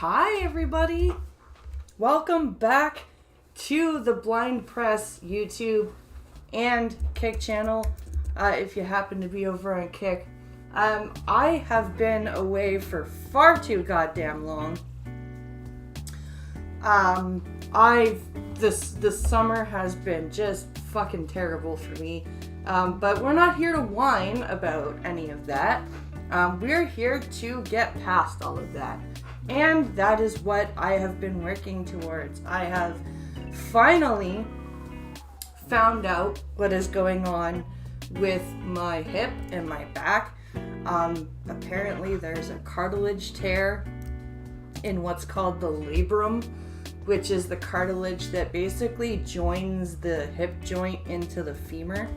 Hi everybody, welcome back to the Blind Press YouTube and Kick channel, if you happen to be over on Kick. I have been away for far too goddamn long. This summer has been just fucking terrible for me, but we're not here to whine about any of that. We're here to get past all of that. And that is what I have been working towards. I have finally found out what is going on with my hip and my back. Apparently there's a cartilage tear in what's called the labrum, which is the cartilage that basically joins the hip joint into the femur,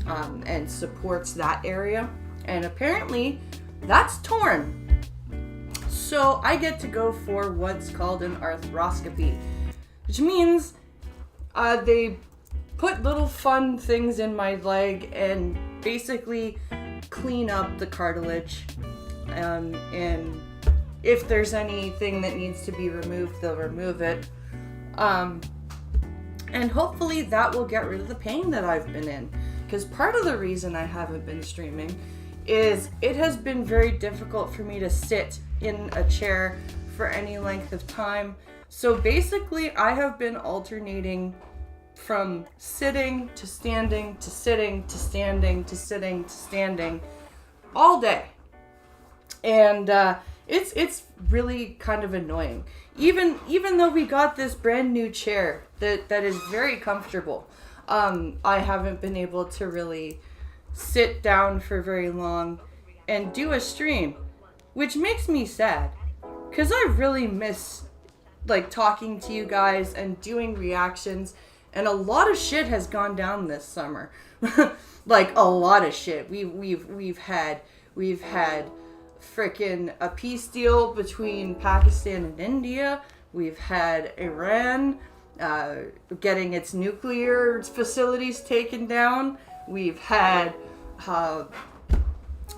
and supports that area. And apparently that's torn. So I get to go for what's called an arthroscopy, which means they put little fun things in my leg and basically clean up the cartilage. And if there's anything that needs to be removed, they'll remove it. And hopefully that will get rid of the pain that I've been in. Because part of the reason I haven't been streaming is it has been very difficult for me to sit in a chair for any length of time. So basically I have been alternating from sitting to standing to sitting to standing to sitting to standing all day. And it's really kind of annoying. Even though we got this brand new chair that is very comfortable, I haven't been able to really sit down for very long and do a stream, which makes me sad because I really miss like talking to you guys and doing reactions, and a lot of shit has gone down this summer. Like a lot of shit. We've had frickin' a peace deal between Pakistan and India. We've had Iran getting its nuclear facilities taken down. We've had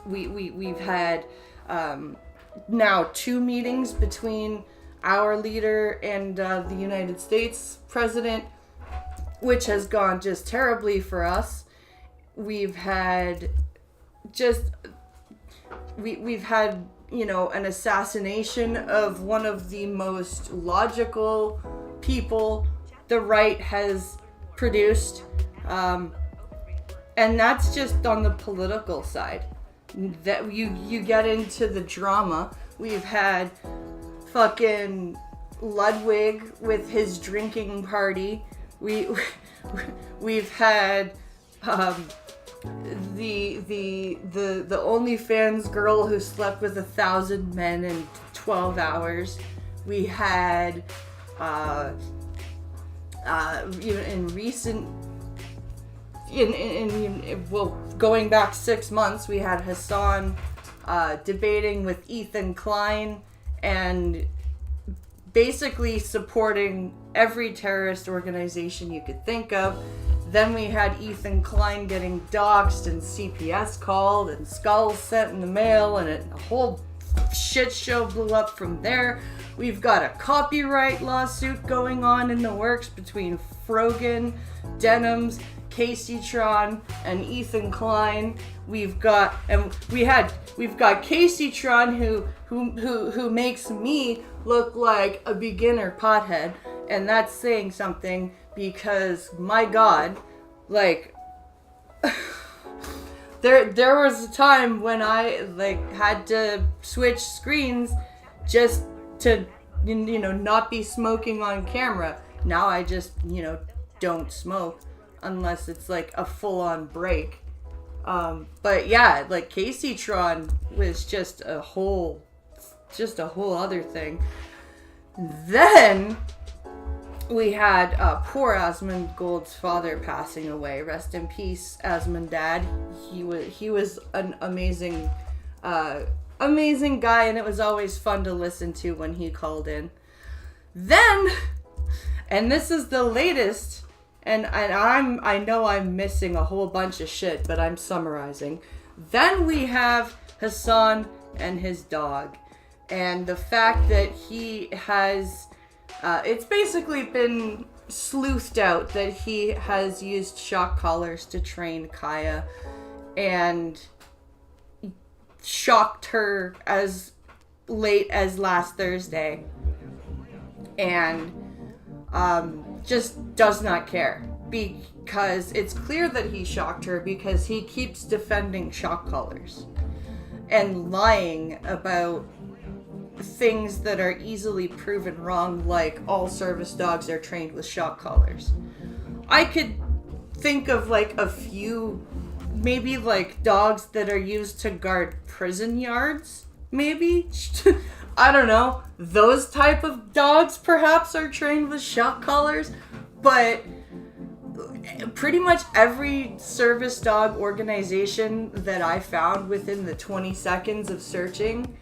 we've had now 2 meetings between our leader and the United States president, which has gone just terribly for us. We've had we've had, an assassination of one of the most logical people the right has produced. And that's just on the political side. That you get into the drama. We've had fucking Ludwig with his drinking party. We've had the OnlyFans girl who slept with 1,000 men in 12 hours. We had in recent. Going back 6 months, we had Hassan debating with Ethan Klein and basically supporting every terrorist organization you could think of. Then we had Ethan Klein getting doxxed and CPS called and skulls sent in the mail, and a whole shit show blew up from there. We've got a copyright lawsuit going on in the works between Frogan, Denims, Casey Tron, and Ethan Klein. We've got Casey Tron who makes me look like a beginner pothead, and that's saying something because my God, like there was a time when I had to switch screens just to not be smoking on camera. Now I just don't smoke unless it's like a full-on break. But yeah, like Casey Tron was just a whole other thing. Then we had poor Asmund Gold's father passing away. Rest in peace, Asmund Dad. He was an amazing guy, and it was always fun to listen to when he called in. Then, and this is the latest, and I know I'm missing a whole bunch of shit, but I'm summarizing. Then we have Hassan and his dog. And the fact that he has, it's basically been sleuthed out that he has used shock collars to train Kaya and shocked her as late as last Thursday, and just does not care, because it's clear that he shocked her because he keeps defending shock collars and lying about things that are easily proven wrong, like all service dogs are trained with shock collars. I could think of like a few, maybe like dogs that are used to guard prison yards, maybe. I don't know. Those type of dogs perhaps are trained with shock collars, but pretty much every service dog organization that I found within the 20 seconds of searching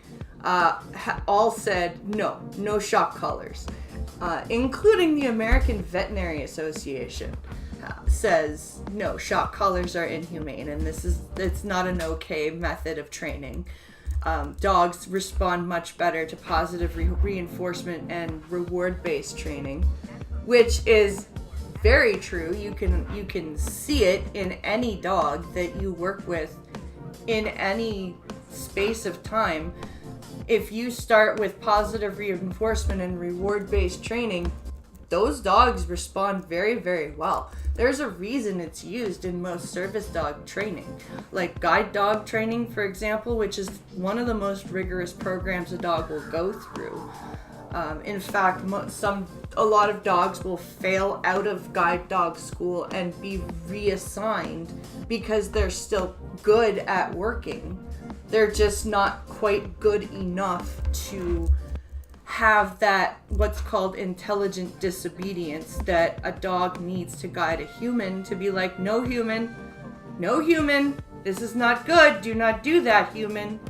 all said no shock collars, including the American Veterinary Association says no, shock collars are inhumane, and it's not an okay method of training. Dogs respond much better to positive reinforcement and reward-based training, which is very true. You can see it in any dog that you work with in any space of time. If you start with positive reinforcement and reward-based training, those dogs respond very, very well. There's a reason it's used in most service dog training. Like guide dog training, for example, which is one of the most rigorous programs a dog will go through. In fact, a lot of dogs will fail out of guide dog school and be reassigned because they're still good at working. They're just not quite good enough to have that, what's called intelligent disobedience, that a dog needs to guide a human to be like, no human, this is not good, do not do that, human.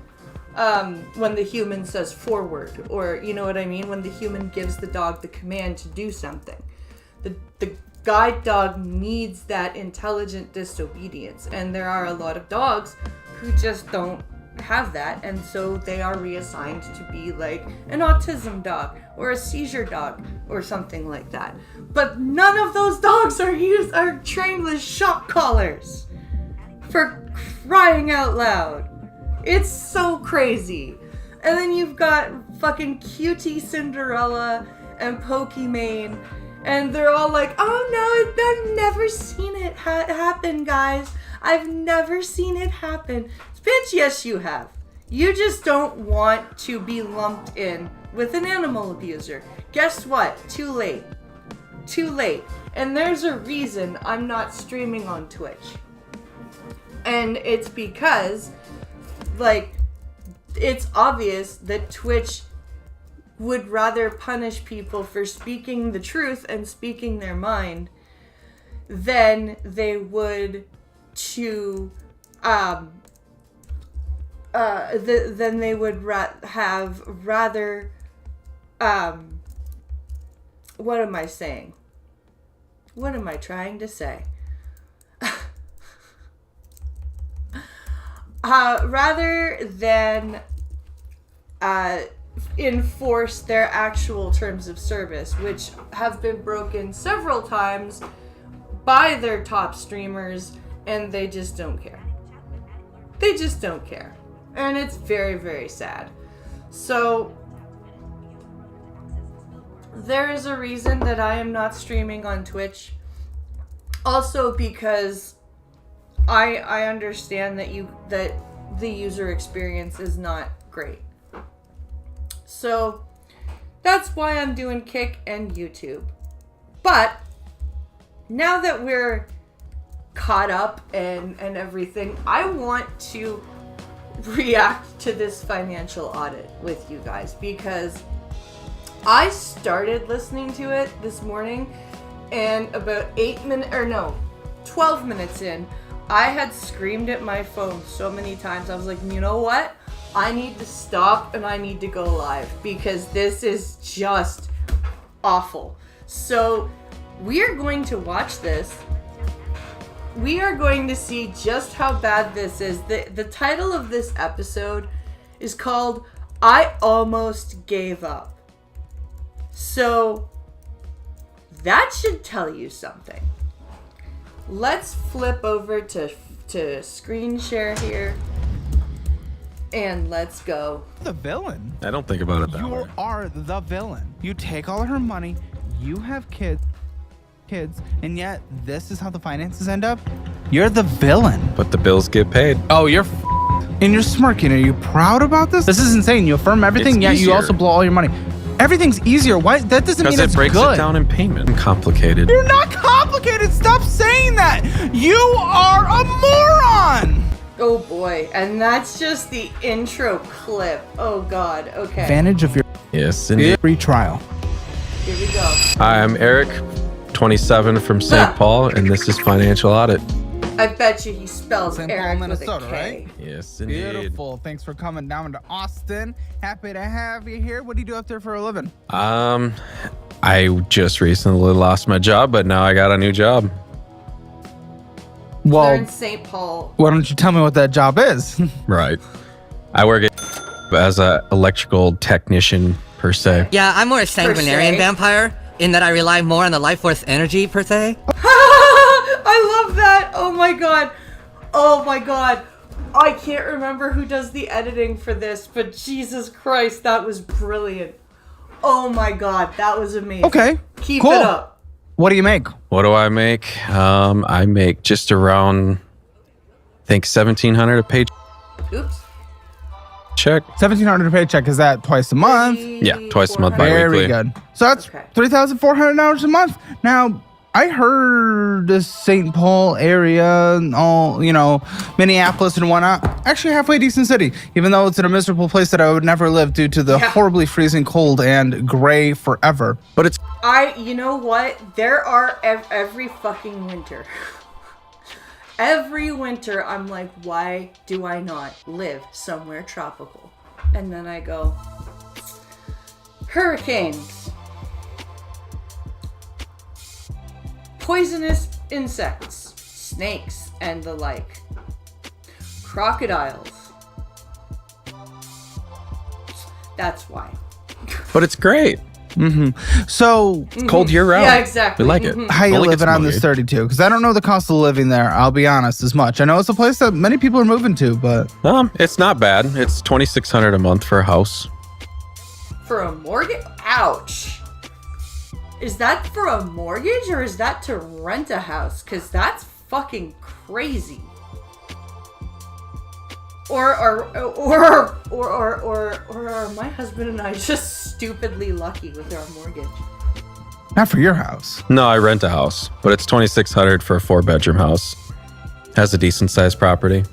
When the human says forward, or you know what I mean, when the human gives the dog the command to do something. The guide dog needs that intelligent disobedience, and there are a lot of dogs who just don't have that, and so they are reassigned to be like an autism dog or a seizure dog or something like that. But none of those dogs are trained with shock collars, for crying out loud. It's so crazy. And then you've got fucking Cutie Cinderella and Pokimane, and they're all like, oh no, I've never seen it happen, guys. I've never seen it happen. Bitch, yes you have. You just don't want to be lumped in with an animal abuser. Guess what? Too late. And there's a reason I'm not streaming on Twitch. And it's because, like, it's obvious that Twitch would rather punish people for speaking the truth and speaking their mind than they would to then they would have rather, what am I saying? What am I trying to say? Rather than enforce their actual terms of service, which have been broken several times by their top streamers, and they just don't care. They just don't care. And it's very, very sad. So, there is a reason that I am not streaming on Twitch. Also because I understand that the user experience is not great. So, that's why I'm doing Kick and YouTube. But, now that we're caught up and everything, I want to react to this financial audit with you guys, because I started listening to it this morning, and about 12 minutes in, I had screamed at my phone so many times. I was like, you know what? I need to stop and I need to go live, because this is just awful. So we are going to watch this. We are going to see just how bad this is. The title of this episode is called I almost gave up. So that should tell you something. Let's flip over to screen share here. And let's go. The villain. I don't think about it that way. You are the villain. You take all her money. You have kids, and yet this is how the finances end up. You're the villain. But the bills get paid. Oh, you're and you're smirking. Are you proud about this? This is insane. You affirm everything, yet you also blow all your money. Everything's easier. Why? That doesn't mean it's good. Because it breaks it down in payment. Complicated. You're not complicated. Stop saying that. You are a moron. Oh boy, and that's just the intro clip. Oh god, okay. Advantage of your free trial. Here we go. Hi, I'm Eric, 27 from St. Paul, and this is Financial Audit. I bet you he spells St. Eric Paul, Minnesota, with a K. right? Yes, indeed. Beautiful. Thanks for coming down to Austin. Happy to have you here. What do you do up there for a living? I just recently lost my job, but now I got a new job. They're Well, in St. Paul. why don't you tell me what that job is? Right. I work as an electrical technician, per se. Yeah, I'm more a sanguinarian vampire in that I rely more on the life force energy per se. I love that. Oh my god. Oh my god. I can't remember who does the editing for this, but Jesus Christ, that was brilliant. Oh my god, that was amazing. Okay. Keep cool. it up. What do you make? What do I make? I make just around, I think, $1,700 a paycheck. Oops. $1,700 a paycheck. Is that twice a month? Yeah, twice a month, Very bi-weekly. good. So that's Okay. $3,400 a month. Now, I heard the St. Paul area, all, Minneapolis and whatnot, actually a halfway decent city, even though it's in a miserable place that I would never live due to the horribly freezing cold and gray forever. But it's You know what? There are every fucking winter. Every winter, I'm like, why do I not live somewhere tropical? And then I go, hurricanes, poisonous insects, snakes, and the like, crocodiles. That's why. But it's great. So, It's cold year round. Yeah, exactly. We like it. how you Only gets living on this smoky. 32? Because I don't know the cost of living there, I'll be honest, as much. I know it's a place that many people are moving to, but... It's not bad. It's $2,600 a month for a house. For a mortgage? Ouch. Is that for a mortgage or is that to rent a house? Because that's fucking crazy. Or are my husband and I just stupidly lucky with our mortgage? Not for your house. No, I rent a house, but it's $2,600 for a 4-bedroom house. Has a decent sized property.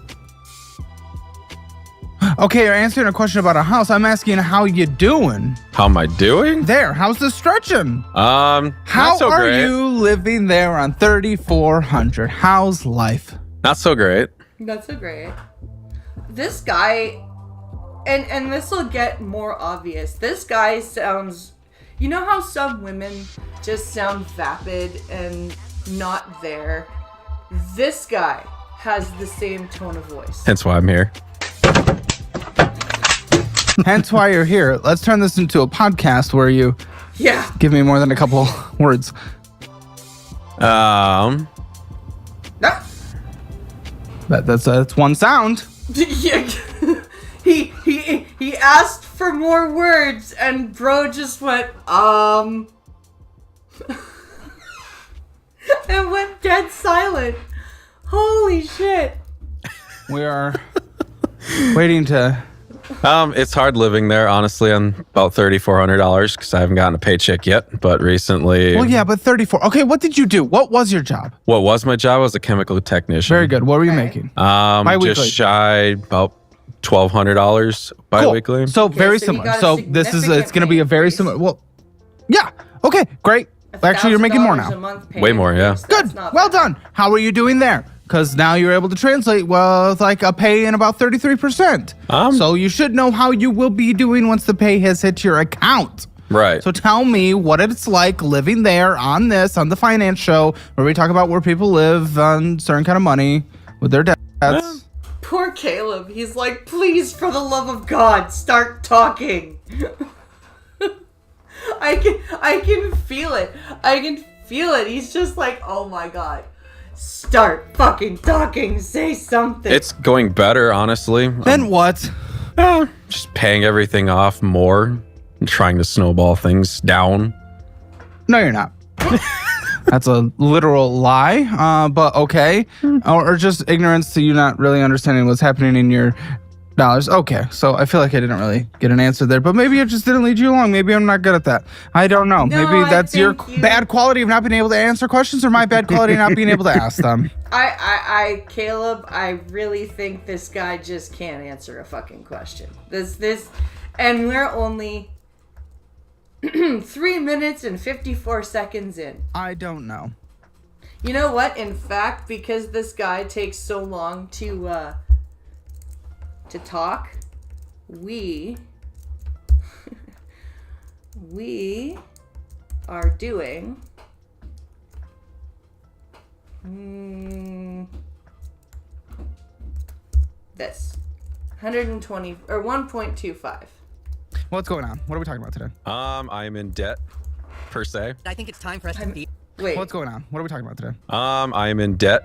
Okay, you're answering a question about a house. I'm asking how you doing How am I doing? there. How's the stretching? How How not so are great. you living there on 3,400? How's life? Not so great. That's so great. This guy, and this will get more obvious. This guy sounds, you know how some women just sound vapid and not there? This guy has the same tone of voice. Hence why I'm here. Hence why you're here. Let's turn this into a podcast where you give me more than a couple words. Ah. That's one sound. Yeah. He asked for more words and bro just went and went dead silent. Holy shit. We are waiting to... It's hard living there, honestly, on about $3,400 because I haven't gotten a paycheck yet. But recently, Well, yeah, but 34. Okay, what did you do? What was your job? what was my job? I was a chemical technician. Very good. What were you Okay. making? Just shy about $1,200 bi-weekly. Cool. So very so you similar. got a So this is significant it's going to be a very increase. similar. Well, yeah. Okay, great. Actually, you're making more $1,000 a now. month pay Way more, yeah. increase. That's Good. not Well bad. done. How are you doing there? Because now you're able to translate with like a pay in about 33%. So you should know how you will be doing once the pay has hit your account. Right. So tell me what it's like living there on the finance show where we talk about where people live on certain kind of money with their debts. Poor Caleb. He's like, please, for the love of God, start talking. I can feel it. I can feel it. He's just like, oh my God. Start fucking talking. Say something. It's going better, honestly. Then what? Just paying everything off more and trying to snowball things down. No, you're not. That's a literal lie, but okay. Or just ignorance to you not really understanding what's happening in your dollars. Okay, so I feel like I didn't really get an answer there, but maybe it just didn't lead you along. Maybe I'm not good at that. I don't know. No, Maybe that's your think you- bad quality of not being able to answer questions or my bad quality of not being able to ask them. Caleb, I really think this guy just can't answer a fucking question. And we're only 3 minutes and 54 seconds in. I don't know. You know what? In fact, because this guy takes so long to talk, we are doing this 120 or 1.25. What's going on? What are we talking about today? I'm in debt, per se. I think it's time for us to feed. Wait, What's going on? What are we talking about today? I'm in debt,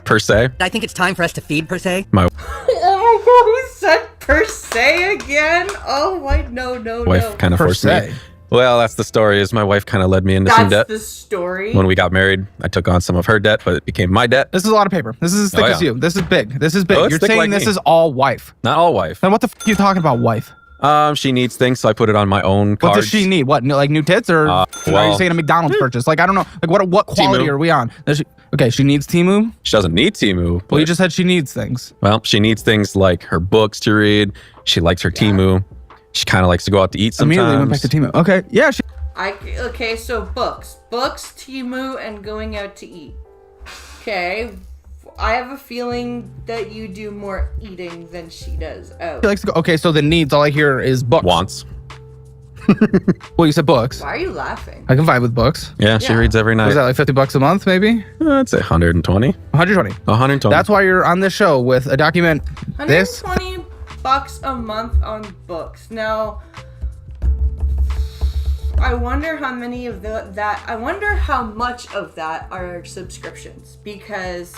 per se. I think it's time for us to feed, per se. My oh my God, he said per se again. Oh my, no. wife kind of Per forced se. me. Well, that's the story. Is my wife kind of led me into some That's debt. the story. When we got married, I took on some of her debt, but it became my debt. This is a lot of paper. This is as thick Oh, as yeah. you. This is big. This is big. Oh, it's You're thick saying like this me. is all wife. Not all wife. Then what the f are you talking about, wife? She needs things, so I put it on my own What cards. does she need? What, like new tits, or are you well- saying a McDonald's purchase? Like, I don't know. Like, what quality Temu. are we on? Okay, she needs Temu. She doesn't need Temu. Well, you but- just said she needs things. Well, she needs things like her books to read. She likes her Temu. She kind of likes to go out to eat sometimes. Immediately went back to Temu. Okay, yeah. Okay, so books, Temu, and going out to eat. Okay, I have a feeling that you do more eating than she does out. She likes to go. Okay, so the needs. All I hear is books. Wants. Well, you said books. Why are you laughing? I can vibe with books. Yeah, she Yeah. reads every What is night. that, like $50 a month, maybe? I'd say 120. 120. 120. That's why you're on this show with a document. This. $120 a month on books. Now, I wonder how many of that. I wonder how much of that are subscriptions, because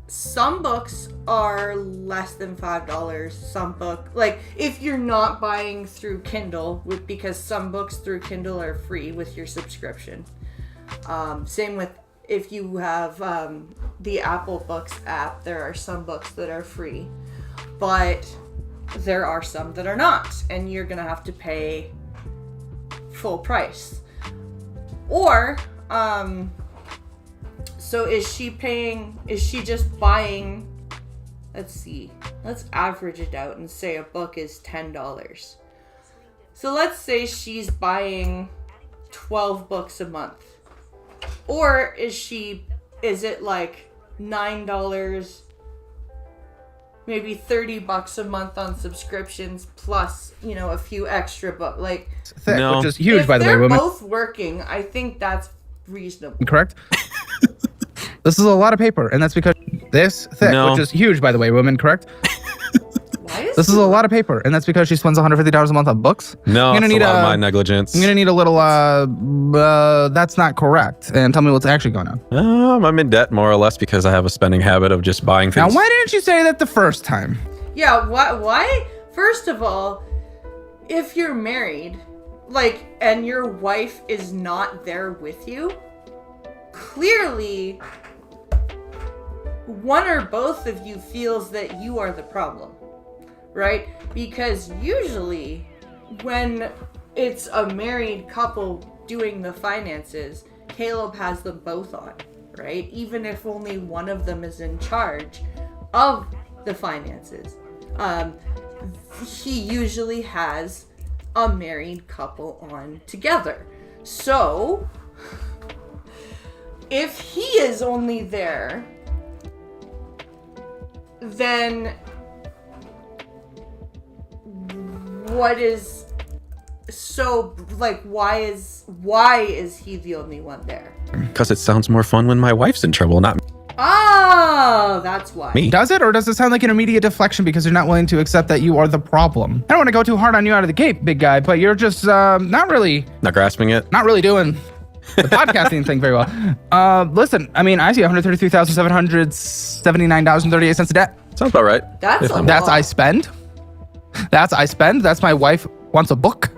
some books are less than $5. Some book, like if you're not buying through Kindle, because some books through Kindle are free with your subscription. Same with if you have the Apple Books app, there are some books that are free, but there are some that are not, and you're gonna have to pay full price. Or so is she just buying, let's see, let's average it out and say a book is $10. So let's say she's buying 12 books a month. Or is it like $9, maybe $30 a month on subscriptions plus, a few extra books, like Thick, No. which is huge, if by the way, they're women. both working, I think that's reasonable. Correct? This is a lot of paper, and that's because this thick, No. which is huge, by the way, women. Correct? Why This is a lot of paper, and that's because she spends $150 a month on books. No, I'm it's gonna a need lot of my negligence. I'm gonna need a little. That's not correct. And tell me what's actually going on. I'm in debt more or less because I have a spending habit of just buying Now, things. why didn't you say that the first time? Yeah, why? First of all, if you're married, and your wife is not there with you, clearly one or both of you feels that you are the problem, right? Because usually when it's a married couple doing the finances, Caleb has them both on, right? Even if only one of them is in charge of the finances. He usually has a married couple on together. So, if he is only there, then what is so, why is he the only one there? Because it sounds more fun when my wife's in trouble, not me. Ah, Oh, that's why. Me. Does it, or does it sound like an immediate deflection because you're not willing to accept that you are the problem? I don't want to go too hard on you out of the gate, big guy, but you're just not really grasping it. not really doing the podcasting thing very well. Listen, I mean, I see $133,779.38 of debt. Sounds about right. That's a That's lot. I spend. That's my wife wants a book.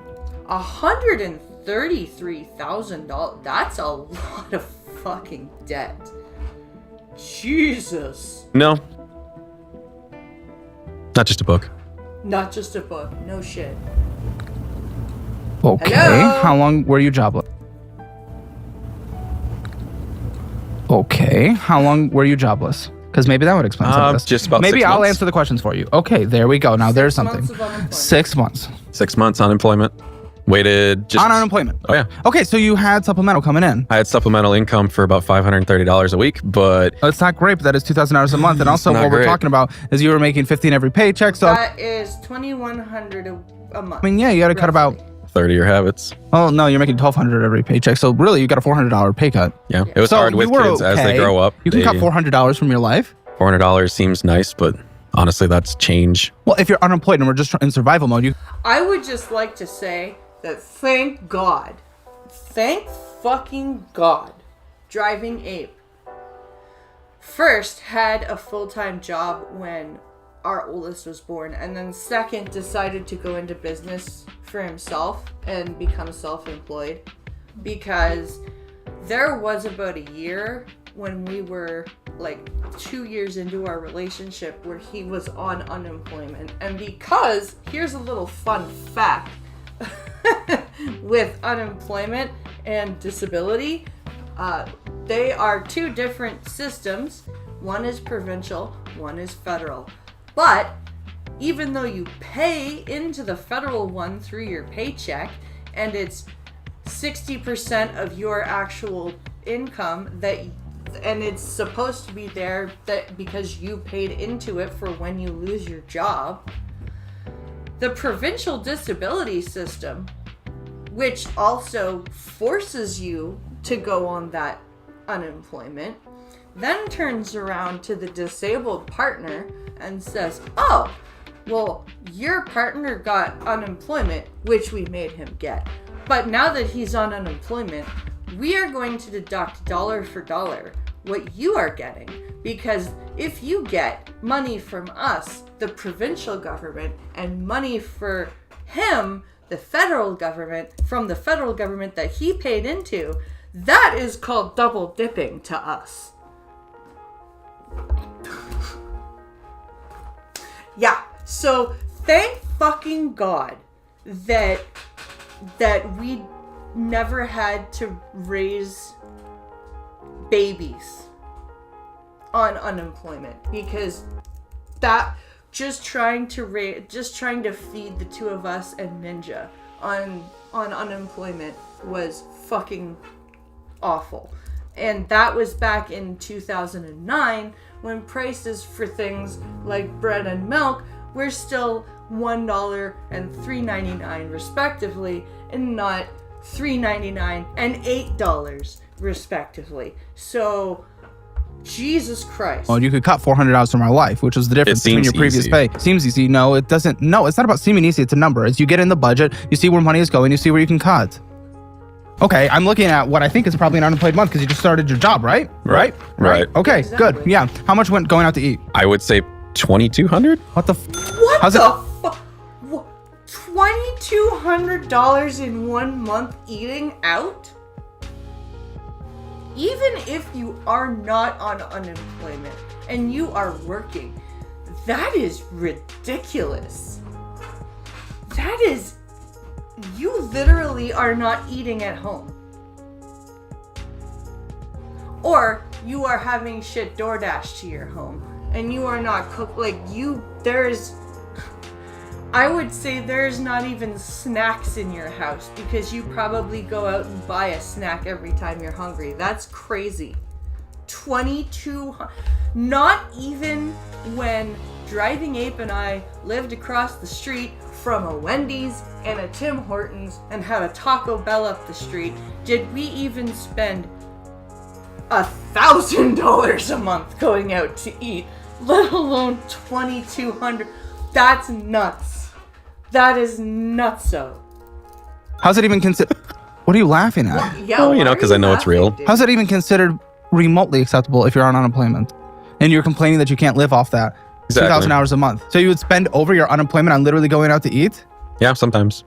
$133,000. That's a lot of fucking debt. Jesus. No. Not just a book. Not just a book. No shit. Okay. Hello? How long were you jobless? Okay. How long were you jobless? Because maybe that would explain some of this. Just about Maybe 6 I'll months. answer the questions for you. Okay, there we go. Now there's 6 something. months of unemployment. 6 months 6 months unemployment. Waited just on unemployment. Oh yeah. Okay, so you had supplemental coming in. I had supplemental income for about $530 a week, but It's not great, but that is $2,000 a month. And also, not what we're great. talking about is you were making 15 every paycheck. So That is $2,100 a month. I mean, yeah, you got to cut about. 30 your habits. Oh no, you're making $1,200 every paycheck. So really, you got a $400 pay cut. Yeah. It was So hard with you were kids as they okay. grow up. You can They- cut $400 from your life. $400 seems nice, but honestly, that's change. Well, if you're unemployed and we're just in survival mode, you I would just like to say that thank fucking God, Driving Ape first had a full-time job when our oldest was born, and then second decided to go into business for himself and become self-employed, because there was about a year when we were like 2 years into our relationship where he was on unemployment. And because, here's a little fun fact, with unemployment and disability, they are two different systems. One is provincial, one is federal. But even though you pay into the federal one through your paycheck, and it's 60% of your actual income and it's supposed to be there that because you paid into it for when you lose your job, the provincial disability system, which also forces you to go on that unemployment, then turns around to the disabled partner and says, oh, well, your partner got unemployment, which we made him get. But now that he's on unemployment, we are going to deduct dollar for dollar what you are getting. Because if you get money from us, the provincial government, and money for him, the federal government, from the federal government that he paid into, that is called double dipping to us. Yeah, so thank fucking God that we never had to raise babies on unemployment, because that just trying to feed the two of us and Ninja on unemployment was fucking awful. And that was back in 2009 when prices for things like bread and milk were still $1 and $3.99 respectively, and not $3.99 and $8 respectively. So Jesus Christ. well, you could cut $400 from our life, which is the difference between your seems previous easy. pay. Seems easy. No, it doesn't. No, it's not about seeming easy. It's a number. As you get in the budget, you see where money is going, you see where you can cut. Okay, I'm looking at what I think is probably an unemployed month because you just started your job, right? Right. Okay, Exactly. good. Yeah. How much went going out to eat? I would say 2,200. What the? What How's the fuck? $2,200 in 1 month eating out? Even if you are not on unemployment and you are working, that is ridiculous. That is, you literally are not eating at home. Or you are having shit DoorDash to your home and you are not I would say there's not even snacks in your house because you probably go out and buy a snack every time you're hungry. That's crazy. 2200. Not even when Driving Ape and I lived across the street from a Wendy's and a Tim Hortons and had a Taco Bell up the street did we even spend $1,000 a month going out to eat, let alone $2,200. That's nuts. That is nutso. How's it even considered? What are you laughing at? Yeah, Oh, why are because I know it's laughing, real. dude? How's it even considered remotely acceptable if you're on unemployment and you're complaining that you can't live off that? Exactly. 2,000 hours a month. So you would spend over your unemployment on literally going out to eat? Yeah, sometimes.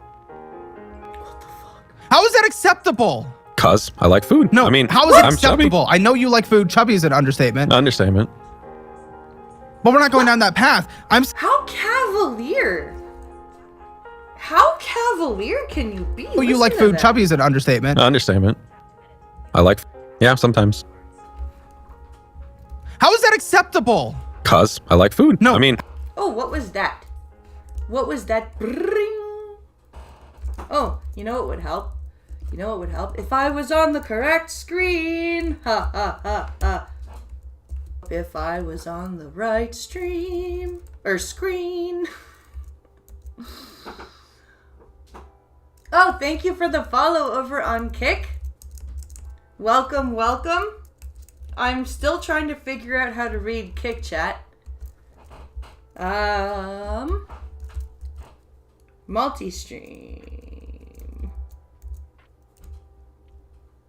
How is that acceptable? Cause I like food. No, I mean, how is it I'm chubby. acceptable? I know you like food. Chubby is an understatement. Understatement. But we're not going down that path. How cavalier? How cavalier can you be? Oh, you Listen like to food. that. Chubby is an understatement. Understatement. I like. Yeah, sometimes. How is that acceptable? Cause I like food. No. I mean, Oh, what was that? What was that? Bring. Oh, you know what would help? You know what would help? If I was on the correct screen. Ha ha ha ha. If I was on the right stream. Or screen. Oh, thank you for the follow over on Kick. Welcome, welcome. I'm still trying to figure out how to read Kick chat. Multi-stream.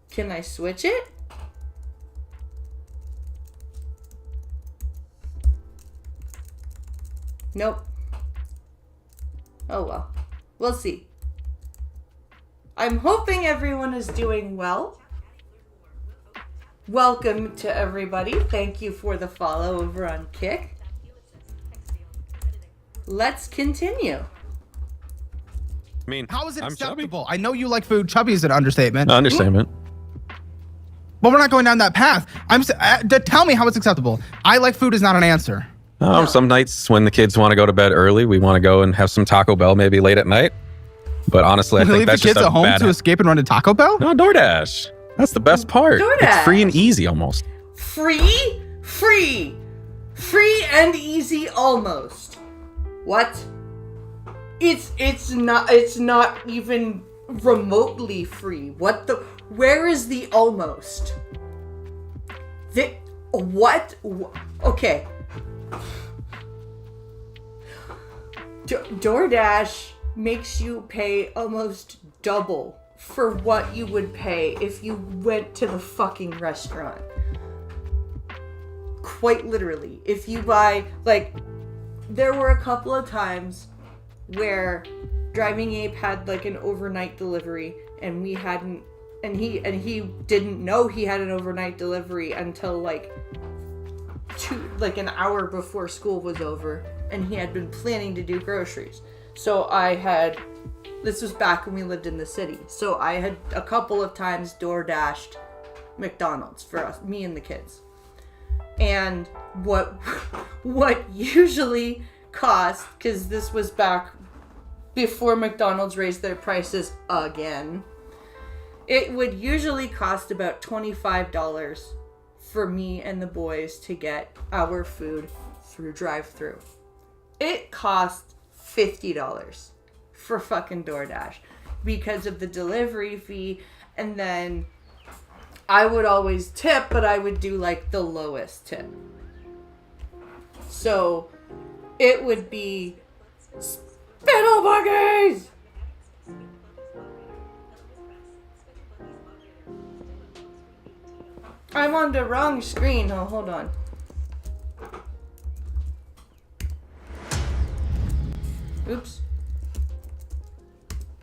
Can I switch it? Nope. Oh well. We'll see. I'm hoping everyone is doing well. Welcome to everybody. Thank you for the follow over on Kick. Let's continue. I mean, How is it I'm chubby. acceptable? I know you like food. Chubby is an understatement. Understatement. But we're not going down that path. Tell me how it's acceptable. I like food is not an answer. Some nights when the kids want to go to bed early, we want to go and have some Taco Bell maybe late at night. But honestly, I You think leave the that's kids just a at home bad to escape and run to Taco Bell? No, DoorDash. That's the best part. DoorDash. It's free and easy almost. Free? Free. Free and easy almost. What? It's not even remotely free. What the? Where is the almost? What? Okay. DoorDash makes you pay almost double for what you would pay if you went to the fucking restaurant. Quite literally. If you buy, like, there were a couple of times where Driving Ape had like an overnight delivery and we hadn't, and he didn't know he had an overnight delivery until like an hour before school was over, and he had been planning to do groceries. So this was back when we lived in the city. So I had a couple of times DoorDashed McDonald's for us, me and the kids. And what usually cost, because this was back before McDonald's raised their prices again, it would usually cost about $25 for me and the boys to get our food through drive-thru. It cost $50 for fucking DoorDash because of the delivery fee, and then I would always tip, but I would do like the lowest tip. So it would be Spittle Buggies! I'm on the wrong screen. Oh, hold on. Oops.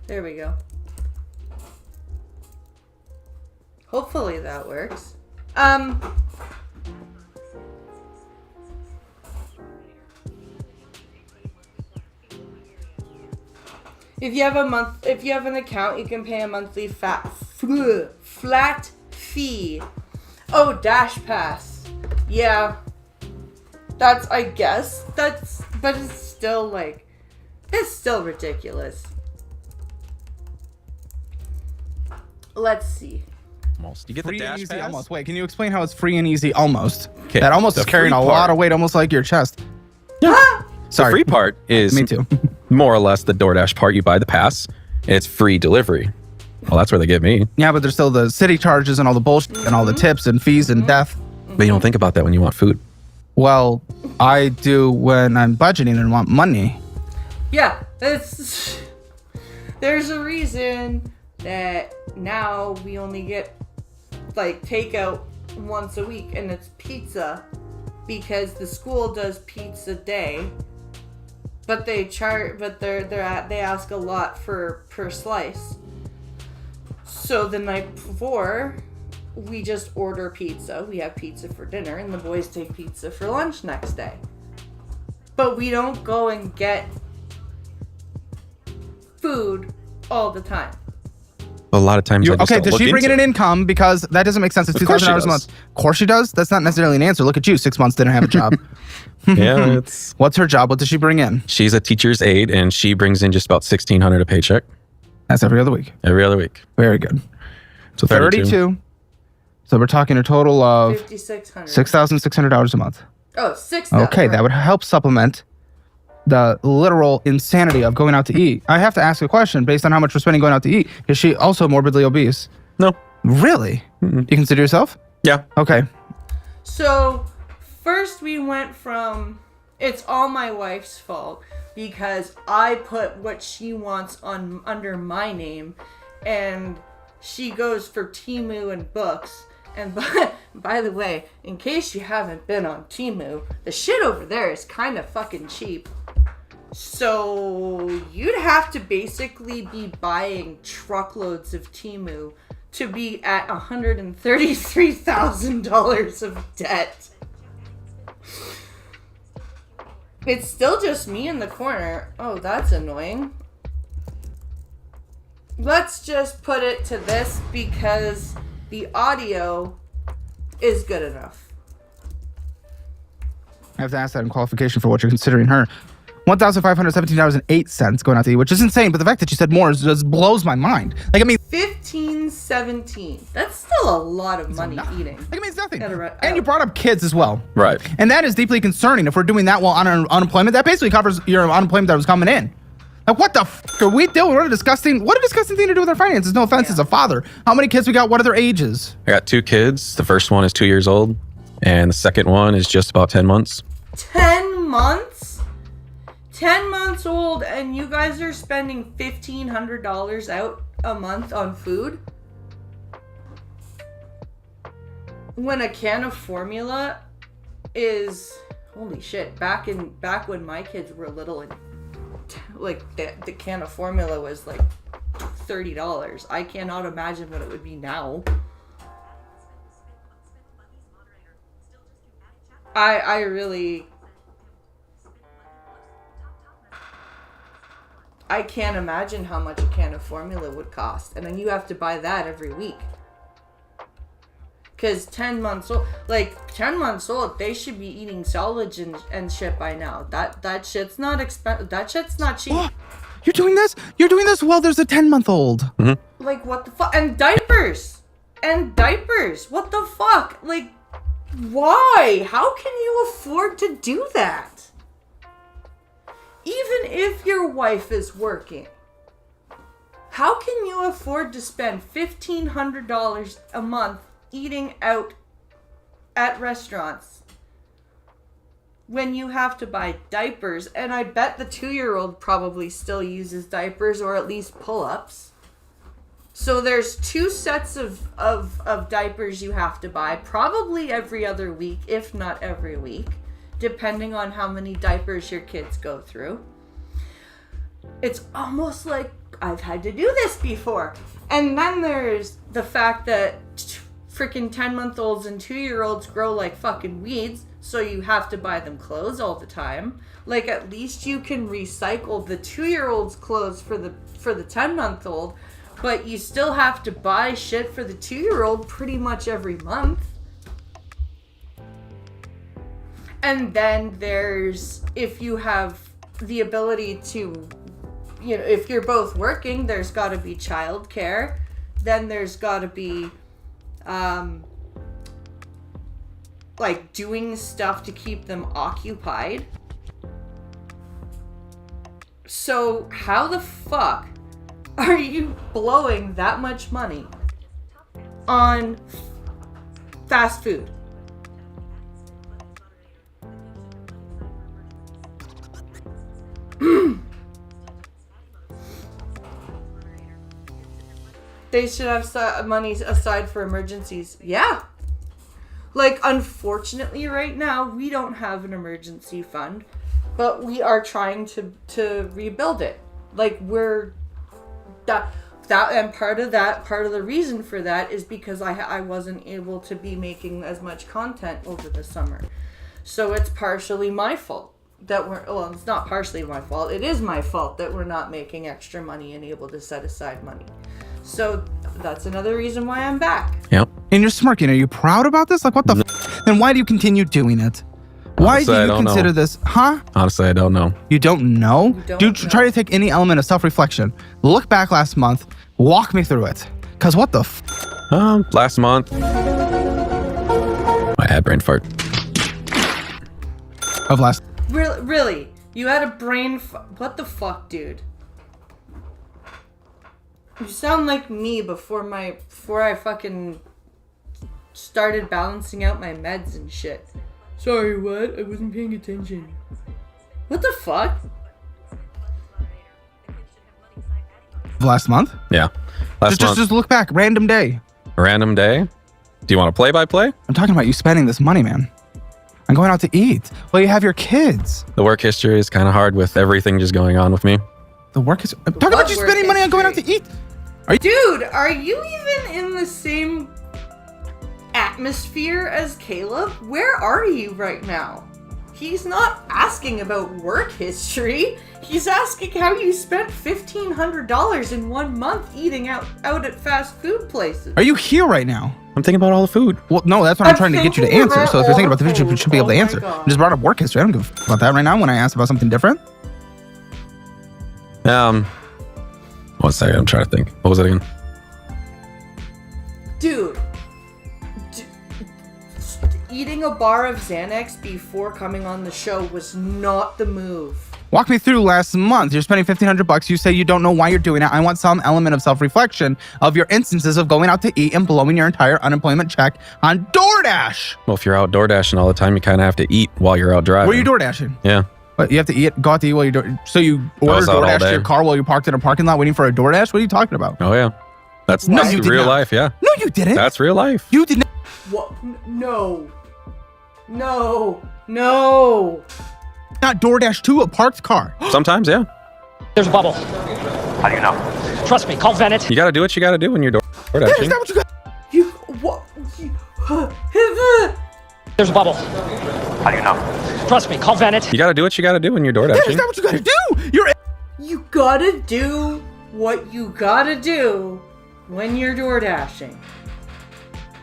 There we go. Hopefully that works. If you have an account, you can pay a monthly flat fee. Oh, Dash Pass. Yeah. But it's still like, it's still ridiculous. Let's see. Almost. You get Free the and Dash easy Pass? almost. Wait, can you explain how it's free and easy almost? 'Kay, That almost the is carrying free a lot part. of weight, almost like your chest. Ah! Sorry. The free part is Me too. more or less the DoorDash part. You buy the pass, and it's free delivery. Well, that's where they get me. Yeah, but there's still the city charges and all the bullshit and all the tips and fees and death. But you don't think about that when you want food. Well, I do when I'm budgeting and want money. Yeah, there's a reason that now we only get like takeout once a week, and it's pizza because the school does pizza day, but they they ask a lot per slice. So the night before, we just order pizza. We have pizza for dinner, and the boys take pizza for lunch next day. But we don't go and get food all the time. A lot of times, Okay, does she bring in an income? Because that doesn't make sense. It's Of course $2,000 she a does. month. Of course she does. That's not necessarily an answer. Look at you, 6 months, didn't have a job. Yeah, it's What's her job? What does she bring in? she's a teacher's aide, and she brings in just about $1,600 a paycheck That's every other week. every other week. Very good. So 32. So we're talking a total of $5,600. $6,600 a month. Oh, 6,000. Okay, that would help supplement the literal insanity of going out to eat. I have to ask a question based on how much we're spending going out to eat. Is she also morbidly obese? No. Really? You consider yourself? Yeah. Okay. So, first we went from it's all my wife's fault because I put what she wants on under my name, and she goes for Temu and books. And by the way, in case you haven't been on Temu, the shit over there is kind of fucking cheap. So you'd have to basically be buying truckloads of Temu to be at $133,000 of debt. It's still just me in the corner. Oh, that's annoying. Let's just put it to this because the audio is good enough. I have to ask that in qualification for what you're considering her. $1,517.08 going out to eat, which is insane, but the fact that you said more just blows my mind. Like, I mean, 15, 17. That's still a lot of money eating. Like, it means nothing. Gotta And you brought up kids as well. Right. And that is deeply concerning. If we're doing that while on unemployment, that basically covers your unemployment that was coming in. Like, what the f*** are we doing? What a disgusting thing to do with our finances. No offense, as a father. How many kids we got? What are their ages? I got 2 kids. The first one is 2 years old, and the second one is just about 10 months. 10 months? 10 months old, and you guys are spending $1,500 out a month on food? When a can of formula is, holy shit, back when my kids were little, and like the can of formula was like $30. I cannot imagine what it would be now. I really, I can't imagine how much a can of formula would cost. And then you have to buy that every week. Because 10 months old, they should be eating silage and shit by now. That shit's not expensive. That shit's not cheap. Oh, you're doing this? You're doing this? Well, there's a 10-month-old. Like, what the fuck? And diapers! What the fuck? Like, why? How can you afford to do that? Even if your wife is working, how can you afford to spend $1,500 a month eating out at restaurants when you have to buy diapers? And I bet the 2-year-old probably still uses diapers, or at least pull-ups. So there's 2 sets of diapers you have to buy, probably every other week, if not every week, depending on how many diapers your kids go through. It's almost like I've had to do this before. And then there's the fact that freaking 10-month-olds and 2-year-olds grow like fucking weeds, so you have to buy them clothes all the time. Like, at least you can recycle the 2-year-old's clothes for the 10-month-old, but you still have to buy shit for the 2-year-old pretty much every month. And then there's, if you have the ability to, you know, if you're both working, there's got to be childcare. Then there's got to be, like, doing stuff to keep them occupied. So how the fuck are you blowing that much money on fast food? They should have money aside for emergencies. Yeah. Like, unfortunately, right now, we don't have an emergency fund, but we are trying to rebuild it. Like, we're... and part of the reason for that is because I wasn't able to be making as much content over the summer. So it's partially my fault that it's not partially my fault. It is my fault that we're not making extra money and able to set aside money. So that's another reason why I'm back. Yep. And you're smirking. Are you proud about this? Like, what the Then why do you continue doing it? Why Honestly, do I you don't consider know. this? Huh? Honestly, I don't know. You don't know? don't Try to take any element of self-reflection. Look back last month. Walk me through it. Because what the Last month. I had brain fart. of last... Really? You had a brain what the fuck, dude? You sound like me before I fucking started balancing out my meds and shit. Sorry, what? I wasn't paying attention. What the fuck? Last month? Yeah. Last month. Just look back. Random day. Random day. Do you want to play by play? I'm talking about you spending this money, man. I'm going out to eat. Well, you have your kids. The work history is kind of hard with everything just going on with me. The work is... I'm talking about you work spending money on going out to history? eat. Dude, are you even in the same atmosphere as Caleb? Where are you right now? He's not asking about work history. He's asking how you spent $1,500 in 1 month eating out at fast food places. Are you here right now? I'm thinking about all the food. Well, no, that's what I'm trying to get you to thinking answer. So if you're thinking about the future, you about should be able to oh my answer. God. I just brought up work history. I don't give a f- about that right now when I asked about something different. One second, I'm trying to think. What was it again? Dude, eating a bar of Xanax before coming on the show was not the move. Walk me through last month. You're spending $1,500. You say you don't know why you're doing it. I want some element of self-reflection of your instances of going out to eat and blowing your entire unemployment check on DoorDash. Well, if you're out door dashing all the time, you kind of have to eat while you're out driving. Where are you DoorDashing? Yeah. What, you have to eat, go out to eat while you're doing. So you order was out all DoorDash to day. your car while you're parked in a parking lot waiting for a DoorDash? What are you talking about? Oh, yeah. That's No, you did real not. life, yeah. No, you didn't. That's real life. You did not. What? No. Not DoorDash to a parked car. Sometimes, yeah. There's a bubble. How do you know? Trust me, call Venet. You got to do what you got to do when you're door Is dashing. that what you got? You what? There's a bubble. How do you know? Trust me, call Venet. You got to do what you got to do when you're door Is dashing. that what you gotta do? You're... You gotta do what you gotta do when you're door dashing.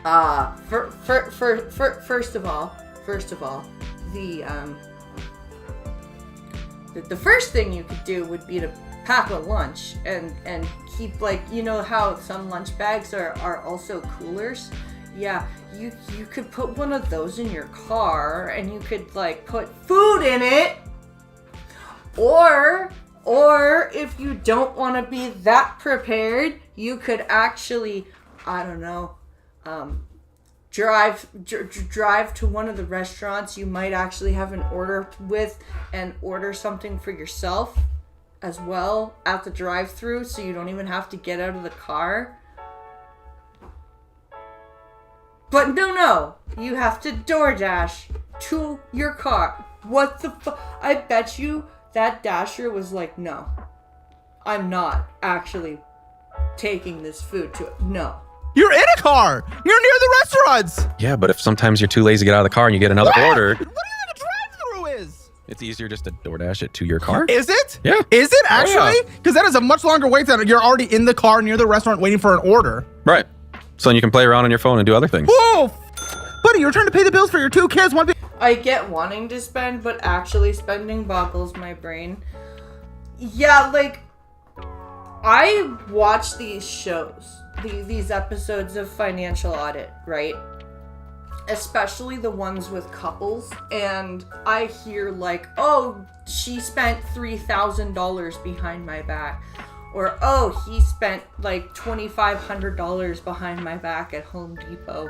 First of all, the first thing you could do would be to pack a lunch and keep, like, you know how some lunch bags are also coolers? Yeah, you could put one of those in your car and you could, like, put food in it. Or if you don't want to be that prepared, you could actually, I don't know, drive to one of the restaurants you might actually have an order with and order something for yourself as well at the drive-thru, so you don't even have to get out of the car. But no, you have to DoorDash to your car. What the fuck? I bet you that dasher was like, no, I'm not actually taking this food to it. No. You're in a car. You're near the restaurants. Yeah, but if sometimes you're too lazy to get out of the car and you get another order, What do you think a drive-through is? it's easier just to DoorDash it to your car. Is it? Yeah. Is it actually? yeah. Because that is a much longer wait than you're already in the car near the restaurant waiting for an order. Right. So then you can play around on your phone and do other things. Whoa, buddy, you're trying to pay the bills for your 2 kids. One. I get wanting to spend, but actually spending boggles my brain. Yeah, like, I watch these shows, these episodes of Financial Audit, right? Especially the ones with couples, and I hear like, oh, she spent $3,000 behind my back. Or, oh, he spent like $2,500 behind my back at Home Depot.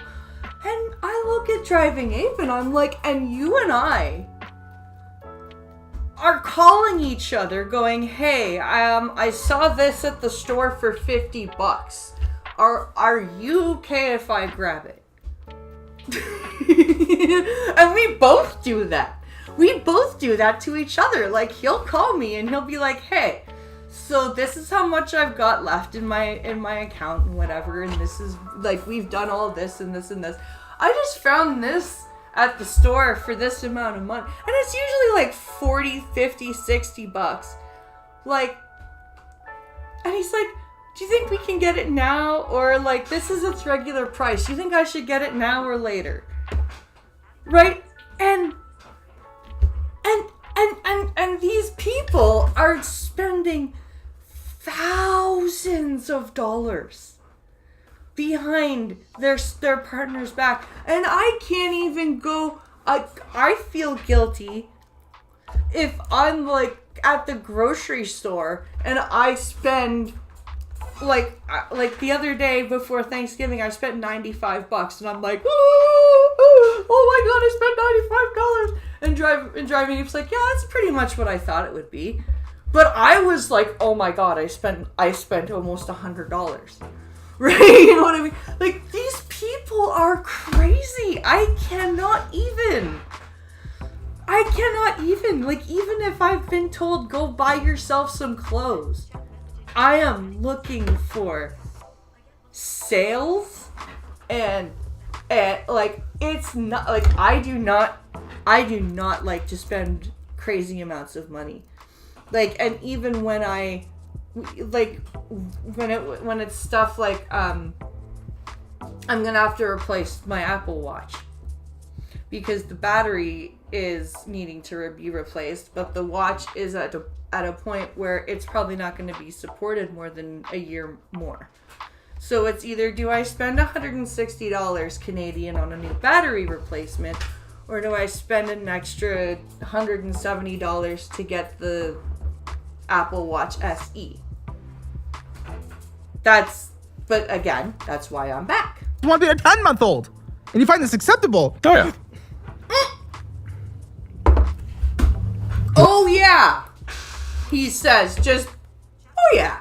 And I look at Driving Ape and I'm like, and you and I are calling each other going, hey, I saw this at the store for $50. Are you okay if I grab it? And we both do that. We both do that to each other. Like, he'll call me and he'll be like, hey, so this is how much I've got left in my account and whatever, and this is like, we've done all this and this and this. I just found this at the store for this amount of money, and it's usually like 40, 50, 60 bucks. Like, and he's like, do you think we can get it now? Or like, this is its regular price. Do you think I should get it now or later? Right? And these people are spending thousands of dollars behind their partner's back. And I can't even go, I feel guilty if I'm like at the grocery store and I spend like the other day before Thanksgiving, I spent $95 and I'm like, oh my god, I spent $95. And driving, it's like, yeah, that's pretty much what I thought it would be. But I was like, oh my god, I spent almost $100. Right? You know what I mean? Like, these people are crazy. I cannot even. Like, even if I've been told, go buy yourself some clothes, I am looking for sales and like, it's not like, I do not like to spend crazy amounts of money. Like, and even when I like when it's stuff like I'm gonna have to replace my Apple Watch because the battery is needing to be replaced, but the watch is at a point where it's probably not going to be supported more than a year more. So it's either, do I spend $160 Canadian on a new battery replacement, or do I spend an extra $170 to get the Apple Watch SE? But again, that's why I'm back. You want to be a 10-month-old, and you find this acceptable. Oh, yeah. Oh yeah, he says, just, oh yeah.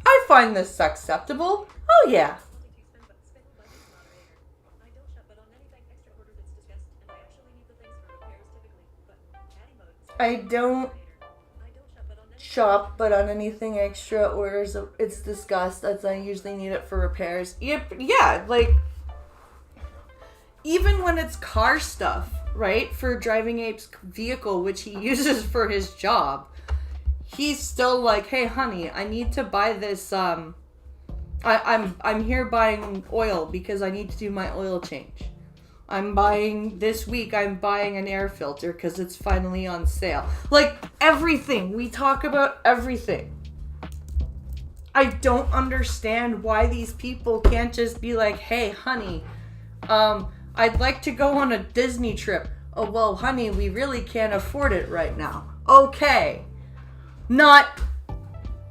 I find this acceptable. Oh yeah. I don't shop, but on anything extra orders, it's discussed as I usually need it for repairs. Yeah, like, even when it's car stuff, right? For Driving Ape's vehicle, which he uses for his job, he's still like, hey honey, I need to buy this, I'm here buying oil because I need to do my oil change. This week I'm buying an air filter because it's finally on sale. Like, everything. We talk about everything. I don't understand why these people can't just be like, hey honey, I'd like to go on a Disney trip. Oh, well, honey, we really can't afford it right now. Okay. Not,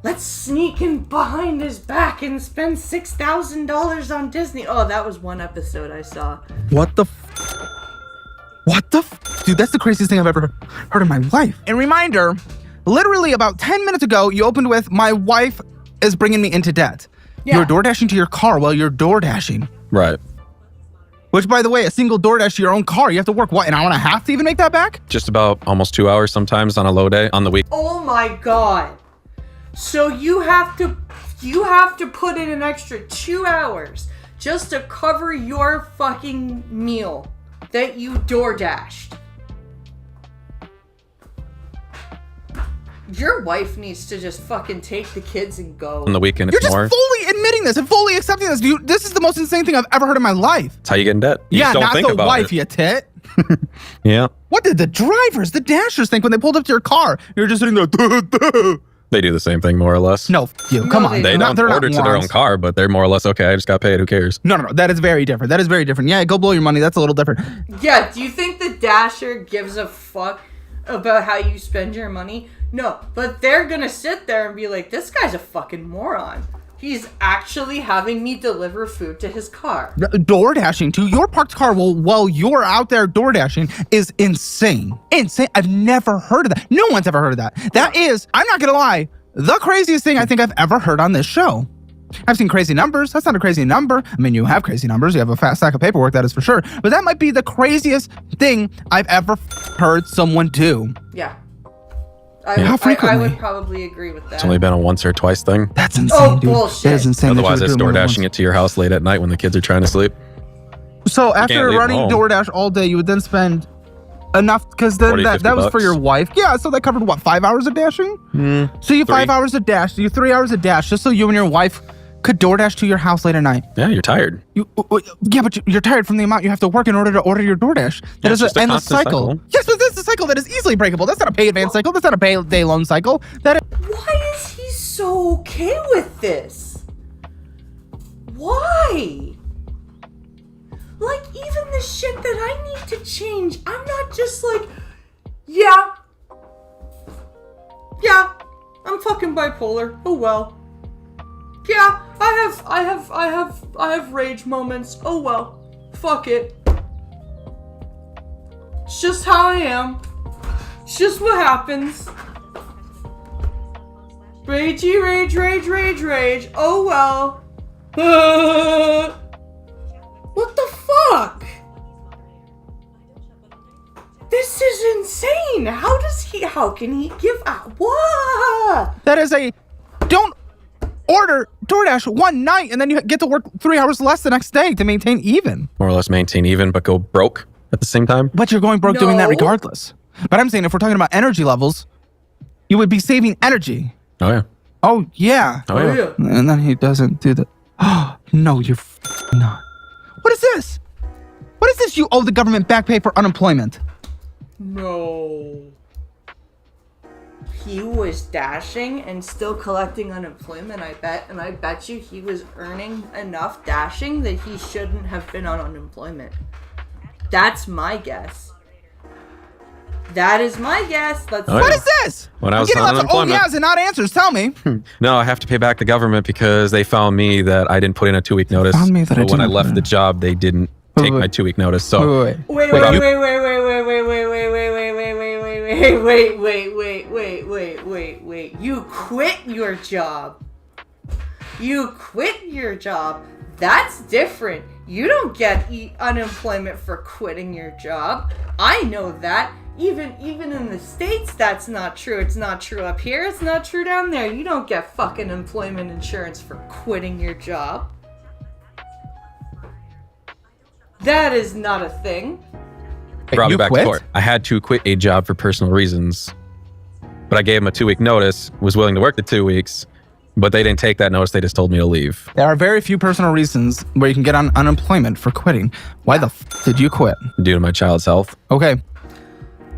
let's sneak in behind his back and spend $6,000 on Disney. Oh, that was one episode I saw. What the Dude, that's the craziest thing I've ever heard in my life. And reminder, literally about 10 minutes ago, you opened with, my wife is bringing me into debt. Yeah. You're door dashing to your car while you're door dashing. Right. Which, by the way, a single DoorDash to your own car, you have to work, what, an hour and a half to even make that back? Just about almost 2 hours sometimes on a low day on the week. Oh my god. So you have to put in an extra 2 hours just to cover your fucking meal that you door dashed. Your wife needs to just fucking take the kids and go. On the weekend, You're it's just more. fully admitting this and fully accepting this. Dude, this is the most insane thing I've ever heard in my life. It's how you get in debt. You just don't not think the about wife, it. you tit. Yeah. What did the drivers, the dashers think when they pulled up to your car? You're just sitting there. They do the same thing more or less. No, you. Come on. They don't they're not order to their own morons. car, but they're more or less, okay, I just got paid. Who cares? No. That is very different. Yeah, go blow your money. That's a little different. Yeah, do you think the dasher gives a fuck about how you spend your money. No, but they're gonna sit there and be like, this guy's a fucking moron. He's actually having me deliver food to his car. Door dashing to your parked car while you're out there door dashing is insane. Insane. I've never heard of that. No one's ever heard of that. That is, I'm not gonna lie, the craziest thing I think I've ever heard on this show. I've seen crazy numbers. That's not a crazy number. I mean, you have crazy numbers. You have a fat stack of paperwork, that is for sure. But that might be the craziest thing I've ever heard someone do. Yeah. How I frequently? would probably agree with that. It's only been a once or twice thing. That's insane, Oh, dude. bullshit. That is insane. Otherwise, that it's you would do door more than dashing once. it to your house late at night when the kids are trying to sleep. So after can't leave running home. DoorDash all day, you would then spend enough, because then 40, that 50 was for bucks. your wife. Yeah, so that covered what, 5 hours of dashing? So you 5 3. hours of dash, you 3 hours of dash, just so you and your wife could DoorDash to your house late at night. Yeah, you're tired. Yeah, but you're tired from the amount you have to work in order to order your DoorDash. That Yeah, is it's just an a endless constant cycle. cycle. Yes, but this is a cycle that is easily breakable. That's not a pay advance cycle. That's not a pay day loan cycle. That is. Why is he so okay with this? Why? Like, even the shit that I need to change, I'm not just like, yeah, I'm fucking bipolar. Oh well. Yeah, I have rage moments. Oh well. Fuck it. It's just how I am. It's just what happens. Ragey, rage. Oh well. What the fuck? This is insane. How can he give out? What? That is a. Don't order DoorDash one night and then you get to work 3 hours less the next day to maintain even. More or less maintain even, but go broke at the same time. But you're going broke doing that No. regardless. But I'm saying if we're talking about energy levels, you would be saving energy. Oh, yeah. Oh, yeah. Oh, yeah. And then he doesn't do that. Oh, no, you're not. What is this? What is this? You owe the government back pay for unemployment. No. He was dashing and still collecting unemployment, I bet. And I bet you he was earning enough dashing that he shouldn't have been on unemployment. That's my guess. That is my guess. Let's Oh, What yeah. is this? When I I'm was getting on lots of oh unemployment- yeahs and not answers. Tell me. No, I have to pay back the government because they found me that I didn't put in a 2-week notice. found me that I But when I didn't left put the in- job, they didn't take wait. my 2-week notice. So Wait. Wait. You quit your job. That's different. You don't get unemployment for quitting your job. I know that. Even in the States, that's not true. It's not true up here. It's not true down there. You don't get fucking employment insurance for quitting your job. That is not a thing. brought me You back quit? to court. I had to quit a job for personal reasons. But I gave them a 2-week notice, was willing to work the 2 weeks, but they didn't take that notice. They just told me to leave. There are very few personal reasons where you can get on unemployment for quitting. Why the did you quit? Due to my child's health. Okay.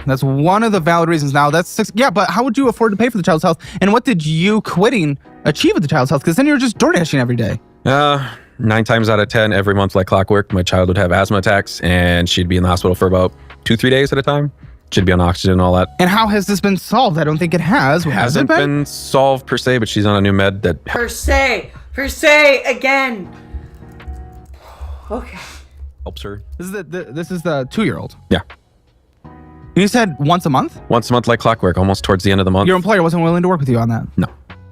That's one of the valid reasons. Now, that's six. Yeah, but how would you afford to pay for the child's health? And what did you quitting achieve with the child's health? Because then you're just door dashing every day. 9 times out of 10, every month like clockwork, my child would have asthma attacks and she'd be in the hospital for about 2-3 days at a time. She'd be on oxygen and all that. And how has this been solved? I don't think it has. Has it Hasn't been solved per se, but she's on a new med that Per se, again. Okay. helps her. This is the 2-year-old. Yeah. You said once a month? Once a month like clockwork, almost towards the end of the month. Your employer wasn't willing to work with you on that. No.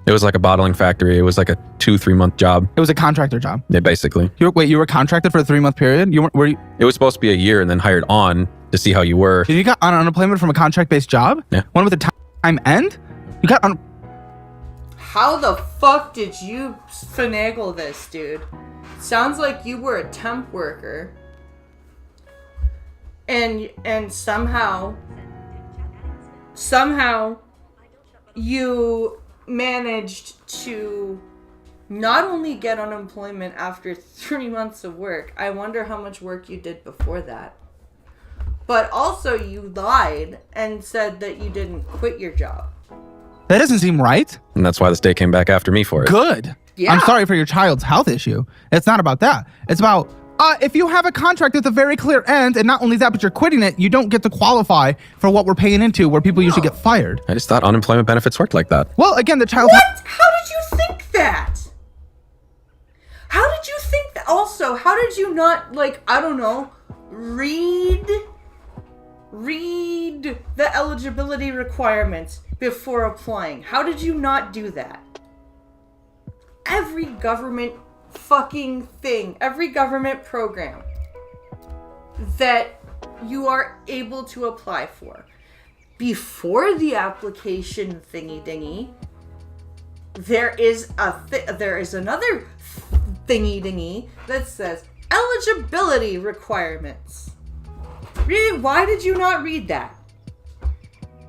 It was like a bottling factory. It was like a 2-3 month job. It was a contractor job. Yeah, basically. You were contracted for a 3-month period? Were you, It was supposed to be a year and then hired on to see how you were. you got on unemployment from a contract-based job? Yeah. One with a time end? You got on... How the fuck did you finagle this, dude? Sounds like you were a temp worker. And somehow you managed to not only get unemployment after 3 months of work. I wonder how much work you did before that. But also you lied and said that you didn't quit your job. That doesn't seem right. And that's why the state came back after me for it. Good. Yeah. I'm sorry for your child's health issue. It's not about that. It's about If you have a contract with a very clear end, and not only that, but you're quitting it, you don't get to qualify for what we're paying into, where people usually get fired. I just thought unemployment benefits worked like that. Well, again, the child... What? How did you think that? How did you think that? Also, how did you not, like, I don't know, read the eligibility requirements before applying? How did you not do that? Every government fucking thing, every government program that you are able to apply for, before the application thingy dingy, there is another thingy dingy that says eligibility requirements. Really, why did you not read that?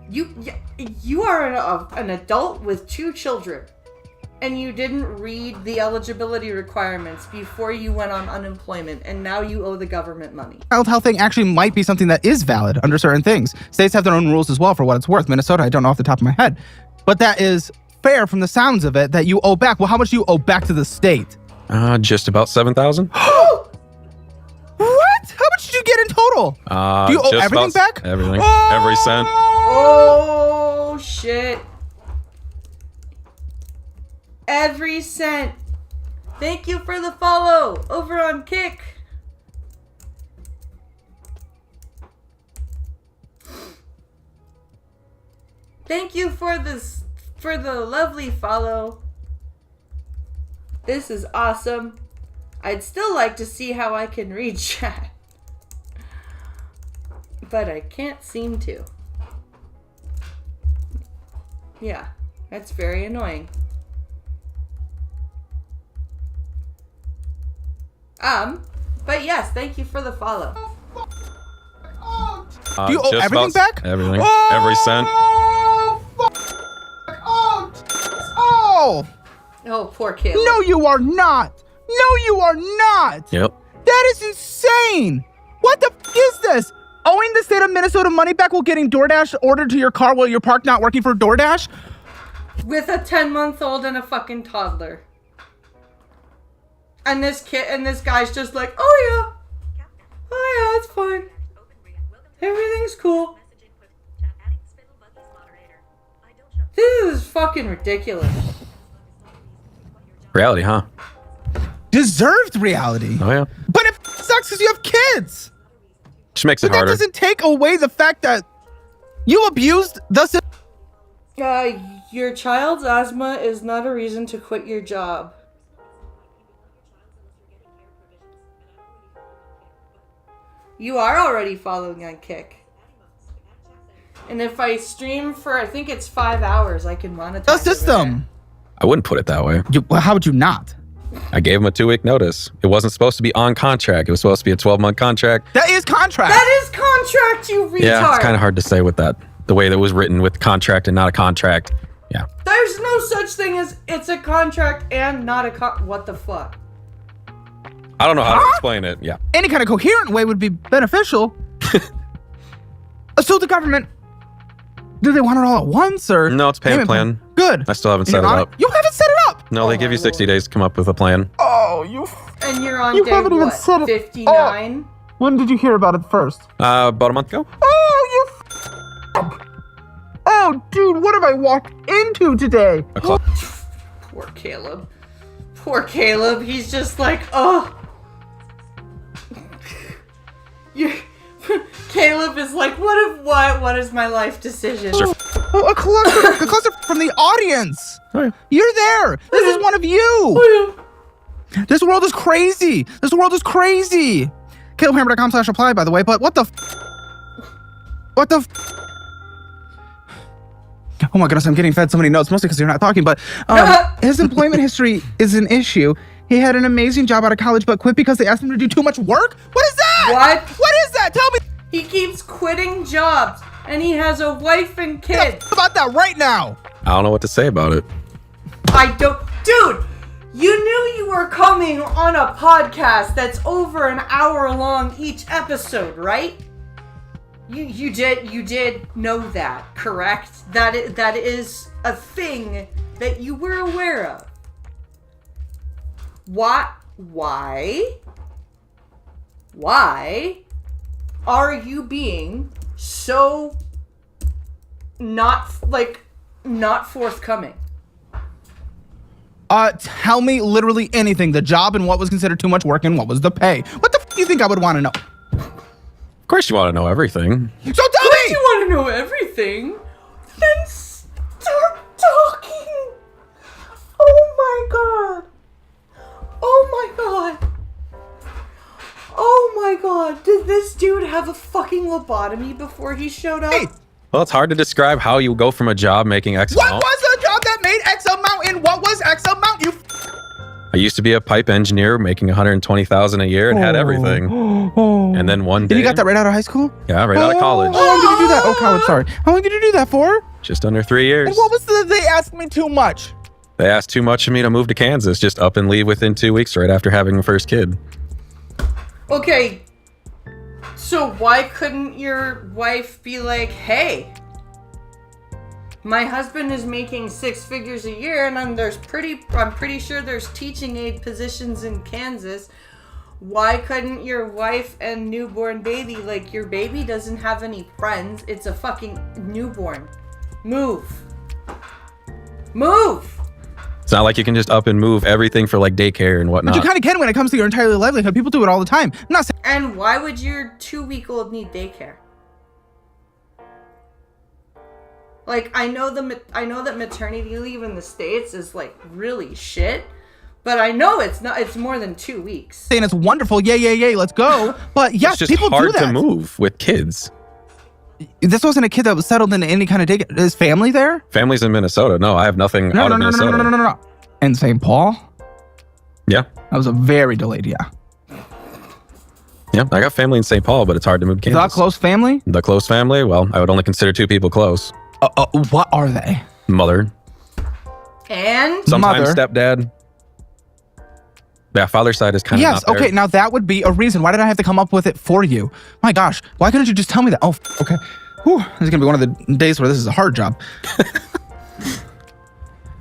You are an adult with 2 children, and you didn't read the eligibility requirements before you went on unemployment, and now you owe the government money. Child health thing actually might be something that is valid under certain things. States have their own rules as well, for what it's worth. Minnesota, I don't know off the top of my head, but that is fair from the sounds of it, that you owe back. Well, how much do you owe back to the state? Just about 7,000. What? How much did you get in total? Do you owe just everything about back? Everything. Oh! Every cent. Oh, shit. Every cent. Thank you for the follow over on Kick. Thank you for the lovely follow. This is awesome. I'd still like to see how I can read chat, but I can't seem to. Yeah, that's very annoying. But yes, thank you for the follow. Do you owe Just everything about back? Everything. Oh! Every cent. Oh! Oh, poor Caleb. No, you are not! No, you are not! Yep. That is insane! What the is this? Owing the state of Minnesota money back while getting DoorDash ordered to your car while you're parked not working for DoorDash? With a 10-month-old and a fucking toddler. And this guy's just like, oh yeah, it's fine. Everything's cool. This is fucking ridiculous. Reality, huh? Deserved reality. Oh, yeah. But it sucks because you have kids. Just makes But it that harder. doesn't take away the fact that you abused the system. Your child's asthma is not a reason to quit your job. You are already following on Kick. And if I stream for, I think it's 5 hours, I can monetize The over system. I wouldn't put it that way. Well, how would you not? I gave him a 2-week notice. It wasn't supposed to be on contract. It was supposed to be a 12-month contract. That is contract. That is contract, you retard. Yeah, it's kind of hard to say with that. The way that was written with contract and not a contract. Yeah. There's no such thing as it's a contract and not a what the fuck? I don't know how to explain it. Yeah. Any kind of coherent way would be beneficial. So the government, do they want it all at once or? No, it's payment plan. Good. I still haven't And set it you're on up. You haven't set it up. No, they give you 60 days to come up with a plan. Oh, you. And you're on You day haven't even what? said it. 59? When did you hear about it first? About a month ago. Oh, you. Oh, dude, what have I walked into today? Poor Caleb. Poor Caleb. He's just like, oh. Caleb is like, what is my life decision? Oh, a cluster from the audience. Oh, yeah. You're there. This is one of you. Oh, yeah. This world is crazy. This world is crazy. CalebHammer.com/apply, by the way, but what the Oh my goodness, I'm getting fed so many notes, mostly because you're not talking, but his employment history is an issue. He had an amazing job out of college, but quit because they asked him to do too much work? What is that? What? What is that? Tell me He keeps quitting jobs, and he has a wife and kids. about that right now. I don't know what to say about it. I don't... Dude, you knew you were coming on a podcast that's over an hour long each episode, right? You did know that, correct? That is a thing that you were aware of. Why why are you being so not forthcoming? Tell me literally anything. The job and what was considered too much work and what was the pay. What the do you think I would want to know? Of course you want to know everything. So tell me! You want to know everything? Then start talking. Oh my god. Oh my god. Oh my god. Did this dude have a fucking lobotomy before he showed up? Hey, Well, it's hard to describe how you go from a job making X what amount. was the job that made X amount and what was X amount? You I used to be a pipe engineer making $120,000 a year and had everything. And then one day, And you got that right out of high school? yeah, right out of college, How long did you do that? Oh, college, sorry. How long did you do that for? just under 3 years. And what was they asked me too much? They asked too much of me to move to Kansas, just up and leave within 2 weeks right after having my first kid. Okay. So why couldn't your wife be like, hey, my husband is making 6 figures a year and I'm pretty sure there's teaching aid positions in Kansas. Why couldn't your wife and newborn baby, like your baby doesn't have any friends, it's a fucking newborn. Move. It's not like you can just up and move everything for like daycare and But whatnot. you kind of can when it comes to your entire livelihood. People do it all the time. I'm not saying And why would your 2-week-old need daycare? Like, I know that maternity leave in the States is like really shit, but I know it's more than 2 weeks. it's wonderful. Yay, let's go. But yes, It's just people do hard that. to move with kids. This wasn't a kid that was settled in any kind of daycare. Is family there? Family's in Minnesota. No, I have nothing out of Minnesota. No. In St. Paul? Yeah. That was a very delayed, yeah. Yeah, I got family in St. Paul, but it's hard to move to Is that Kansas. close family? The close family? Well, I would only consider 2 people close. What are they? Mother, And sometimes Mother. stepdad. Yeah, father's side is kind of Yes, not there. okay, now that would be a reason. Why did I have to come up with it for you? My gosh, why couldn't you just tell me that? Oh, okay. Whew, this is gonna be one of the days where this is a hard job.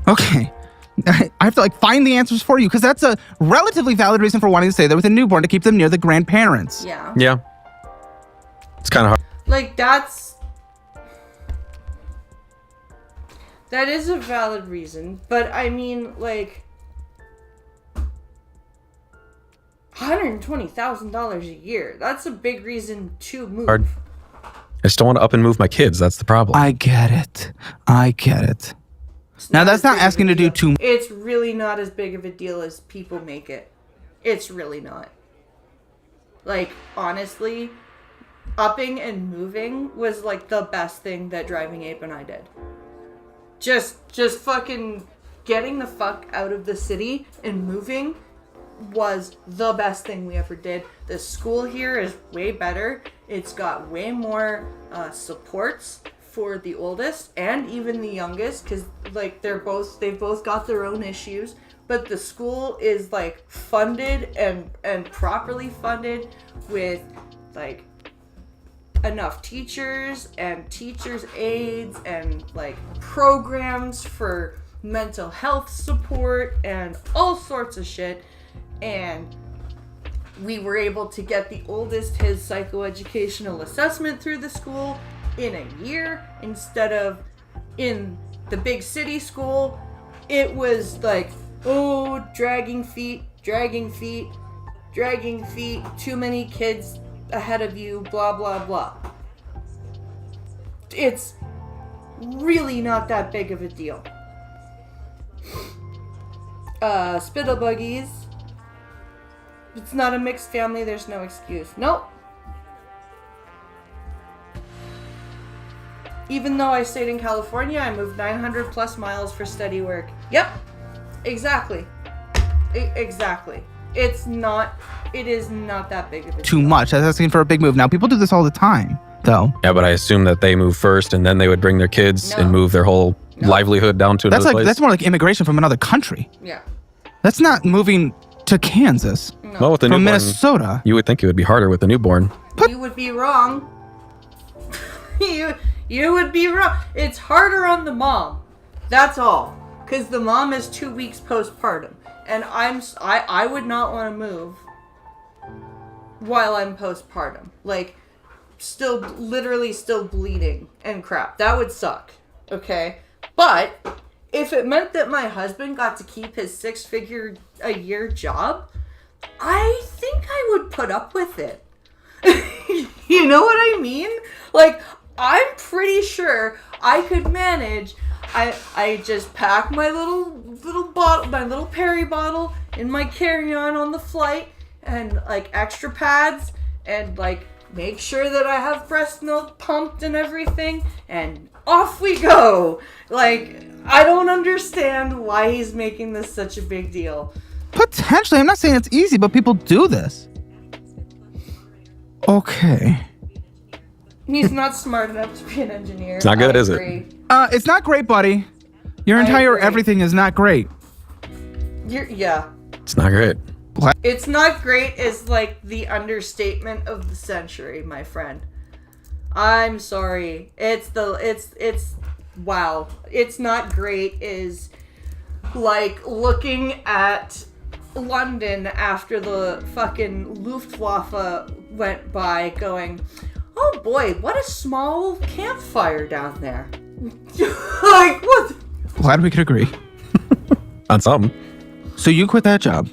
Okay. I have to like find the answers for you because that's a relatively valid reason for wanting to stay there with a newborn to keep them near the grandparents. yeah. Yeah. It's kind of hard. Like, that is a valid reason, but I mean, like, $120,000 a year. That's a big reason to move. Hard. I just don't want to up and move my kids. That's the problem. I get it. It's Now that's as not big of asking a to do deal. too It's really not as big of a deal as people make it. It's really not. Like, honestly, upping and moving was like the best thing that Driving Ape and I did. Just fucking getting the fuck out of the city and moving was the best thing we ever did. The school here is way better. It's got way more supports for the oldest and even the youngest, because like they've both got their own issues, but the school is like funded and properly funded with like enough teachers and teachers aides and like programs for mental health support and all sorts of shit. And we were able to get the oldest his psychoeducational assessment through the school in a year instead of in the big city school. It was like, oh, dragging feet, too many kids ahead of you, blah, blah, blah. It's really not that big of a deal. Spittle buggies. It's not a mixed family, there's no excuse. Nope. Even though I stayed in California, I moved 900 plus miles for steady work. Yep. Exactly. Exactly. It is not that big of a too deal. much. That's asking for a big move. Now people do this all the time, though. Yeah, but I assume that they move first and then they would bring their kids No. and move their whole livelihood down to That's another like place. that's more like immigration from another country. Yeah. That's not moving to Kansas Well, with the from newborn, Minnesota. you would think it would be harder with the newborn. You would be wrong. you would be wrong. It's harder on the mom. That's all. Because the mom is 2 weeks postpartum. And I would not want to move while I'm postpartum. Like, literally still bleeding and crap. That would suck. Okay? But if it meant that my husband got to keep his 6-figure a year job, I think I would put up with it. You know what I mean? Like, I'm pretty sure I could manage. I just pack my little bottle, my little Perry bottle in my carry-on on the flight, and like extra pads, and like make sure that I have breast milk pumped and everything, and off we go. Like, I don't understand why he's making this such a big deal. Potentially, I'm not saying it's easy, but people do this. Okay. He's not smart enough to be an engineer. It's not good, is it? It's not great, buddy. Your I entire agree. everything is not great. Yeah. It's not great. It's not great is like the understatement of the century, my friend. I'm sorry. It's wow. It's not great is like looking at London after the fucking Luftwaffe went by going, oh boy, what a small campfire down there. Like, what? Glad we could agree. On something. So you quit that job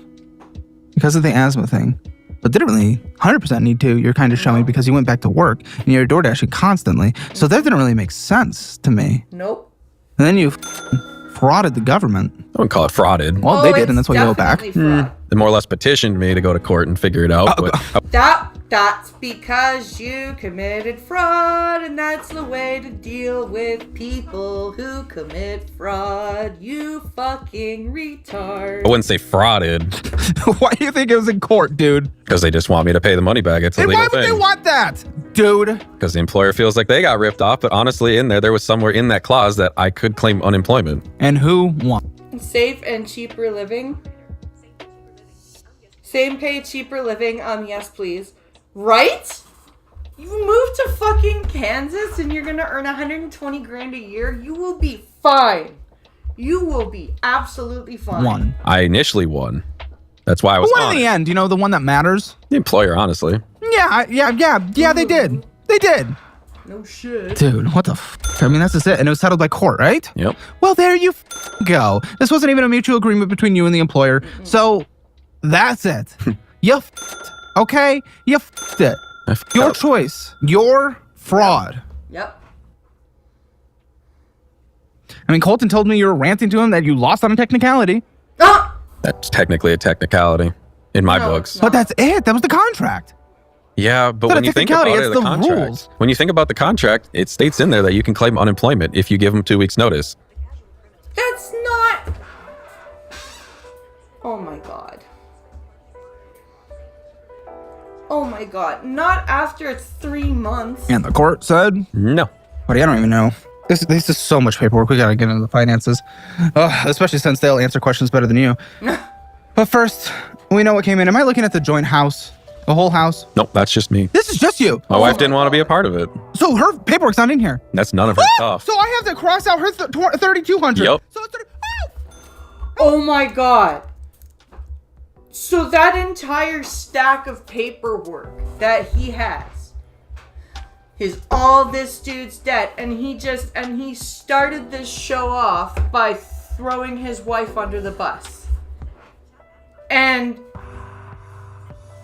because of the asthma thing, but didn't really 100% need to. You're kind of showing because you went back to work and you're DoorDashing constantly. So that didn't really make sense to me. Nope. And then you frauded the government. I wouldn't call it frauded. Well, they did, and that's why you owe back. Fraud. They more or less petitioned me to go to court and figure it out. But That's because you committed fraud, and that's the way to deal with people who commit fraud. You fucking retard. I wouldn't say frauded Why do you think it was in court, dude? because they just want me to pay the money back. It's a And legal why would they thing. want that, dude? Because the employer feels like they got ripped off, but honestly, in there was somewhere in that clause that I could claim unemployment. And who won? Safe and cheaper living. Same pay, cheaper living. Yes, please. Right? You moved to fucking Kansas and you're gonna earn 120 grand a year. You will be fine. You will be absolutely fine. Won. I initially won. That's why I was Who won on in the it. end? You know, the one that matters? The employer, honestly. Yeah, they did. They did. No shit. Dude, what the I mean, that's just it. And it was settled by court, right? Yep. Well, there you go. This wasn't even a mutual agreement between you and the employer. So, that's it. You okay? You it. I f***ed Your up. choice. Your fraud. Yep. I mean, Colton told me you were ranting to him that you lost on a technicality. Ah! That's technically a technicality in my No, books. it's But that's it. That was the contract. Yeah, but Not when a you think about technicality, it, it's the the contract. rules. When you think about the contract, it states in there that you can claim unemployment if you give them 2 weeks' notice. That's not. Oh my god. Oh my god. Not after it's 3 months. And the court said, No. buddy, I don't even know. This is so much paperwork. We gotta get into the finances. Especially since they'll answer questions better than you. But first, we know what came in. Am I looking at the joint house? The whole house? Nope, that's just me. This is just you. My wife didn't want to be a part of it. So her paperwork's not in here. That's none of her stuff. So I have to cross out her 3,200. Yup. So it's Oh my god. So that entire stack of paperwork that he has is all this dude's debt, and he started this show off by throwing his wife under the bus. And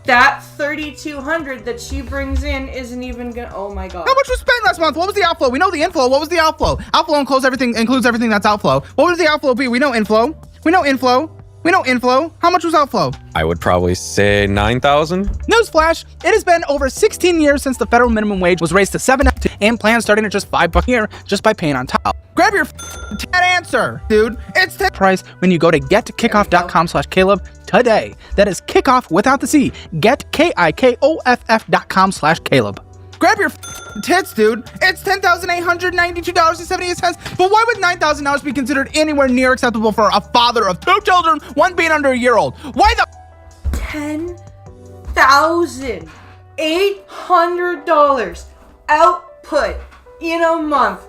that 3,200 that she brings in isn't even gonna. Oh my god. How much was spent last month? What was the outflow? We know the inflow. What was the outflow? Outflow includes everything that's outflow. What would the outflow be? We know inflow. We know inflow. We know inflow. How much was outflow? I would probably say 9,000. Newsflash, it has been over 16 years since the federal minimum wage was raised to $7 and plans starting at just $5 a year just by paying on top. Grab your TED answer, dude. It's TED price when you go to getkickoff.com/Caleb today. That is kickoff without the C. Get KIKOFF.com/Caleb. Grab your tits, dude. It's $10,892.78. But why would $9,000 be considered anywhere near acceptable for a father of 2 children, one being under a year old? Why the $10,800 output in a month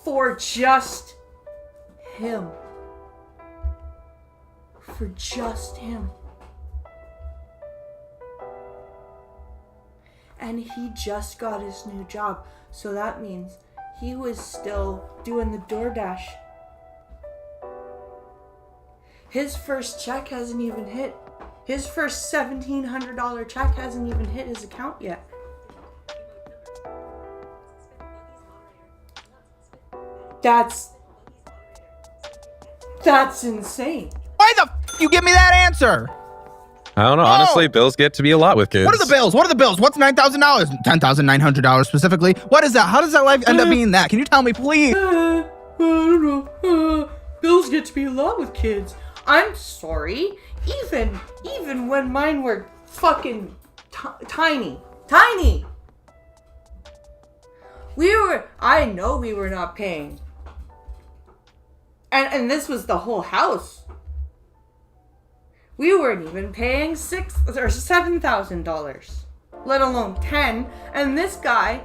for just him. For just him. And he just got his new job. So that means he was still doing the DoorDash. His first check hasn't even hit. His first $1,700 check hasn't even hit his account yet. That's insane. Why the you give me that answer? I don't know. Honestly, bills get to be a lot with kids. What are the bills? What are the bills? What's $9,000? $10,900 specifically. What is that? How does that life end up being that? Can you tell me, please? I don't know. Bills get to be a lot with kids. I'm sorry. Even when mine were fucking tiny. I know we were not paying. And this was the whole house. We weren't even paying $6,000 or $7,000, let alone 10. And this guy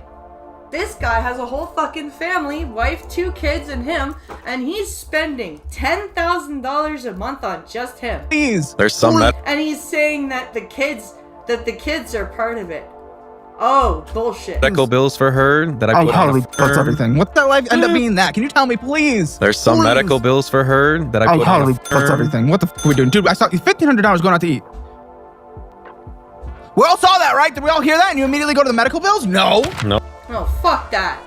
has a whole fucking family, wife, 2 kids, and him, and he's spending $10,000 a month on just him. Please. There's some that And he's saying that the kids are part of it. Oh, bullshit. medical bills for her that I put on Holy, a that's firm. everything. What that life end up being that? Can you tell me, please? There's some Please. medical bills for her that I put on Holy, a that's firm. everything. What the f are we doing? Dude, I saw $1,500 going out to eat. We all saw that, right? Did we all hear that? And you immediately go to the medical bills? No. No. Oh, fuck that.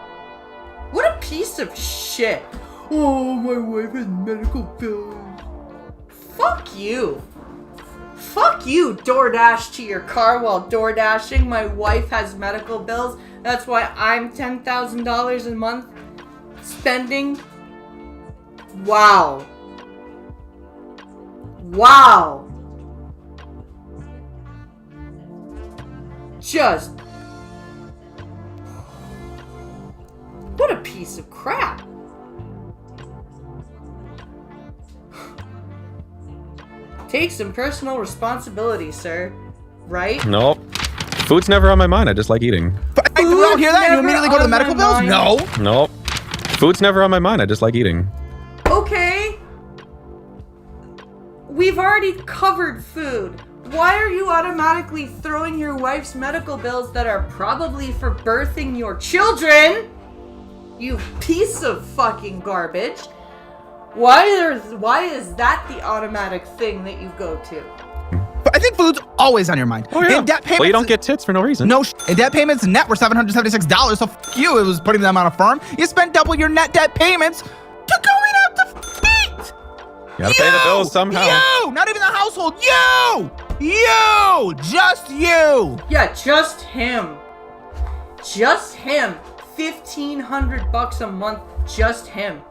What a piece of shit. Oh, my wife has medical bills. Fuck you. Fuck you, DoorDash to your car while door dashing. My wife has medical bills. That's why I'm $10,000 a month spending. Wow. Just. What a piece of crap. Take some personal responsibility, sir. Right? Nope. Food's never on my mind. I just like eating. Did we all hear that? And you Never immediately go to the on my medical bills? mind. No. Nope. Food's never on my mind. I just like eating. Okay. We've already covered food. Why are you automatically throwing your wife's medical bills that are probably for birthing your children? You piece of fucking garbage. Why is that the automatic thing that you go to? But I think food's always on your mind. Oh, yeah. And debt payments, Well, you don't get tits for no reason. No, and debt payments net were $776, so f you. It was putting them on a firm. You spent double your net debt payments to going out to eat. You gotta pay the bills somehow. You! Not even the household. You! Just you! Yeah, just him. Just him. $1,500 a month. Just him.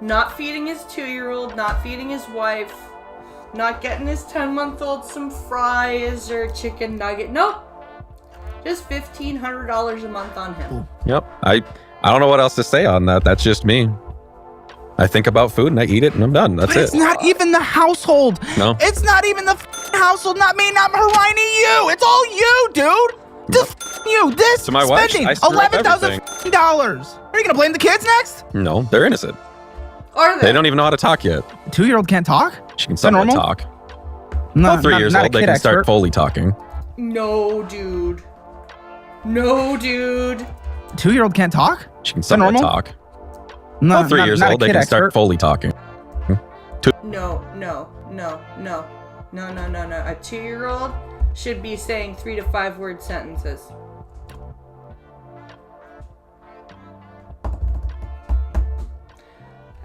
Not feeding his 2-year-old, not feeding his wife, not getting his 10-month-old some fries or chicken nugget. Nope. Just $1,500 a month on him. Yep. I don't know what else to say on that. That's just me. I think about food and I eat it and I'm done. That's But it's it. not even the household. No. It's not even the household. Not me, not Hermione, you. It's all you, dude. Just you. This To my wife, spending I screw up $11,000. Are you gonna blame the kids next? No, they're innocent. Are They they? don't even know how to talk yet. 2-year-old can't talk? She can Is that somewhat normal? talk. No, About 3 years not a old, they kid can expert. start fully talking. No, dude. No, dude. 2-year-old can't talk? She can Is that somewhat normal? talk. No, About 3 years not a old, they kid can start expert. fully talking. No. A 2-year-old should be saying 3 to 5 word sentences.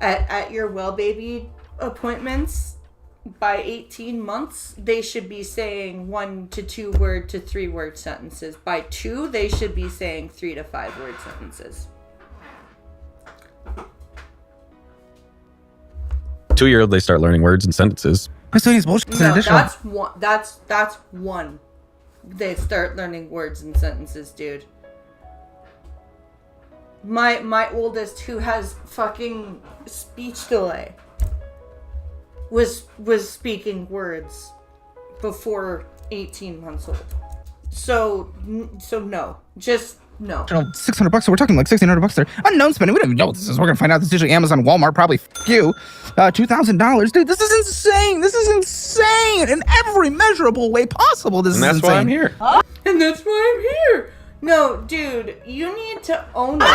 At your well baby appointments, by 18 months, they should be saying 1 to 2 word to 3 word sentences. By 2, they should be saying 3 to 5 word sentences. 2-year-old, they start learning words and sentences. My study's bullshit. It's an No, additional. that's one. That's one. They start learning words and sentences, dude. My oldest, who has fucking speech delay, was speaking words before 18 months old. So no, just No. $600, so we're talking like $1,600 there. Unknown spending, we don't even know what this is. We're gonna find out. This is usually Amazon, Walmart, probably you. $2,000. Dude, this is insane. This is insane in every measurable way possible. This And is that's insane. why I'm here. And that's why I'm here. No, dude, you need to own it.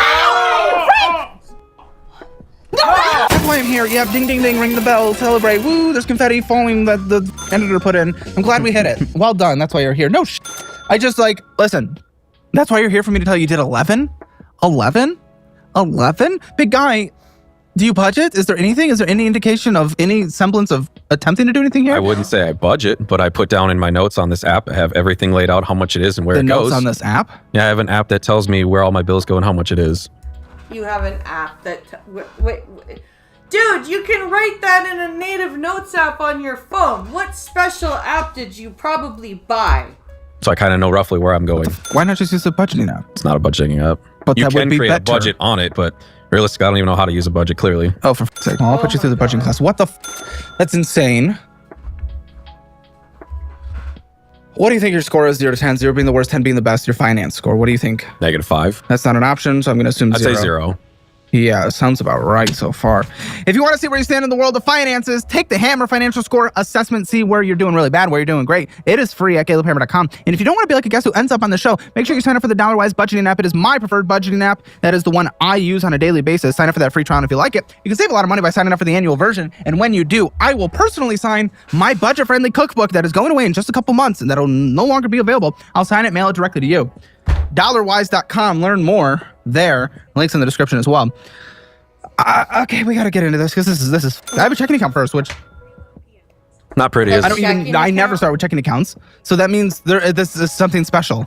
That's why I'm here. Yep, ding, ding, ding, ring the bell, celebrate. Woo, there's confetti falling that the editor put in. I'm glad we hit it. Well done. That's why you're here. No, I just like, listen, that's why you're here for me to tell you did 11? 11? 11? Big guy, do you budget? Is there anything? Is there any indication of any semblance of attempting to do anything here? I wouldn't say I budget, but I put down in my notes on this app, I have everything laid out, how much it is and where The it notes goes. on this app? Yeah, I have an app that tells me where all my bills go and how much it is. You have an app that... wait. Dude, you can write that in a native notes app on your phone. What special app did you probably buy? So I kind of know roughly where I'm going. Why not just use the budgeting app? It's not a budgeting app. But you that would can be create a better. budget on it, but realistically, I don't even know how to use a budget clearly. Oh, for f***'s sake. Well, I'll put you through the my budgeting God. class. What the That's insane. What do you think your score is, 0 to 10? 0 being the worst, 10 being the best. Your finance score. What do you think? -5. That's not an option, so I'm going to assume I'd 0. say 0. Yeah, sounds about right so far. If you want to see where you stand in the world of finances, take the Hammer Financial Score Assessment. See where you're doing really bad, where you're doing great. It is free at calebhammer.com. And if you don't want to be like a guest who ends up on the show, make sure you sign up for the Dollarwise Budgeting app. It is my preferred budgeting app. That is the one I use on a daily basis. Sign up for that free trial, and if you like it, you can save a lot of money by signing up for the annual version. And when you do, I will personally sign my budget-friendly cookbook that is going away in just a couple months and that'll no longer be available. I'll sign it, mail it directly to you. Dollarwise.com. Learn more there. Links in the description as well. Okay, we gotta get into this because this is. I have a checking account first, which Not pretty, is I it? don't even. Checking I never account? start with checking accounts, so that means this is something special.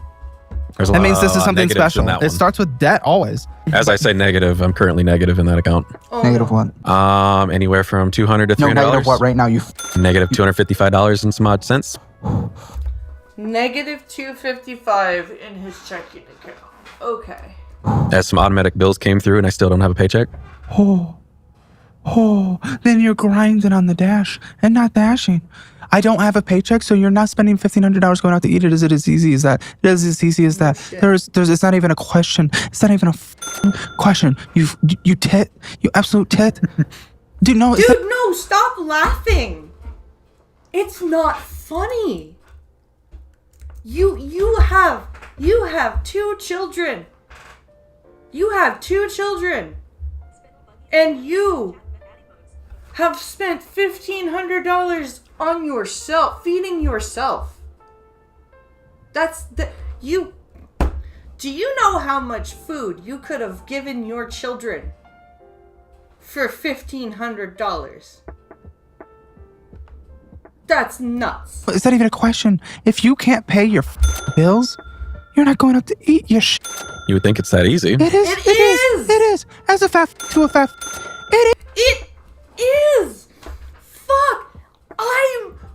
There's a That lot- means this a is lot of something negatives in special. that It one. starts with debt always. As I say negative, I'm currently negative in that account. Oh, Negative what? Anywhere from $200 to $300. No, negative what right now? You. Negative $255 and some odd cents. Negative 255 in his checking account. Okay. As some automatic bills came through and I still don't have a paycheck. Oh, then you're grinding on the dash and not dashing. I don't have a paycheck, so you're not spending $1,500 going out to eat. It is as easy as that. It is as easy as that. There's. It's not even a question. It's not even a question. You tit. You absolute tit. Dude, no. Dude, no, stop laughing. It's not funny. You have 2 children. You have 2 children. And you have spent $1,500 on yourself, feeding yourself. Do you know how much food you could have given your children for $1,500? That's nuts. Is that even a question? If you can't pay your bills, you're not going out to eat your sh. You would think it's that easy. It is. It is. It is. As a faff to a faff. It is. It is. Fuck.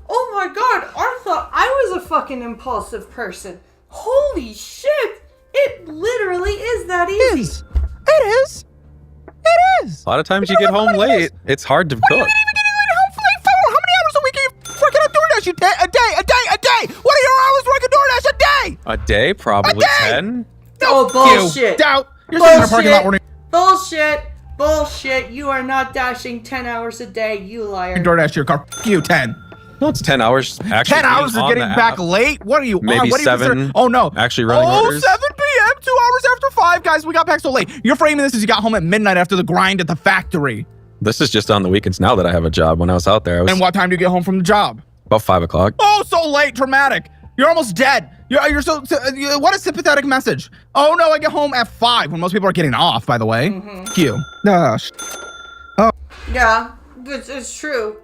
Oh my god. I thought I was a fucking impulsive person. Holy shit. It literally is that easy. It is. It is. A lot of times you know get what home money late. is? It's hard to What are you cook. even getting home for like 4? How many hours a week are you working on DoorDash? A day. What are your hours working DoorDash a day? A day, probably A day! 10. Oh, bullshit. Doubt. You're sitting in a parking lot Bullshit. ordering Bullshit. You are not dashing 10 hours a day, you liar. DoorDash to your car. F you 10. No, it's 10 hours actually. 10 hours being of on getting the back app. late? What are you Maybe on? What do you 7 consider? Oh no. actually running orders. 7 p.m., 2 hours after 5. Guys, we got back so late. You're framing this as you got home at midnight after the grind at the factory. This is just on the weekends now that I have a job. When I was out there, I was And what time do you get home from the job? about 5 o'clock. Oh, so late. Traumatic. You're almost dead. You're so what a sympathetic message. Oh no, I get home at 5 when most people are getting off, by the way. You. Yeah, it's true.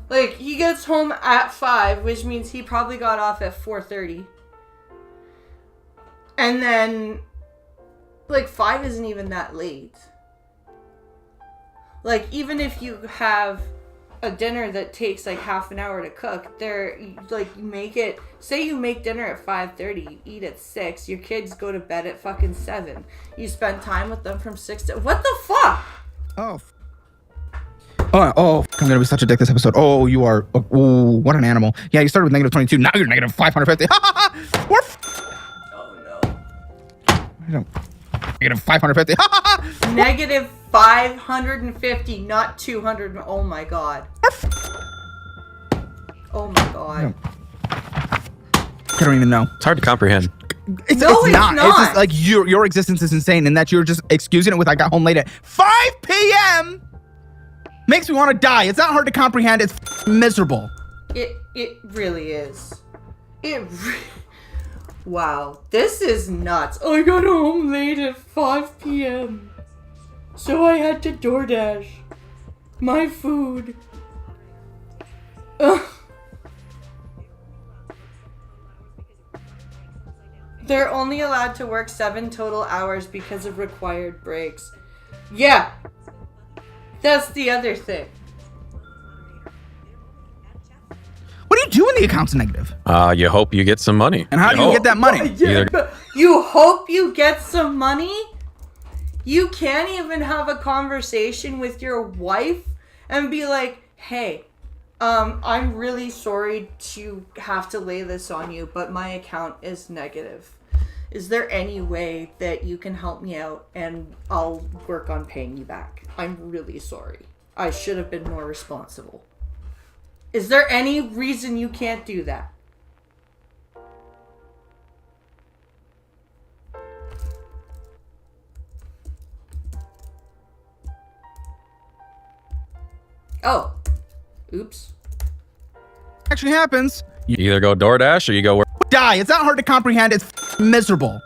Like, he gets home at 5, which means he probably got off at 4:30. And then, like, 5 isn't even that late. Like, even if you have a dinner that takes, like, half an hour to cook, you make it, say you make dinner at 5:30, you eat at 6, your kids go to bed at fucking 7. You spend time with them from 6 to, what the fuck? I'm gonna be such a dick this episode. Oh, you are. Oh, what an animal. Yeah, you started with negative 22. Now you're negative 550. We're. Oh, no. Negative 550. Negative 550, not 200. Oh my god. Oh my god. I don't even know. It's hard to comprehend. It's No, it's not. not. It's just like your existence is insane, and that you're just excusing it with I got home late at 5 p.m. Makes me want to die. It's not hard to comprehend. It's miserable. It really is. Wow, this is nuts. I got home late at 5 p.m. So I had to DoorDash my food. Ugh. They're only allowed to work 7 total hours because of required breaks. Yeah. That's the other thing. What do you do when the account's negative? You hope you get some money. And how do you get that money? Yeah, but you hope you get some money? You can't even have a conversation with your wife and be like, hey, I'm really sorry to have to lay this on you, but my account is negative. Is there any way that you can help me out and I'll work on paying you back? I'm really sorry. I should have been more responsible. Is there any reason you can't do that? Oh. Oops. Actually happens. You either go DoorDash or you go work. Die. It's not hard to comprehend. It's miserable.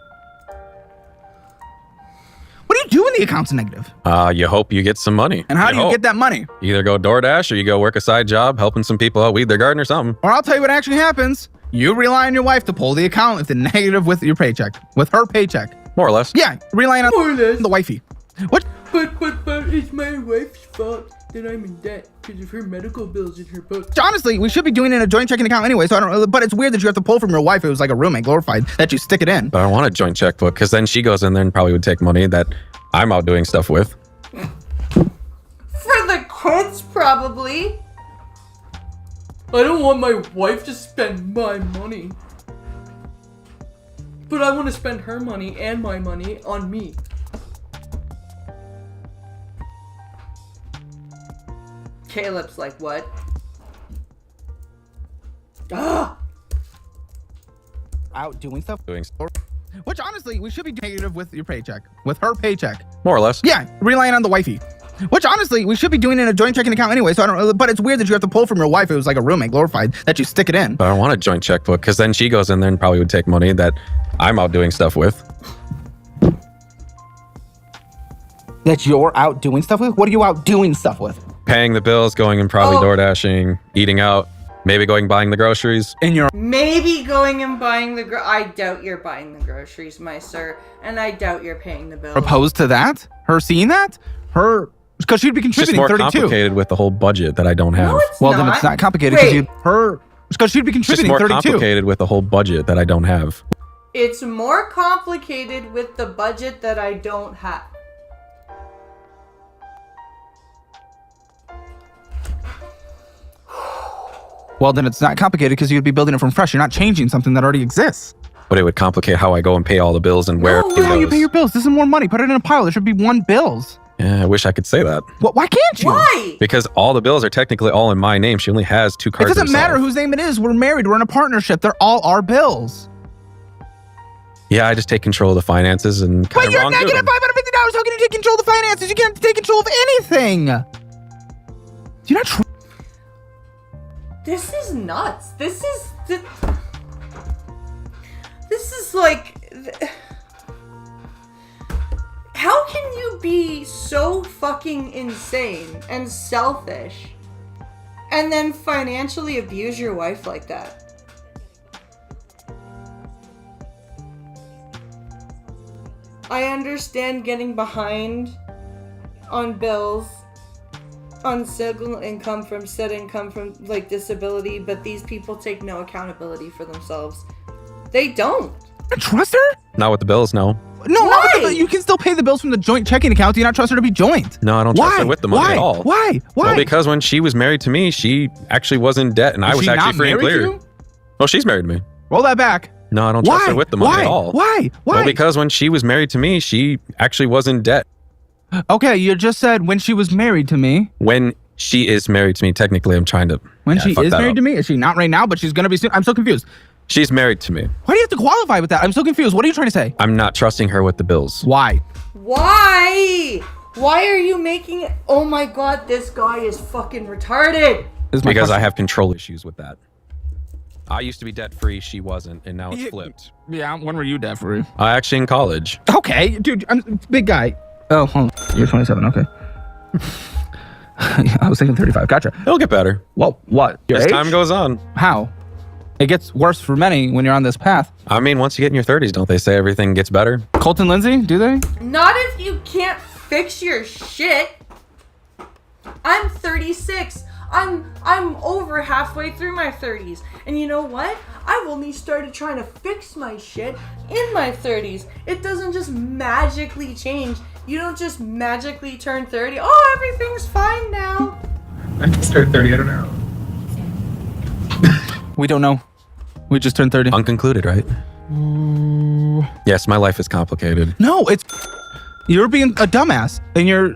What do you do when the account's negative? You hope you get some money. And how do you hope. get that money? You either go DoorDash or you go work a side job helping some people out weed their garden or something. Or I'll tell you what actually happens. You rely on your wife to pull the account if the negative with your paycheck. With her paycheck. More or less. Yeah, relying on More or less. the wifey. What? But it's my wife's fault that I'm in debt because of her medical bills in her book. Honestly, we should be doing it in a joint checking account anyway, so I don't. But it's weird that you have to pull from your wife. It was like a roommate, glorified, that you stick it in. But I want a joint checkbook because then she goes in there and probably would take money that I'm out doing stuff with. For the kids, probably. I don't want my wife to spend my money. But I want to spend her money and my money on me. Caleb's like, what? Ah! Out doing stuff. Doing Which honestly, we should be negative with your paycheck. With her paycheck. more or less. Yeah, relying on the wifey. Which honestly, we should be doing it in a joint checking account anyway, so I don't. But it's weird that you have to pull from your wife. It was like a roommate, glorified, that you stick it in. But I want a joint checkbook because then she goes in there and probably would take money that I'm out doing stuff with. That you're out doing stuff with? What are you out doing stuff with? Paying the bills, going and probably Oh. DoorDashing, eating out, maybe going buying the groceries. In your Maybe going and buying the I doubt you're buying the groceries, my sir. And I doubt you're paying the bill. opposed to that? Her seeing that? Her, because she'd be It's just contributing more 32. complicated with the whole budget that I don't have. No, it's Well, not. then it's not complicated because Wait, you her because she'd be It's just contributing more 32. complicated with the whole budget that I don't have. it's more complicated with the budget that I don't have. Well, then it's not complicated because you'd be building it from fresh. You're not changing something that already exists. But it would complicate how I go and pay all the bills and where No, I How do you pay those. your bills? This is more money. Put it in a pile. There should be one bills. Yeah, I wish I could say that. Why can't you? Why? Because all the bills are technically all in my name. She only has 2 It cards. doesn't matter herself. whose name it is. We're married. We're in a partnership. They're all our bills. Yeah, I just take control of the finances and kind But of you're wrong do negative them. $550. How can you take control of the finances? You can't take control of anything. You're not. This is nuts. This is like. How can you be so fucking insane and selfish and then financially abuse your wife like that? I understand getting behind on bills, on single income from said income from like disability, but these people take no accountability for themselves. They don't. You trust her? Not with the bills, no. No, not with Why? the, you can still pay the bills from the joint checking account. Do you not trust her to be joint? No, I don't trust her with the money Why? at all. Why? Well, because when she was married to me, she actually was in debt and I was she actually not free and married clear. to you? Well, she's married to me. Roll that back. No, I don't trust her with the money Why? at all. Why? Well, because when she was married to me, she actually was in debt. Okay, you just said when she was married to me. When she is married to me, technically, I'm trying to. When Yeah, she fuck is that married up. to me? Is she not right now, but she's going to be soon? I'm so confused. She's married to me. Why do you have to qualify with that? I'm so confused. What are you trying to say? I'm not trusting her with the bills. Why? Why? Why are you making it? Oh my god, this guy is fucking retarded. Is my Because I question. have control issues with that. I used to be debt free, she wasn't, and now it's Yeah. flipped. Yeah, when were you debt free? Actually in college. Okay, dude, I'm big guy. Oh, hold on. You're 27, okay. I was thinking 35. Gotcha. It'll get better Well, what? Your as age? time goes on. How? It gets worse for many when you're on this path. I mean, once you get in your 30s, don't they say everything gets better? Colton Lindsay, do they? Not if you can't fix your shit. I'm 36. I'm over halfway through my 30s. And you know what? I've only started trying to fix my shit in my 30s. It doesn't just magically change. You don't just magically turn 30. Oh, everything's fine now. I just start 30, I don't know. We don't know. We just turned 30. Unconcluded, right? Yes, my life is complicated. No, it's... You're being a dumbass. And you're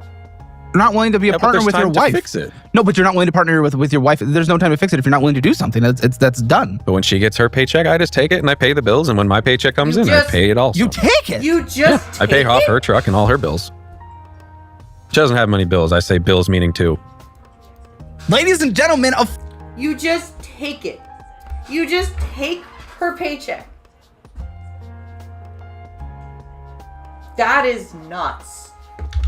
not willing to be a Yeah, but partner there's with your time to wife. fix it. No, but you're not willing to partner with your wife. There's no time to fix it if you're not willing to do something. That's done. But when she gets her paycheck, I just take it and I pay the bills. And when my paycheck comes You in, just- I pay it also. You take it. You just I pay take off it? her truck and all her bills. She doesn't have many bills. I say bills meaning two. Ladies and gentlemen of... You just take it. You just take her paycheck. That is nuts.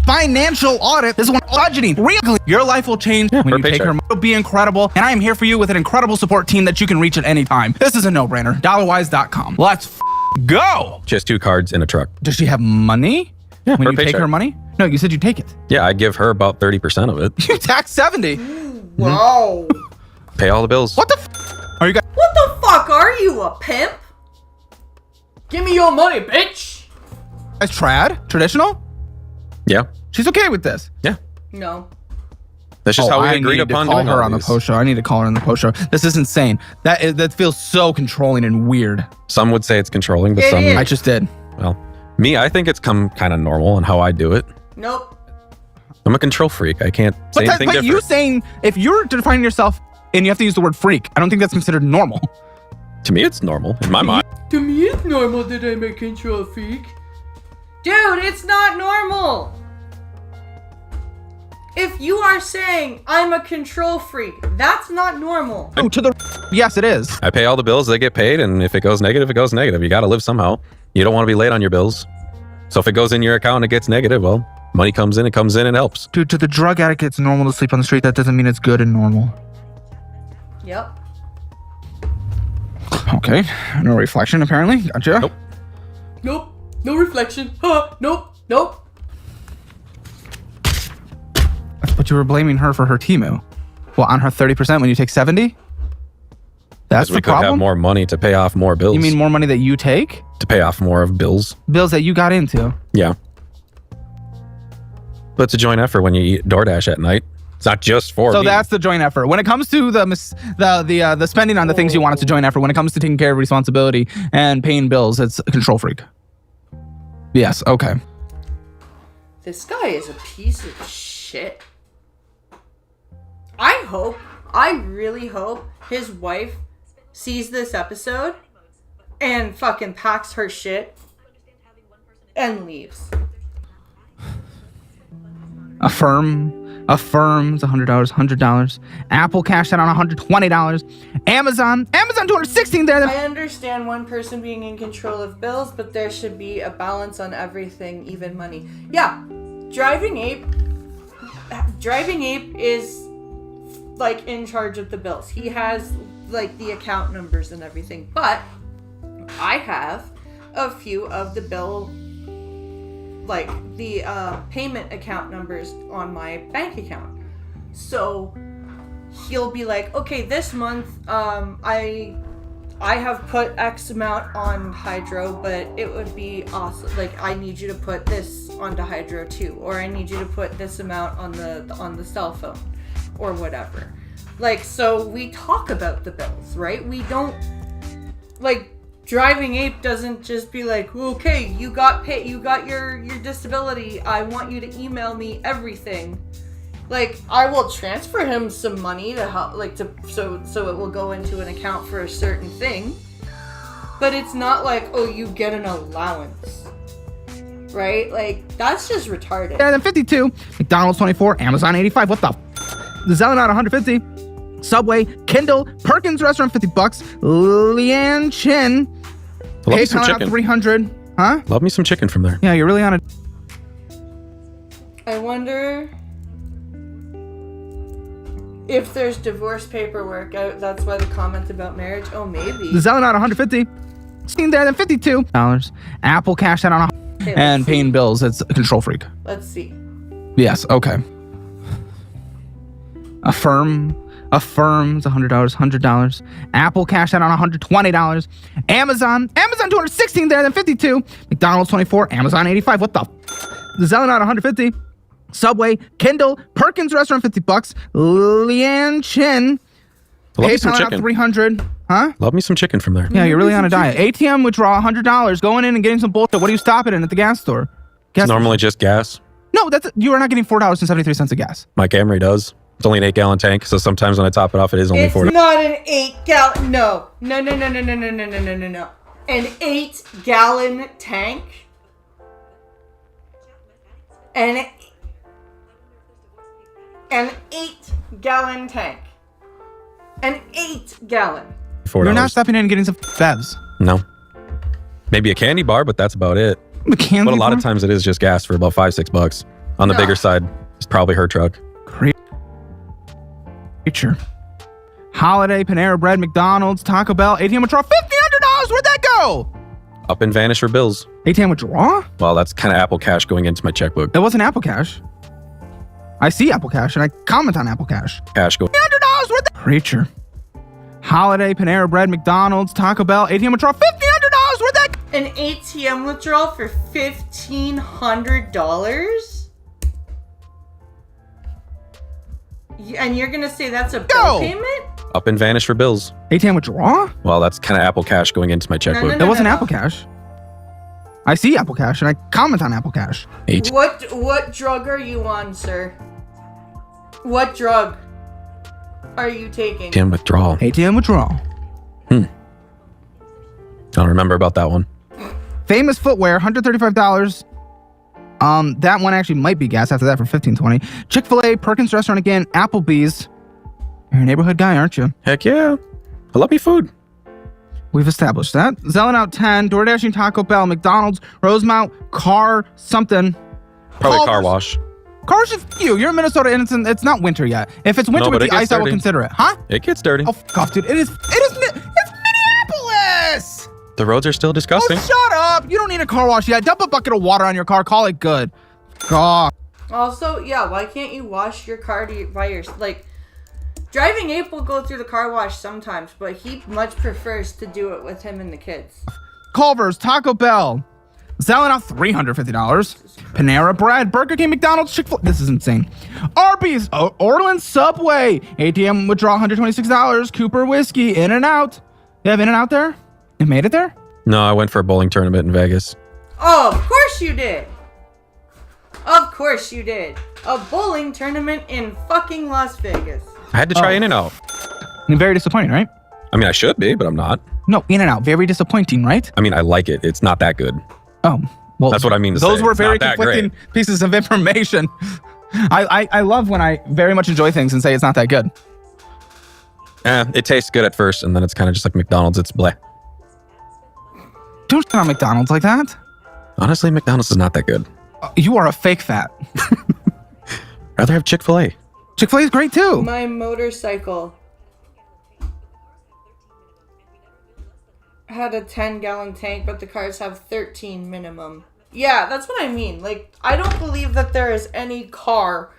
Financial audit. This is one budgeting. Really, your life will change when her you take paycheck. her money. It'll be incredible, and I am here for you with an incredible support team that you can reach at any time. This is a no-brainer. Dollarwise.com. Let's go. She has 2 cards in a truck. Does she have money? Yeah, When her you take paycheck. her money? No, you said you take it. Yeah, I give her about 30% of it. You tax 70. Whoa. Pay all the bills. What the are you guys? What the fuck are you, a pimp? Give me your money, bitch. Trad? Traditional? Yeah. She's okay with this. Yeah. No. That's just how we I agreed need to upon call doing her all on the these. post show. I need to call her on the post show. This is insane. That feels so controlling and weird. Some would say it's controlling, but It some, is. I just did. well, me, I think it's come kind of normal on how I do it. Nope. I'm a control freak. I can't say anything But different. you saying if you're defining yourself and you have to use the word freak, I don't think that's considered normal. To me, it's normal in my mind. To me, it's normal that I'm a control freak. Dude, it's not normal. If you are saying I'm a control freak, that's not normal. Oh, to the yes, it is. I pay all the bills, they get paid, and if it goes negative, it goes negative. You got to live somehow. You don't want to be late on your bills. So if it goes in your account and it gets negative, well, money comes in, it comes in and helps. Dude, to the drug addict, it's normal to sleep on the street. That doesn't mean it's good and normal. Yep. Okay, no reflection apparently. Gotcha. Nope. Nope. No reflection. Huh. Nope. Nope. But you were blaming her for her Timu. Well, on her 30% when you take 70? That's Because we the could have problem? more money to pay off more bills. You mean more money that you take? to pay off more of bills? Bills that you got into. Yeah. But it's a joint effort when you eat DoorDash at night. It's not just for So me. that's the joint effort. When it comes to the spending on the things you want, it's a joint effort. When it comes to taking care of responsibility and paying bills, it's a control freak. Yes, okay. This guy is a piece of shit. I really hope his wife sees this episode and fucking packs her shit and leaves. Affirm's $100. Apple cashed out on $120. Amazon $216 there. I understand one person being in control of bills, but there should be a balance on everything, even money. Yeah, Driving Ape is like in charge of the bills. He has like the account numbers and everything, but I have a few of the bill, like the payment account numbers on my bank account. So he'll be like, okay, this month I have put X amount on Hydro, but it would be awesome. Like, I need you to put this onto Hydro too, or I need you to put this amount on the cell phone, or whatever. Like, so we talk about the bills, right? We don't, like, Driving Ape doesn't just be like, okay, you got your disability. I want you to email me everything. Like, I will transfer him some money to help, like, so it will go into an account for a certain thing. But it's not like, oh, you get an allowance. Right? Like, that's just retarded. And then 52, McDonald's 24, Amazon 85. What the Zelling out 150. Subway, Kindle, Perkins Restaurant 50 bucks. Leanne Chin. Love me some PayPal out chicken. 300. Huh? Love me some chicken from there. Yeah, you're really on a... I wonder if there's divorce paperwork. That's why the comment about marriage. Oh, maybe. Zelling out 150. Seen there, then $52. Apple Cash out on Okay, and let's see. paying bills. It's a control freak. Let's see. Yes, okay. Affirm is $100. Apple Cash out on $120. Amazon 216 there, then 52. McDonald's 24, Amazon 85. What the Zelling out 150. Subway, Kindle, Perkins Restaurant 50 bucks. Leanne Chin. Love me some PayPal out chicken. 300. Huh? Love me some chicken from there. Yeah, you're really on a diet. ATM withdrawal $100. Going in and getting some bullshit. What are you stopping in at the gas store? It's normally just gas. No, you are not getting $4.73 of gas. My Camry does. It's only an 8-gallon tank, so sometimes when I top it off, it is only It's $4. not an 8-gallon. No. An 8-gallon tank. An 8-gallon tank. An 8-gallon. $4. You're not stopping in and getting some bevs. No. Maybe a candy bar, but that's about it. But a lot of times it is just gas for about $5-6. On the No. bigger side, it's probably her truck. Creature. Holiday, Panera Bread, McDonald's, Taco Bell, ATM withdrawal $1,500. Where'd that go? Up and vanish for bills. ATM withdrawal? Well, that's kind of Apple Cash going into my checkbook. That wasn't Apple Cash. I see Apple Cash and I comment on Apple Cash. Cash go. $100. Where'd that creature? Holiday, Panera Bread, McDonald's, Taco Bell, ATM withdrawal $1,500. Where'd that? An ATM withdrawal for $1,500? And you're gonna say that's a bill payment? Up and vanish for bills. ATM withdrawal? Well, that's kind of Apple Cash going into my checkbook. no. That wasn't Apple Cash. I see Apple Cash and I comment on Apple Cash. What drug are you on, sir? What drug are you taking? ATM withdrawal. ATM withdrawal. I don't remember about that one. Famous Footwear, $135. That one actually might be gas after that for $15.20. Chick-fil-A, Perkins Restaurant again, Applebee's. You're a neighborhood guy, aren't you? Heck yeah. I love me food. We've established that. Zelling out 10, DoorDashing, Taco Bell, McDonald's, Rosemount, car something. Probably car Culver's. wash. Car wash is you. You're in Minnesota and it's not winter yet. If it's winter No, with but the it ice, gets I will dirty. consider it. Huh? It gets dirty. Oh, fuck off, dude. It's Minneapolis! The roads are still disgusting. Oh, shut up! You don't need a car wash yet. Dump a bucket of water on your car. Call it good. God. Also, yeah, why can't you wash your car by your like? Driving Ape will go through the car wash sometimes, but he much prefers to do it with him and the kids. Culver's, Taco Bell. Selling out $350. Panera Bread, Burger King, McDonald's, Chick-fil-A. This is insane. Arby's, Orland Subway. ATM withdrawal $126. Cooper Whiskey, In-N-Out. You have In-N-Out there? It made it there? No, I went for a bowling tournament in Vegas. Oh, of course you did. Of course you did. A bowling tournament in fucking Las Vegas. I had to try In-N-Out. Very disappointing, right? I mean, I should be, but I'm not. No, In-N-Out. Very disappointing, right? I mean, I like it. It's not that good. Oh, well. That's what I mean to those say. were It's very not that conflicting pieces of information. I love when I very much enjoy things and say it's not that good. It tastes good at first, and then it's kind of just like McDonald's. It's bleh. Don't shit on McDonald's like that. Honestly, McDonald's is not that good. You are a fake fat. Rather have Chick-fil-A. Chick-fil-A is great too. My motorcycle had a 10-gallon tank, but the cars have 13 minimum. Yeah, that's what I mean. Like, I don't believe that there is any car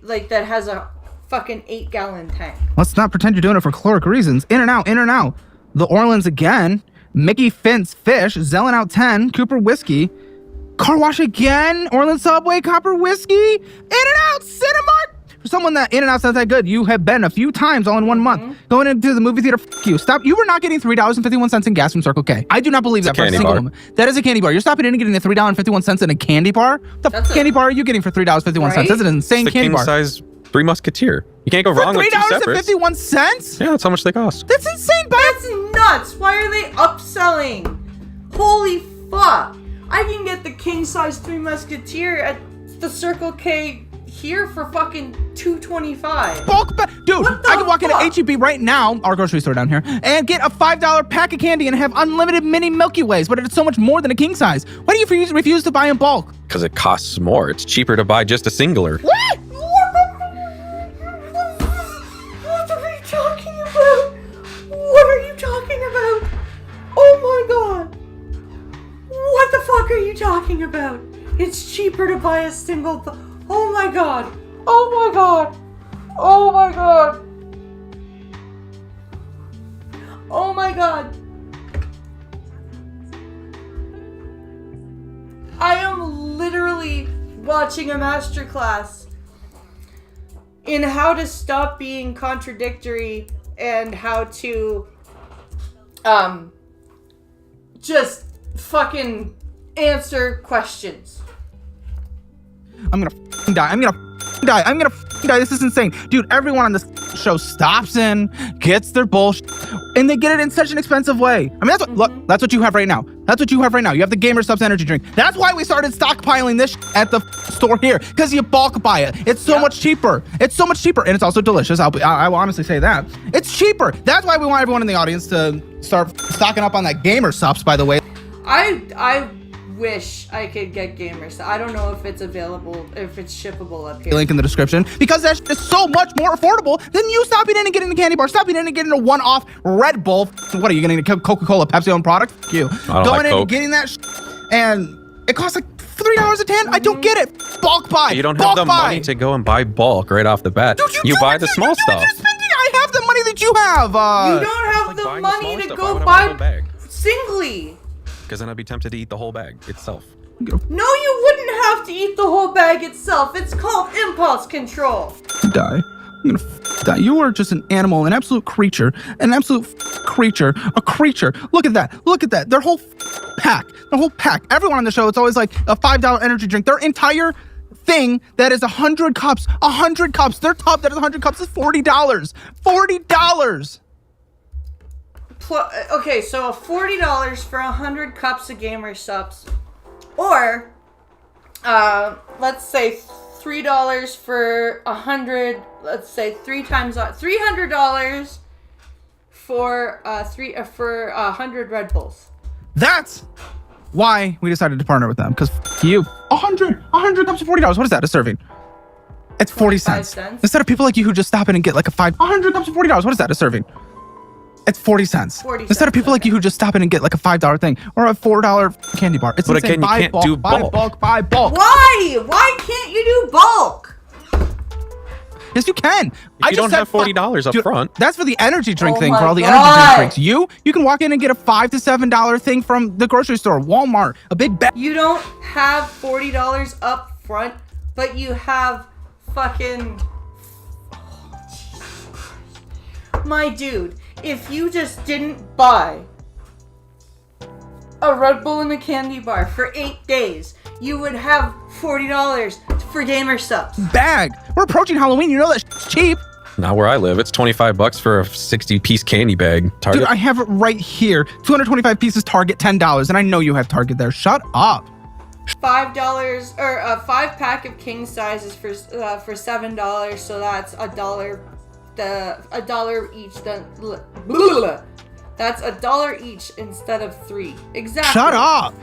like that has a fucking 8-gallon tank. Let's not pretend you're doing it for caloric reasons. In-N-Out, In-N-Out. The Orleans again. Mickey Fence Fish, Zelling out 10, Cooper Whiskey. Car wash again, Orleans Subway, Copper Whiskey. In-N-Out, Cinemark, For someone that in and out's not that good, you have been a few times all in 1 month. Going into the movie theater, you. Stop. You were not getting $3.51 in gas from Circle K. I do not believe that for a candy single bar. woman. That is a candy bar. You're stopping in and getting the $3.51 in a candy bar? What the candy bar are you getting for $3.51? Right? That's an insane It's the candy bar. king-size Three Musketeer. You can't go wrong with two separates. $3.51? Yeah, that's how much they cost. That's insane, but That's nuts. Why are they upselling? Holy fuck. I can get the king size Three Musketeer at the Circle K here for fucking $2.25. bulk dude, What the I can walk into fuck? HEB right now, our grocery store down here, and get a $5 pack of candy and have unlimited mini Milky Ways, but it's so much more than a king size. Why do you refuse to buy in bulk? Because it costs more. It's cheaper to buy just a singular. What? What are you talking about? What are you talking about? Oh my god. What the fuck are you talking about? It's cheaper to buy a single. Oh my god. Oh my god. Oh my god. Oh my god. I am literally watching a masterclass in how to stop being contradictory and how to just fucking answer questions. I'm gonna die. I'm gonna die. I'm gonna die. This is insane. Dude, everyone on this show stops in, gets their bullshit, and they get it in such an expensive way. I mean, that's what, look, that's what you have right now. That's what you have right now. You have the Gamer Subs energy drink. That's why we started stockpiling this at the store here, because you bulk buy it. It's so much cheaper. It's so much cheaper, and it's also delicious. I will honestly say that. It's cheaper. That's why we want everyone in the audience to start stocking up on that Gamer Subs, by the way. I wish I could get gamers. I don't know if it's available, if it's shippable up here. Link in the description, because that is so much more affordable than you stopping in and getting a candy bar, stopping in and getting a one-off Red Bull. What are you getting, a Coca-Cola Pepsi owned product? F you. don't Going like in and Coke. getting that and it costs like $3 a tin. I don't get it. Bulk buy. You don't bulk have the buy. money to go and buy bulk right off the bat. Dude, you do buy it. the small You do it. stuff. You're spending. I have the money that you have. You don't have like the buying the money smaller to stuff. go Why would I want the buy whole bag? singly. Because then I'd be tempted to eat the whole bag itself. No, you wouldn't have to eat the whole bag itself. It's called impulse control. Die. I'm gonna die. You are just an animal, an absolute creature, an absolute creature, a creature. Look at that. Look at that. Their whole pack. Their whole pack. Everyone on the show, it's always like a $5 energy drink. Their entire thing that is 100 cups. 100 cups. Their tub that is 100 cups is $40. $40. Okay, so $40 for 100 cups of Gamer Subs. Or, let's say $3 for 100, let's say $300 for 100 Red Bulls. That's why we decided to partner with them. Because you, 100 cups of $40. What is that a serving? It's 40 cents. Instead of people like you who just stop in and get like a 100 cups of $40. What is that a serving? It's 40 cents. 40 Instead of cents, people like you who just stop in and get like a $5 thing or a $4 candy bar. It's But insane. again, you Buy can't bulk, do buy bulk. bulk, buy bulk. Why? Why can't you do bulk? Yes, you can. You don't have $40 up Dude, front. That's for the energy drink Oh thing, my for all the God. energy drink drinks. You can walk in and get a $5 to $7 thing from the grocery store, Walmart, a big bag. You don't have $40 up front, but you have fucking... My dude, if you just didn't buy a Red Bull and a candy bar for 8 days, you would have $40 for Gamer Subs. Bag. We're approaching Halloween. You know that shit's cheap. Not where I live. It's $25 for a 60-piece candy bag. Target. Dude, I have it right here. 225 pieces, Target, $10. And I know you have Target there. Shut up. $5 or a 5-pack of king sizes for $7, so that's $1. $1 each. Then that's $1 each instead of 3. Exactly. Shut up.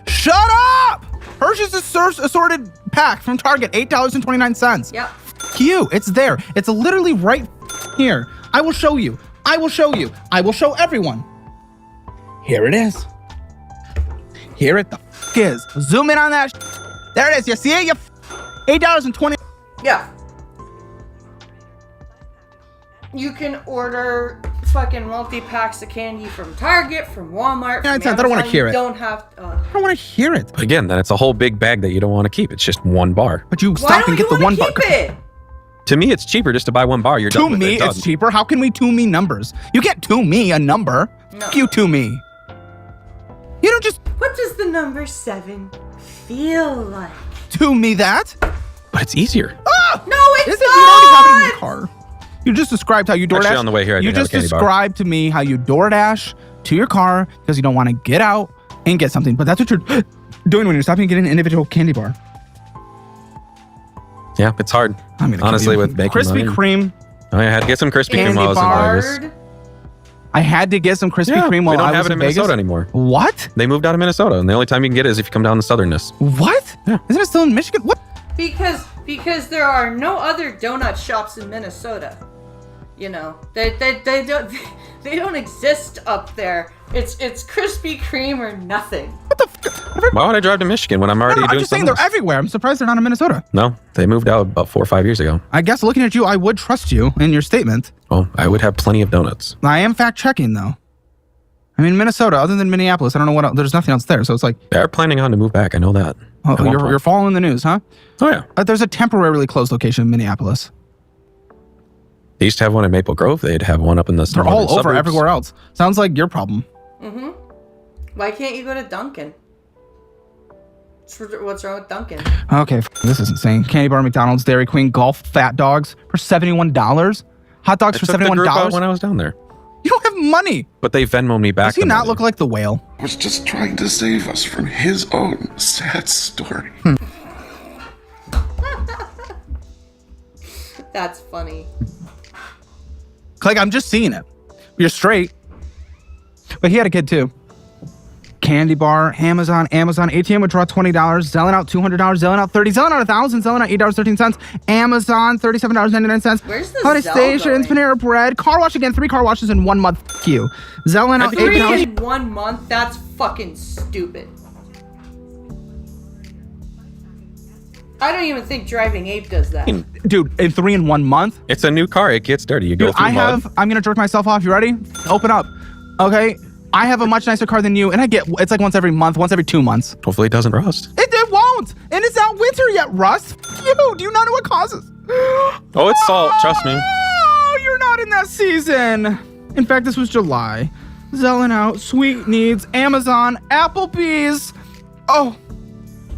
Shut up. Hershey's assorted pack from Target, $8.29. Yep. F you. It's there. It's literally right here. I will show you. I will show you. I will show everyone. Here it is. Here it the f is. Zoom in on that. There it is. You see it? You $8.20. Yeah. You can order fucking multi-packs of candy from Target, from Walmart, Yeah, from it's not- I don't wanna Amazon. hear You it. don't have... I don't want to hear it. Again, then it's a whole big bag that you don't want to keep. It's just one bar. But you Why stop don't and you get the want one to bar. keep it? To me, it's cheaper just to buy one bar. You're To done with me, it. it's Done. cheaper. How can we to me numbers? You can't to me a number. No. Fuck you to me. You don't just What does the number 7 feel like? to me that. But it's easier. Ah! No, it's Isn't not! you already have it in your car? You just described how you DoorDash. Actually, on the way here, I you did have just a candy bar. described to me how you DoorDash to your car because you don't want to get out and get something. But that's what you're doing when you're stopping and getting an individual candy bar. Yeah, it's hard. I'm gonna kill Honestly, you. with making Krispy money. Kreme. I had to get some Krispy Kreme Candy while I was in Vegas. Barred. I had to get some Krispy Yeah, Kreme we while don't I have was it in in Minnesota Vegas. anymore. What? They moved out of Minnesota, and the only time you can get it is if you come down the southernness. What? Yeah. Isn't it still in Michigan? What? Because there are no other donut shops in Minnesota. You know, they don't they don't exist up there. It's Krispy Kreme or nothing. What the? Why would I drive to Michigan when I'm already I'm doing just saying something they're else? everywhere. I'm surprised they're not in Minnesota. No, they moved out about 4 or 5 years ago. I guess looking at you, I would trust you in your statement. Well, I would have plenty of donuts. I am fact checking though. I mean, Minnesota, other than Minneapolis, I don't know what else. There's nothing else there. So it's like, They're planning on to move back. I know that. oh, At one point. you're following the news, huh? Oh, yeah. There's a temporarily closed location in Minneapolis. They used to have one in Maple Grove. They'd have one up in the They're all over suburbs. everywhere else. Sounds like your problem. Mm-hmm. Why can't you go to Dunkin'? What's wrong with Dunkin'? Okay, this is insane. Candy bar, McDonald's, Dairy Queen, Golf, Fat Dogs for $71. Hot dogs I for took the group out $71. when I was down there. You don't have money. But they Venmo'd me back. Does he the not money. look like the whale? Was just trying to save us from his own sad story. That's funny. Like, I'm just seeing it. You're straight. But he had a kid too. Candy bar, Amazon, ATM would draw $20, selling out $200, selling out $30, selling out $1,000, selling out $8.13, Amazon, $37.99. Where's the Holiday Zelle Stations, going? Panera Bread, car wash again, 3 car washes in 1 month. F you. Selling out Three $8. in 1 month? That's fucking stupid. I don't even think Driving Ape does that. Dude, in 3 in 1 month? It's a new car. It gets dirty. You go Dude, through mud. I'm gonna jerk myself off. You ready? Open up. Okay. I have a much nicer car than you, and it's like once every month, once every 2 months. Hopefully it doesn't rust. It won't, and it's not winter yet, Russ. You, do you not know what causes? Oh, it's salt. Trust me. Oh, you're not in that season. In fact, this was July. Selling out, Sweet Needs, Amazon, Applebee's.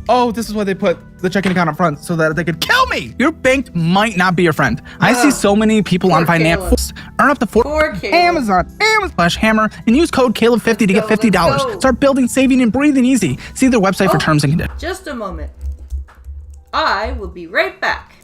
Oh, this is why they put the checking account up front so that they could kill me. Your bank might not be your friend. I see so many people on Poor finance earn up to Poor Caleb. Amazon/Hammer and use code Caleb50 to get Let's go, $50. let's go. Start building, saving, and breathing easy. See their website for Oh. terms and conditions. Just a moment. I will be right back.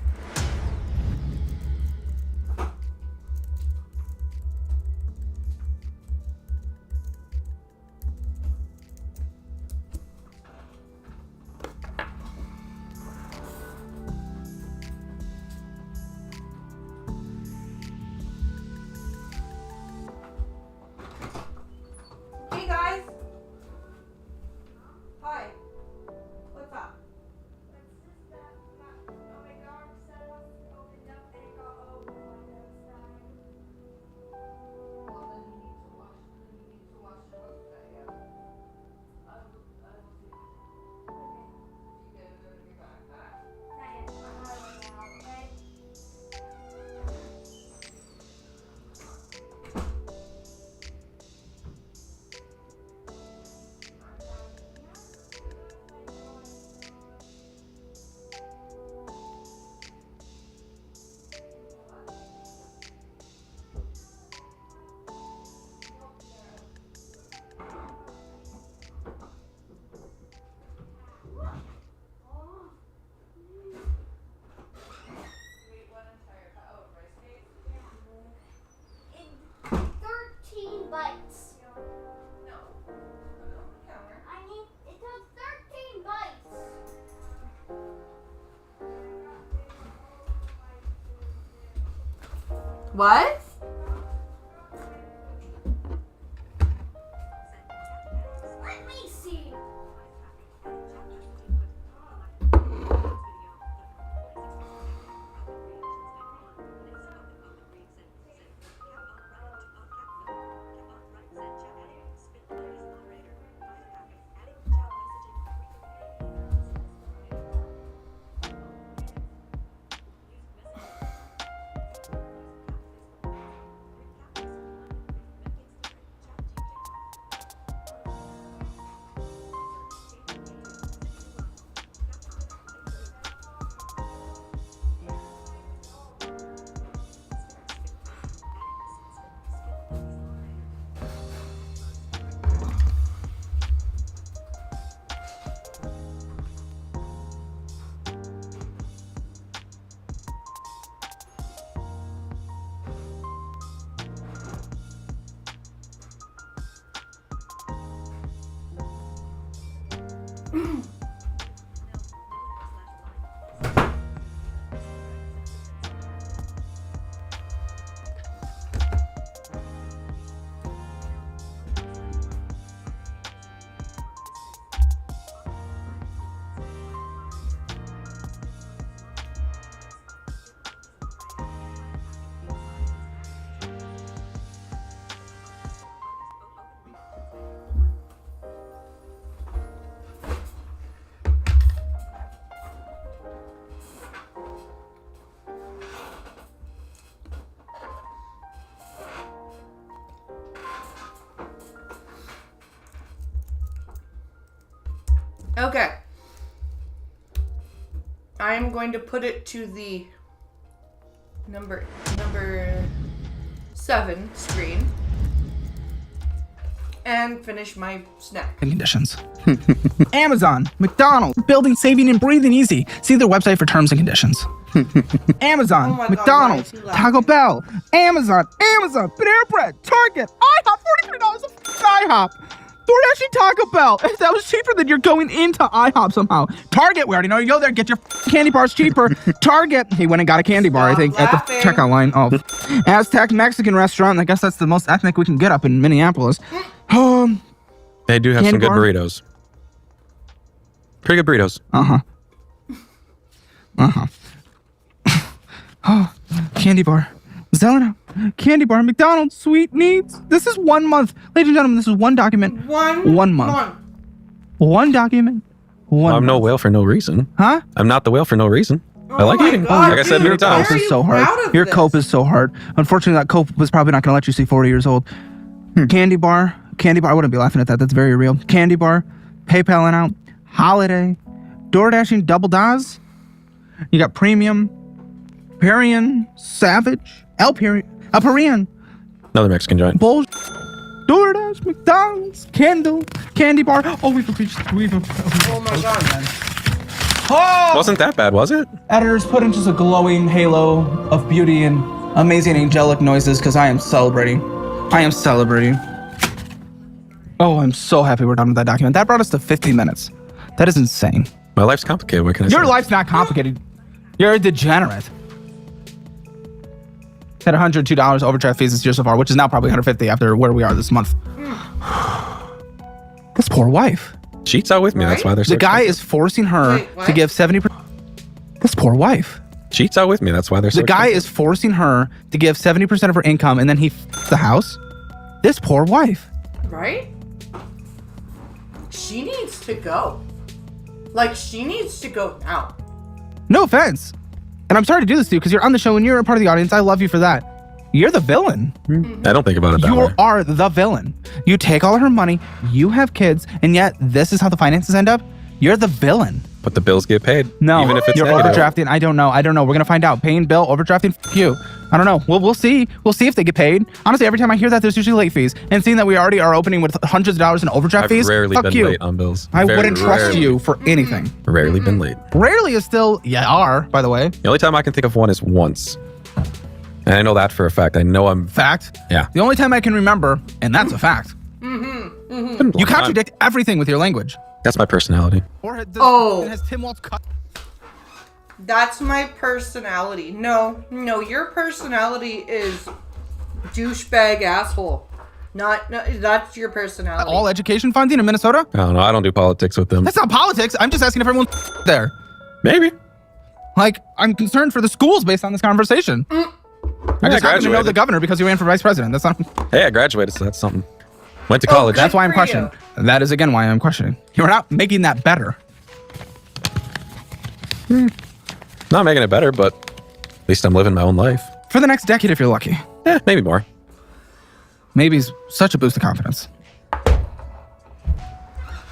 Hey guys. Hi. What's up? Bites. No. I need it took 13 bites. What? Let me see. Okay. I'm going to put it to the number 7 screen and finish my snack. Conditions. Amazon, McDonald's, building, saving, and breathing easy. See their website for terms and conditions. Amazon, Oh my God, McDonald's, why is he laughing? Taco Bell, Amazon, Panera Bread, Target, IHOP, $43 of IHOP. DoorDash, Taco Bell. That was cheaper than you're going into IHOP somehow. Target, we already know you go there, get your candy bars cheaper. Target, he went and got a candy bar, I think, Stop at the laughing. checkout line. Oh, Aztec Mexican restaurant. I guess that's the most ethnic we can get up in Minneapolis. They do have Candy some good bar? burritos. Pretty good burritos. Oh, candy bar. Zelena, candy bar, McDonald's, sweet needs. This is 1 month. Ladies and gentlemen, this is one document. 1 month. One document. One I'm no month. whale for no reason. Huh? I'm not the whale for no reason. I Oh like my eating. God, Like I said dude, many Your times. cope Why are is you so hard. proud of Your this? cope is so hard. Unfortunately, that cope was probably not going to let you see 40 years old. Candy bar. I wouldn't be laughing at that. That's very real. Candy bar. PayPal and out. Holiday. DoorDashing double DAS. You got premium. Parian. Savage. Alperian. Another Mexican joint. Bull. DoorDash. McDonald's. Kindle. Candy bar. Oh, we've reached. Oh my God. Oh! Wasn't that bad, was it? Editors put in just a glowing halo of beauty and amazing angelic noises because I am celebrating. Oh, I'm so happy we're done with that document. That brought us to 50 minutes. That is insane. My life's complicated. What can I say? Your life's not complicated. You're a degenerate. At $102 overdraft fees this year so far, which is now probably $150 after where we are this month. This poor wife. Cheats out with me. That's why they're so The guy expensive. is forcing her Wait, what? to give 70%. This poor wife. Cheats out with me. That's why they're so The guy expensive. is forcing her to give 70% of her income and then he the house. This poor wife. Right? She needs to go. Like, she needs to go now. No offense. And I'm sorry to do this to you because you're on the show and you're a part of the audience. I love you for that. You're the villain. I don't think about it that You way. are the villain. You take all her money, you have kids, and yet this is how the finances end up? You're the villain. But the bills get paid. No, Even if it's you're negative. overdrafting. I don't know. We're gonna find out. Paying bill, overdrafting. F you. I don't know. We'll see. We'll see if they get paid. Honestly, every time I hear that, there's usually late fees. And seeing that we already are opening with hundreds of dollars in overdraft I've fees, rarely fuck been you. late on bills. I Very wouldn't trust rarely. you for anything. Rarely been late. Rarely is still, by the way. The only time I can think of one is once. And I know that for a fact. I know I'm... Fact. Yeah. The only time I can remember, and that's a fact. You contradict everything with your language. That's my personality. Or Oh. has Tim Waltz cut? That's my personality. No, your personality is douchebag asshole. No, that's your personality. All education funding in Minnesota? I don't know. I don't do politics with them. That's not politics. I'm just asking if everyone's there. Maybe. Like, I'm concerned for the schools based on this conversation. I just happen to know graduated. the governor because he ran for vice president. That's not. Hey, I graduated, so that's something. Went to college. That's why I'm for questioning. That is again why I'm questioning. You're not making that better. Not making it better, but at least I'm living my own life. For the next decade, if you're lucky. Maybe more. Maybe it's such a boost of confidence.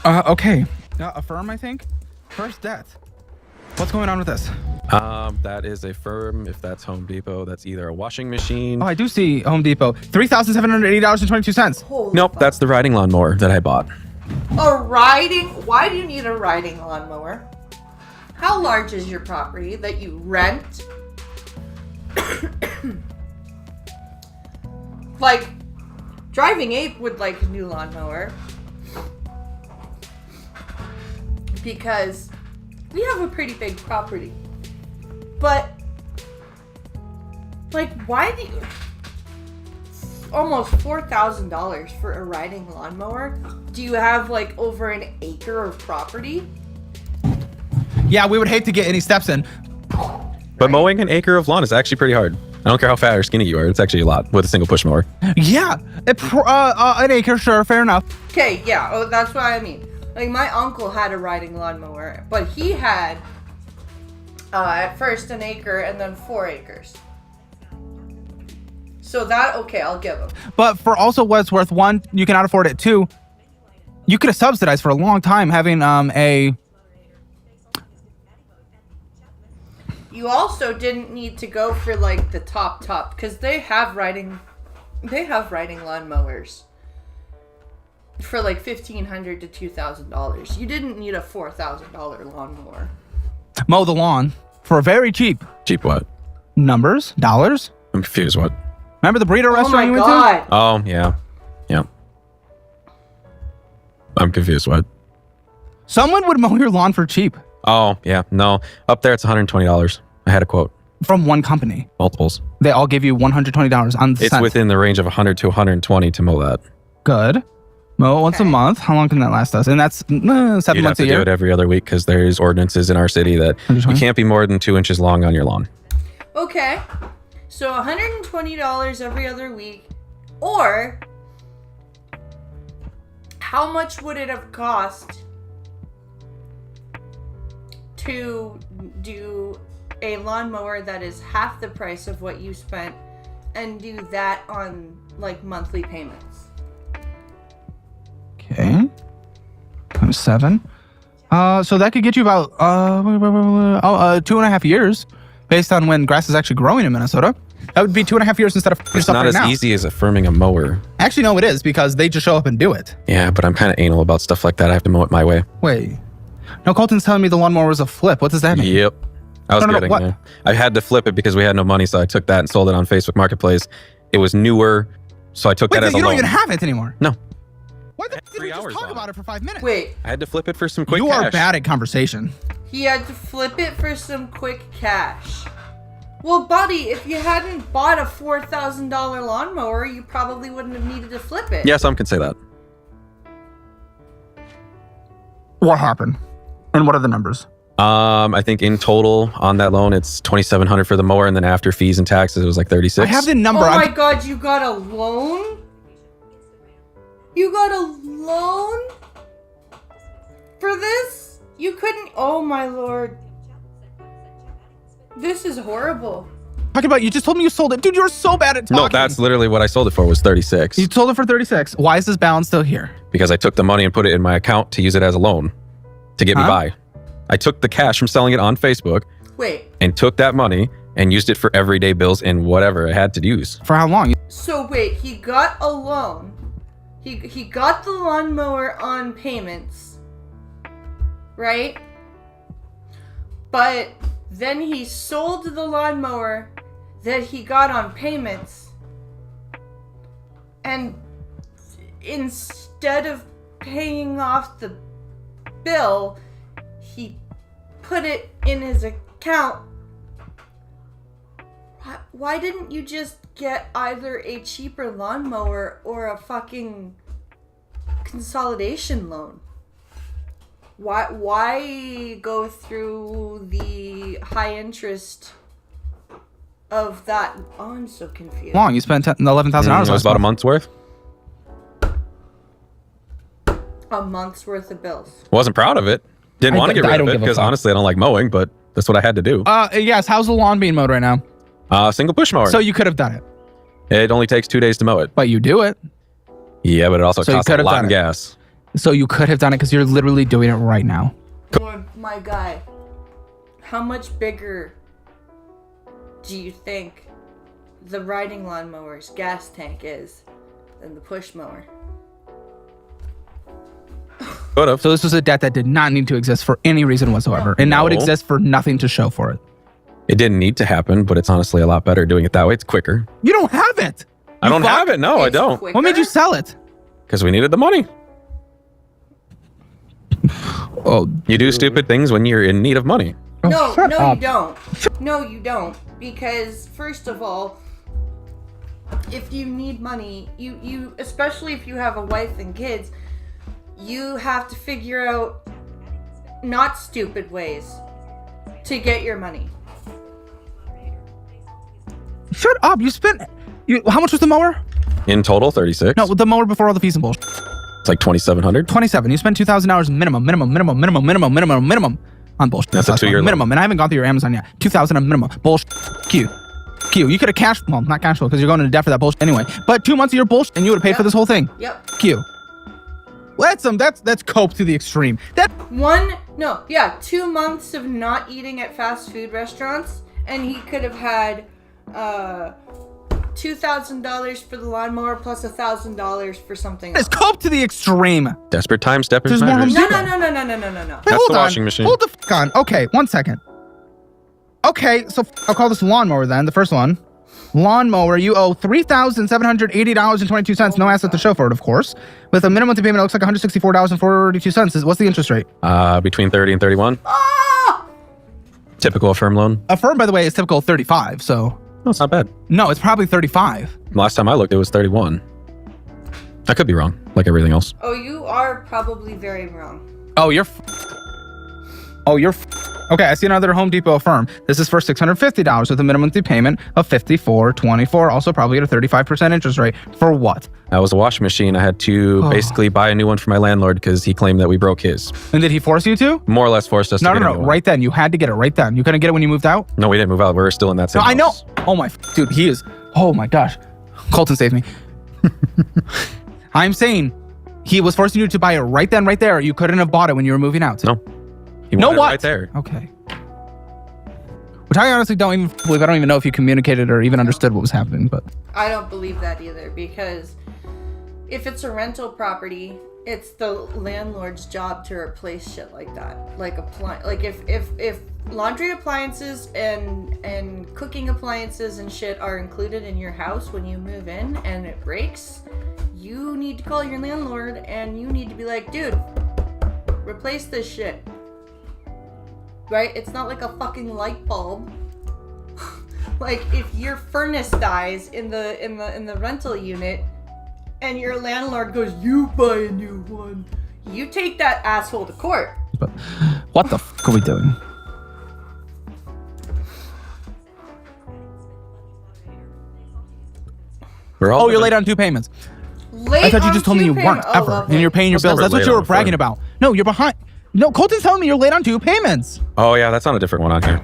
Okay. Affirm, I think. First debt. What's going on with this? That is a firm. If that's Home Depot, that's either a washing machine. Oh, I do see Home Depot. $3,780.22. Holy Nope, fuck. that's the riding lawnmower that I bought. A riding? Why do you need a riding lawnmower? How large is your property that you rent? Like, driving ape would like a new lawnmower. because we have a pretty big property. But, like, why do you... Almost $4,000 for a riding lawnmower? Do you have, like, over an acre of property? Yeah, we would hate to get any steps in. But mowing an acre of lawn is actually pretty hard. I don't care how fat or skinny you are. It's actually a lot with a single push mower. Yeah, an acre, sure, fair enough. Okay, yeah, oh, that's what I mean. Like, my uncle had a riding lawnmower, but he had, at first, an acre and then 4 acres. So that, okay, I'll give him. But for also what's worth, one, you cannot afford it. Two, you could have subsidized for a long time having You also didn't need to go for, like, the top, because they have riding lawnmowers for, like, $1,500 to $2,000. You didn't need a $4,000 lawnmower. mow the lawn for very cheap. Cheap what? Numbers? Dollars? I'm confused. What? Remember the burrito Oh restaurant my you went god. to? Oh, yeah. Yeah. I'm confused. What? Someone would mow your lawn for cheap Oh, yeah. No. Up there, it's $120. I had a quote. from one company. Multiples. They all give you $120 on the It's cent. within the range of 100 to 120 to mow that. Good. Mow it once a Okay. month. How long can that last us? And that's 7 You'd have months to a do year. it every other week because there's ordinances in our city that you 120? can't be more than 2 inches long on your lawn. Okay. So $120 every other week. Or how much would it have cost to do a lawnmower that is half the price of what you spent and do that on like monthly payments? Okay. Times 7. So that could get you about 2.5 years based on when grass is actually growing in Minnesota. That would be 2.5 years instead of It's yourself not right as now. easy as affirming a mower. Actually, no, it is because they just show up and do it. Yeah, but I'm kind of anal about stuff like that. I have to mow it my way. Wait. No, Colton's telling me the lawnmower was a flip. What does that mean? Yep. I was No, no, no, getting what? there. I had to flip it because we had no money, so I took that and sold it on Facebook Marketplace. It was newer, so I took Wait, that as a you don't loan. even have it anymore. No. Why the did 3 we just hours talk on about it. it for 5 minutes? Wait, I had to flip it for some quick you cash. are bad at conversation. he had to flip it for some quick cash. Well, buddy, if you hadn't bought a $4,000 lawnmower, you probably wouldn't have needed to flip it. Yeah, some can say that. What happened? And what are the numbers? I think in total on that loan, it's $2,700 for the mower, and then after fees and taxes, it was like $36. I have the number. Oh my I'm- god, you got a loan? You got a loan? For this? You couldn't. Oh my lord. This is horrible. Talking about, you just told me you sold it. Dude, you're so bad at talking. No, that's literally what I sold it for, was 36. You sold it for 36. Why is this balance still here? Because I took the money and put it in my account to use it as a loan to get me Huh? by. I took the cash from selling it on Facebook Wait, and took that money and used it for everyday bills and whatever I had to use. For how long? so wait, he got a loan. He got the lawnmower on payments. Right? But then he sold the lawnmower that he got on payments. And instead of paying off the bill, he put it in his account. Why didn't you just get either a cheaper lawnmower or a fucking consolidation loan? Why go through the high interest of that? Oh, I'm so confused. Long. You spent $11,000 It was about a month's worth. A month's worth of bills. Wasn't proud of it. Didn't I want to don't- get I rid don't of it give a because fuck. honestly, I don't like mowing, but that's what I had to do. Yes. How's the lawn being mowed right now? Single push mower. So you could have done it, It only takes 2 days to mow it. but you do it. Yeah, but it also So you costs a could have lot done in it. gas. So you could have done it because you're literally doing it right now. Lord, my guy, how much bigger do you think the riding lawnmower's gas tank is than the push mower? Could have. So this was a debt that did not need to exist for any reason whatsoever. And now it No. exists for nothing to show for it. It didn't need to happen, but it's honestly a lot better doing it that way. It's quicker. You don't have it. I don't have it. No, I It's don't. quicker? What made you sell it? Because we needed the money. Oh, You do stupid things when you're in need of money. No, shut no, up. you don't. No, you don't. Because first of all, if you need money, you especially if you have a wife and kids, you have to figure out not stupid ways to get your money. Shut up. You spent. How much was the mower? In total, 36. No, the mower before all the fees and bullshit. It's like 2,700. 27. You spent $2,000 minimum on bullshit. That's a 2-year loan. minimum. And I haven't gone through your Amazon yet. 2,000 minimum. Bullshit. Q. You could have not cash flow because you're going into debt for that bullshit anyway. But 2 months of your bullshit and you would have paid for this whole thing. Yep. Q. That's cope to the extreme. 2 months of not eating at fast food restaurants, and he could have had $2,000 for the lawnmower plus $1,000 for something It's else. cope to the extreme. Desperate times, desperate There's more measures. Home No. Wait, That's hold the on. washing machine. Hold the fuck on. Okay, 1 second. Okay, so I'll call this lawnmower then, the first one. Lawnmower, you owe $3,780.22. No asset to show for it, of course. With a minimum monthly payment, it looks like $164.42. What's the interest rate? Between 30 and 31. Typical Affirm loan. Affirm, by the way, is typical 35, so... No, it's not bad. No, it's probably 35. Last time I looked, it was 31. I could be wrong, like everything else. Oh, you are probably very wrong. Oh, you're okay, I see another Home Depot Affirm. This is for $650 with a minimum monthly payment of $54.24. Also probably at a 35% interest rate. For what? That was a washing machine. I had to basically buy a new one for my landlord because he claimed that we broke his. And did he force you to? More or less forced us to get a new one. Right then. You had to get it right then. You couldn't get it when you moved out? No, we didn't move out. We were still in that same No, I know. house. Oh my, dude, he is. Oh my gosh. Colton saved me. I'm saying he was forcing you to buy it right then, right there. You couldn't have bought it when you were moving out. No. He No, wanted it what? right there. Okay. Which I honestly don't even believe. I don't even know if you communicated or even understood what was happening, but. I don't believe that either, because if it's a rental property, it's the landlord's job to replace shit like that. Like if laundry appliances and cooking appliances and shit are included in your house when you move in and it breaks, you need to call your landlord and you need to be like, dude, replace this shit. Right? It's not like a fucking light bulb. Like if your furnace dies in the rental unit and your landlord goes, you buy a new one, you take that asshole to court. But what the fuck are we doing? We're all Oh, you're late on 2 payments. I thought you just told me you weren't ever, and you're paying your was bills. never That's what late you on were a bragging phone. about. No, you're behind. No, Colton's telling me you're late on 2 payments. Oh, yeah, that's on a different one on here.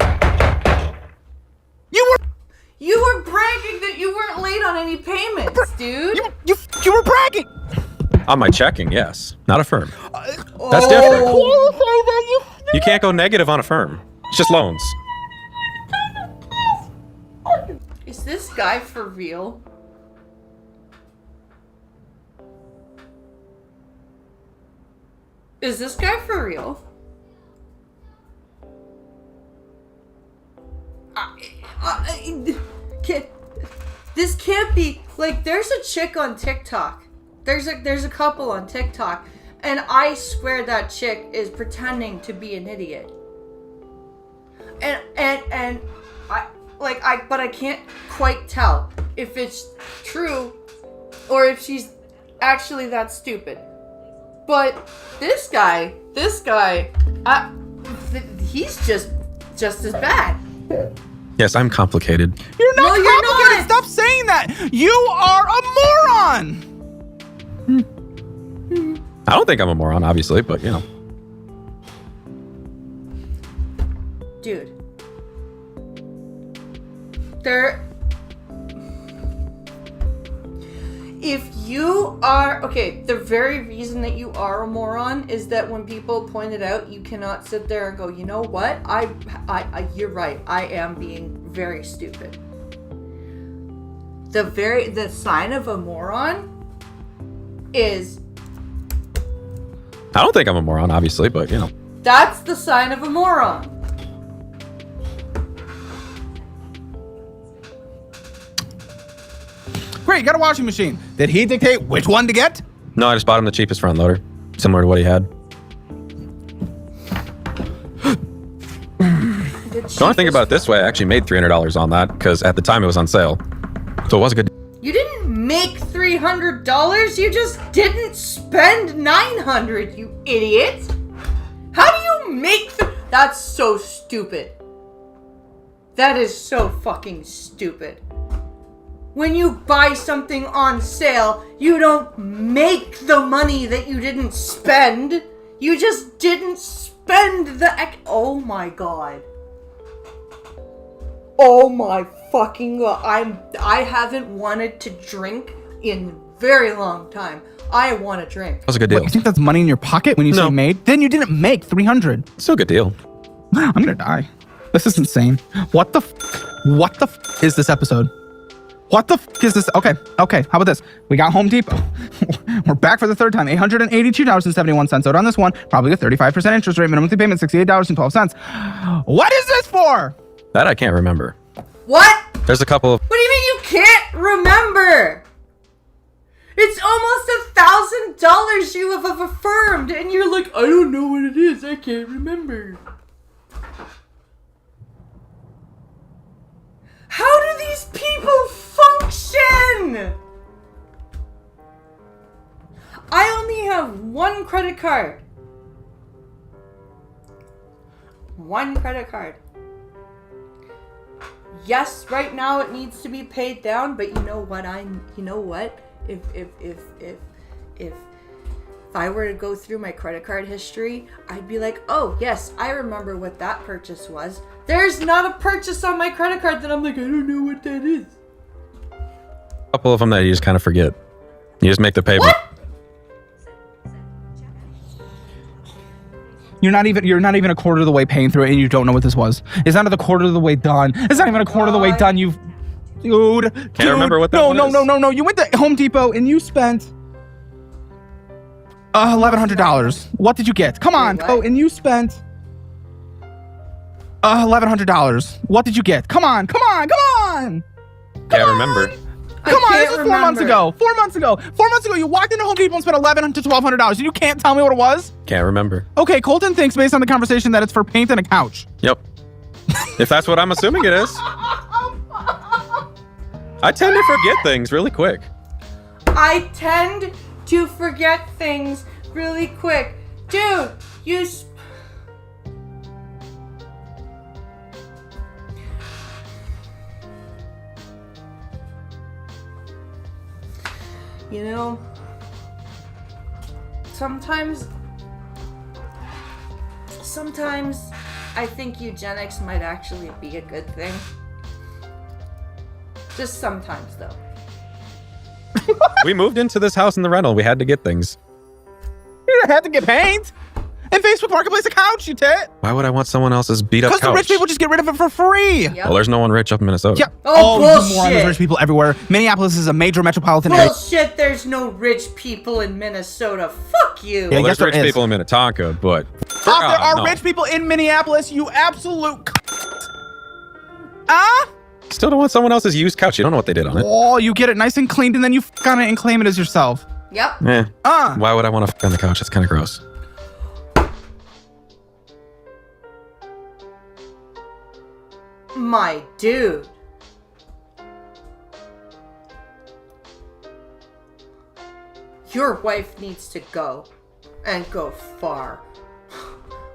You were bragging that you weren't late on any payments, dude. You were bragging. On my checking, yes. Not Affirm. That's Oh. different. You can't go negative on Affirm. It's just loans. Is this guy for real? Is this guy for real? This can't be. Like, there's a chick on TikTok. There's a couple on TikTok, and I swear that chick is pretending to be an idiot. And but I can't quite tell if it's true or if she's actually that stupid. But this guy, he's just as bad. Yes, I'm complicated. You're not No, you're complicated. not. Stop saying that. You are a moron. I don't think I'm a moron, obviously, but you know. Dude. If you are, okay, the very reason that you are a moron is that when people point it out, you cannot sit there and go, you know what? You're right. I am being very stupid. The sign of a moron is, I don't think I'm a moron, obviously, but you know. that's the sign of a moron. Great, got a washing machine. Did he dictate which one to get? No, I just bought him the cheapest front loader, similar to what he had. Don't think about it this way. I actually made $300 on that because at the time it was on sale. So it was a good. You didn't make $300. You just didn't spend $900. You idiot. How do you make That's so stupid. That is so fucking stupid. When you buy something on sale, you don't make the money that you didn't spend. You just didn't spend oh my god. Oh my fucking god. I haven't wanted to drink in a very long time. I want to drink. That was a good deal. Wait, you think that's money in your pocket when you say made? Then you didn't make 300. Still a good deal. I'm gonna die. This is insane. What the is this episode? What the is this? Okay, how about this? We got Home Depot. We're back for the third time. $882.71 owed on this one. Probably a 35% interest rate. Minimum monthly payment, $68.12. What is this for? That I can't remember. What? There's a couple of. What do you mean you can't remember? It's almost $1,000 you have affirmed, and you're like, I don't know what it is. I can't remember. How do these people function? I only have one credit card. One credit card. Yes, right now it needs to be paid down, but you know what? If I were to go through my credit card history, I'd be like, oh yes, I remember what that purchase was. There's not a purchase on my credit card that I'm like, I don't know what that is. A couple of them that you just kind of forget. You just make the payment. What? You're not even a quarter of the way paying through it, and you don't know what this was. It's not the quarter of the way done. It's not even a quarter of the way done. Dude. Can't remember what that one is. No. You went to Home Depot and you spent $1,100. What did you get? Come on. Wait, what? Oh, and you spent $1,100. What did you get? Come on. Can't remember. Come on, this can't was 4 months remember. ago. 4 months ago. 4 months ago, you walked into Home Depot and spent $1,100 to $1,200, and you can't tell me what it was? Can't remember. Okay, Colton thinks, based on the conversation, that it's for paint and a couch. Yep. If that's what I'm assuming it is. I tend to forget things really quick. I tend to forget things really quick. Dude, you know, sometimes I think eugenics might actually be a good thing. Just sometimes, though. We moved into this house in the rental. We had to get things. You didn't have to get paint. And Facebook Marketplace a couch, you tit. Why would I want someone else's beat up couch? Because the rich people just get rid of it for free. Yep. Well, there's no one rich up in Minnesota. Yeah. Oh, you bullshit. moron, there's rich people everywhere. Minneapolis is a major metropolitan area. Bullshit, there's no rich people in Minnesota. Fuck you. Yeah, Well, yes, there's rich there is. people in Minnetonka, but... There are rich people in Minneapolis, you absolute... Still don't want someone else's used couch. You don't know what they did on it. Oh, you get it nice and cleaned, and then you f*** on it and claim it as yourself. Yep. Why would I want to f*** on the couch? That's kind of gross. My dude. Your wife needs to go. And go far.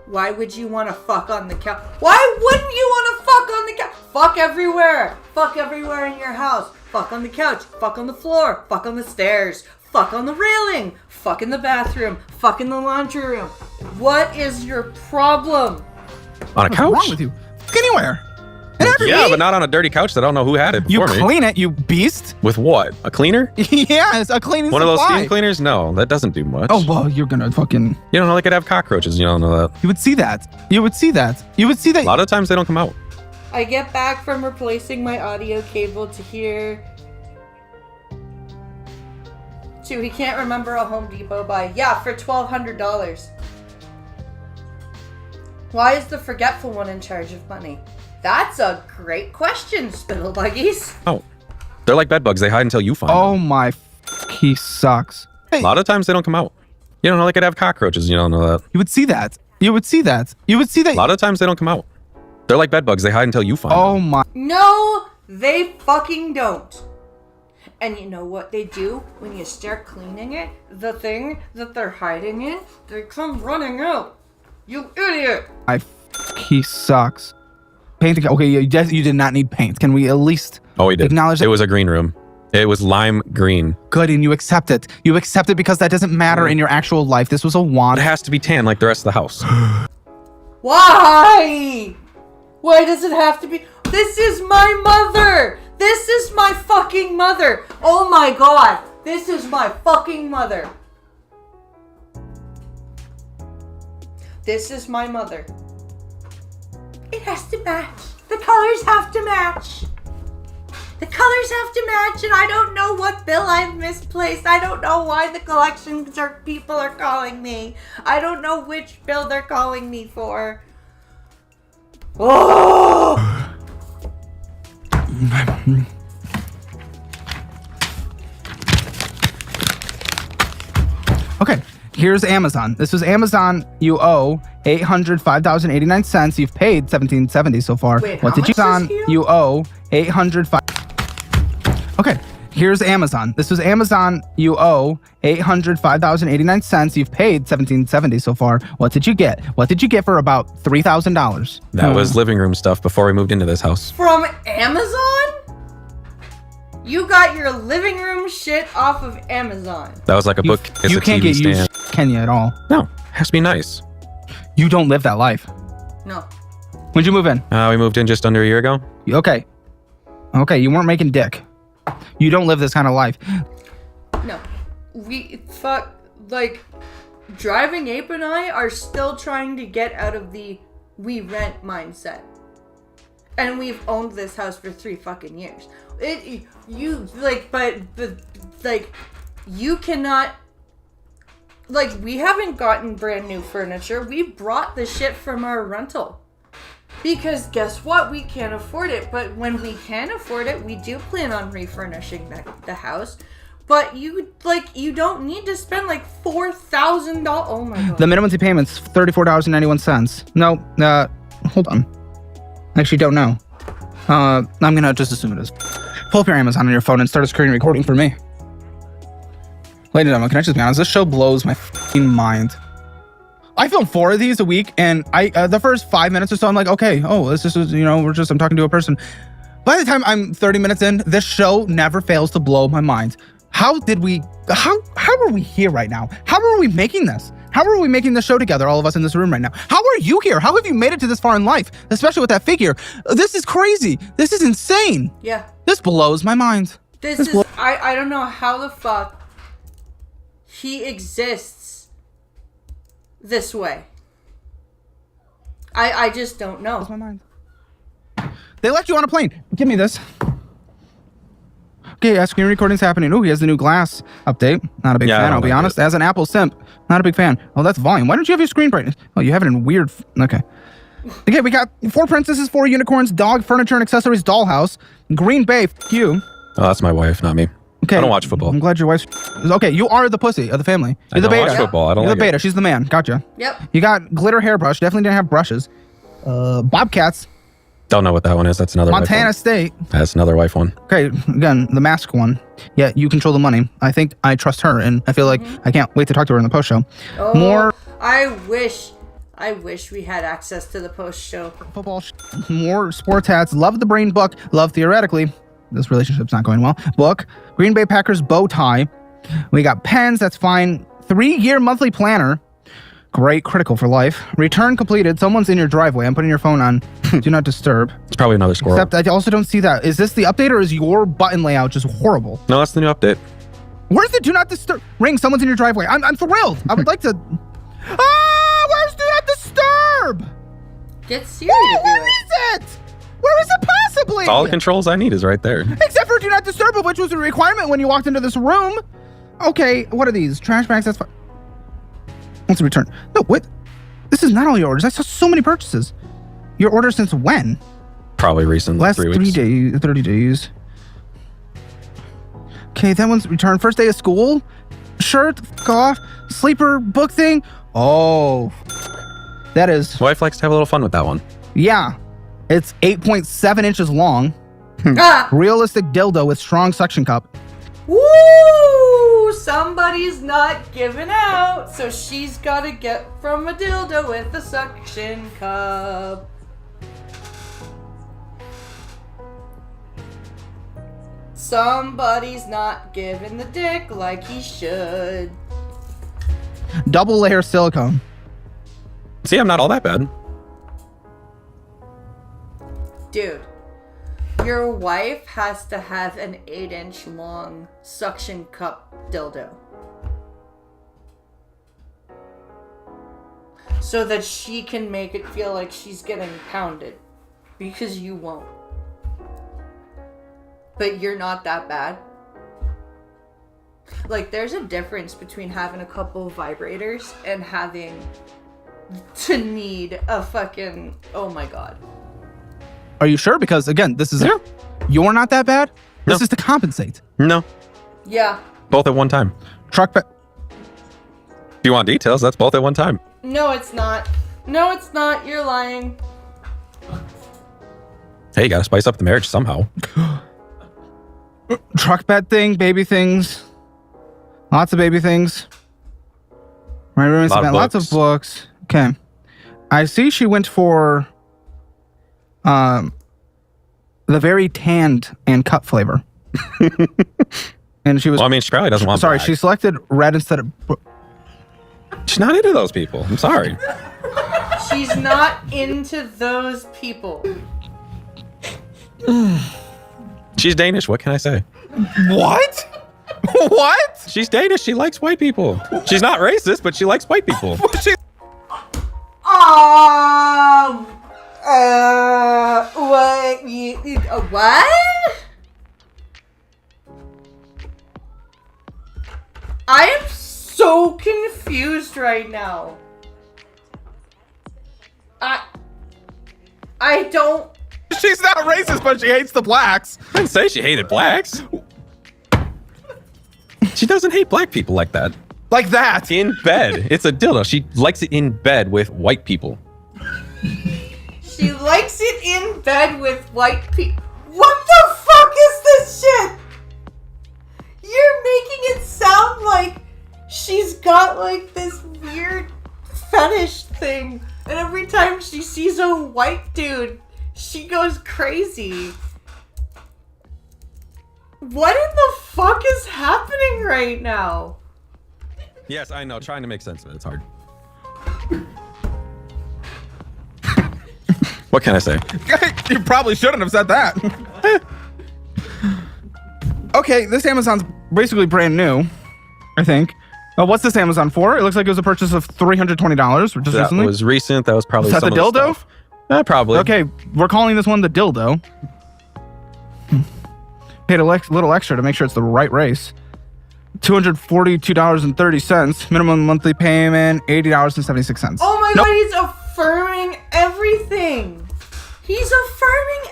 Why would you want to fuck on the couch? Why wouldn't you want to fuck on the couch? Fuck everywhere. Fuck everywhere in your house. Fuck on the couch. Fuck on the floor. Fuck on the stairs. Fuck on the railing. Fuck in the bathroom. Fuck in the laundry room. What is your problem? On a What's couch? wrong with you? Fuck anywhere. And after Yeah, me, but not on a dirty couch that I don't know who had it you before me. clean it, you beast. With what? A cleaner? Yeah, it's a cleaning One of those supply. steam cleaners? No, that doesn't do much. Oh, well, you're gonna fucking... You don't know they could have cockroaches. You don't know that. You would see that. You would see that. You would see that. A lot of times they don't come out. I get back from replacing my audio cable to here. So he can't remember a Home Depot buy. Yeah, for $1,200. Why is the forgetful one in charge of money? That's a great question, Spittle Buggies. Oh. They're like bed bugs. They hide until you find Oh them. my he sucks. Hey, A lot of times they don't come out. You don't know they could have cockroaches. You don't know that. you would see that. You would see that. You would see that. A lot of times they don't come out. They're like bed bugs. They hide until you find them. Oh my. No, they fucking don't. And you know what they do when you start cleaning it? The thing that they're hiding in, they come running out. You idiot! He sucks. Paint. Okay, you did not need paint. Can we at least Oh, he did. acknowledge that? It was a green room. It was lime green. Good, and you accept it. You accept it because that doesn't matter in your actual life. This was a wand. It has to be tan like the rest of the house. Why? Why does it have to be? This is my mother! This is my fucking mother! Oh my god! This is my fucking mother! This is my mother. It has to match. The colors have to match. The colors have to match, and I don't know what bill I've misplaced. I don't know why the collections or people are calling me. I don't know which bill they're calling me for. Oh! Okay, here's Amazon. This was Amazon. You owe $805.89. You've paid $17.70 so far. Wait, what how did you much on? is here? You owe $805. Okay, here's Amazon. This was Amazon. You owe $805.89. You've paid $17.70 so far. What did you get? What did you get for about $3,000? That was living room stuff before we moved into this house. From Amazon? You got your living room shit off of Amazon. That was like a book. You can't get stand. used, can you, at all? No, it has to be nice. You don't live that life. No. When'd you move in? We moved in just under a year ago. Okay. Okay, you weren't making dick. You don't live this kind of life. No. Driving Ape and I are still trying to get out of the we rent mindset. And we've owned this house for 3 fucking years. You cannot, we haven't gotten brand new furniture. We brought the shit from our rental. Because guess what? We can't afford it. But when we can afford it, we do plan on refurnishing the house. But you don't need to spend like $4,000. Oh my god. The minimum payment's $34.91. No, hold on. I actually don't know. I'm gonna just assume it is. Pull up your Amazon on your phone and start a screen recording for me. Ladies and gentlemen, can I just be honest? This show blows my f***ing mind. I film 4 of these a week, and the first 5 minutes or so, I'm like, okay, this is, I'm talking to a person. By the time I'm 30 minutes in, this show never fails to blow my mind. How are we here right now? How are we making this? How are we making this show together, all of us in this room right now? How are you here? How have you made it to this far in life? Especially with that figure. This is crazy. This is insane. Yeah. This blows my mind. I don't know how the fuck he exists this way. I just don't know. Blows my mind. They left you on a plane. Give me this. Okay, screen recording's happening. Oh, he has the new glass update. Not a big fan, I'll be honest. As an Apple simp, not a big fan. Oh, that's volume. Why don't you have your screen brightness? Oh, you have it in weird... Okay. Okay, we got 4 princesses, 4 unicorns, dog, furniture, and accessories, dollhouse. Green Bay, f*** you. Oh, that's my wife, not me. Okay. I don't watch football. I'm glad your wife's... Okay, you are the pussy of the family. You're the beta. I don't watch football. I don't You're like the beta. it. She's the man. Gotcha. Yep. You got glitter hairbrush. Definitely didn't have brushes. Bobcats. Don't know what that one is. That's another Montana wife one. State. That's another wife one. Okay, again, the mask one. Yeah, you control the money. I think I trust her, and I feel like I can't wait to talk to her in the post show. Oh, More I wish we had access to the post show. football, more sports hats. Love the brain book. Love theoretically. This relationship's not going well. Book. Green Bay Packers bow tie. We got pens. That's fine. 3-year monthly planner. Great. Critical for life. Return completed. Someone's in your driveway. I'm putting your phone on do not disturb. It's probably another squirrel. Except I also don't see that. Is this the update or is your button layout just horrible? No, that's the new update. Where's the do not disturb? Ring, someone's in your driveway. I'm thrilled. I would like to... where's do not disturb? Get Siri to do Where it. is it? Where is it possibly? All the controls I need is right there. Except for do not disturb, which was a requirement when you walked into this room. Okay, what are these? Trash bags, that's fine. What's the return? No, what? This is not all your orders. I saw so many purchases. Your order since when? Probably recent. Last 3 3 weeks. days, 30 days. Okay, that one's returned. First day of school. Shirt, f*** off. Sleeper, book thing. Oh. That is, My wife likes to have a little fun with that one. yeah. It's 8.7 inches long. Ah! Realistic dildo with strong suction cup. Woo! Somebody's not giving out, so she's gotta get from a dildo with a suction cup. Somebody's not giving the dick like he should. Double layer silicone. See, I'm not all that bad. Dude, your wife has to have an 8-inch long suction cup dildo. So that she can make it feel like she's getting pounded. Because you won't. But you're not that bad. Like, there's a difference between having a couple of vibrators and having to need a fucking, oh my god. Are you sure? Because again, this is you're not that bad. This No. is to compensate. No, Yeah. both at one time. Truck back. If you want details, that's both at one time. No, it's not. No, it's not. You're lying. Hey, you gotta spice up the marriage somehow. Truck bed thing, baby things. Lots of baby things. Right, lots of books. Okay. I see she went for the very tanned and cut flavor. And she was Well, I mean, she probably doesn't want sorry, black. she selected red instead of She's not into those people. I'm sorry. She's not into those people. She's Danish. What can I say? what? What? She's Danish. She likes white people. She's not racist, but she likes white people. She's What? What? I am so confused right now. I don't. she's not racist, but she hates the blacks. I didn't say she hated blacks. She doesn't hate black people like that. Like that. In bed. It's a dildo. She likes it in bed with white people. She likes it in bed with white people. What the fuck is this shit? You're making it sound like she's got like this weird fetish thing, and every time she sees a white dude, she goes crazy. What in the fuck is happening right now? Yes, I know. Trying to make sense of it. It's hard. What can I say? You probably shouldn't have said that. Okay, this Amazon's basically brand new, I think. What's this Amazon for? It looks like it was a purchase of $320, which is That recently. was recent. That was probably Is that some the of dildo? Stuff. Probably. Okay, we're calling this one the dildo. Paid a little extra to make sure it's the right race. $242.30. Minimum monthly payment, $80.76. Oh my Nope. god, he's affirming everything. He's affirming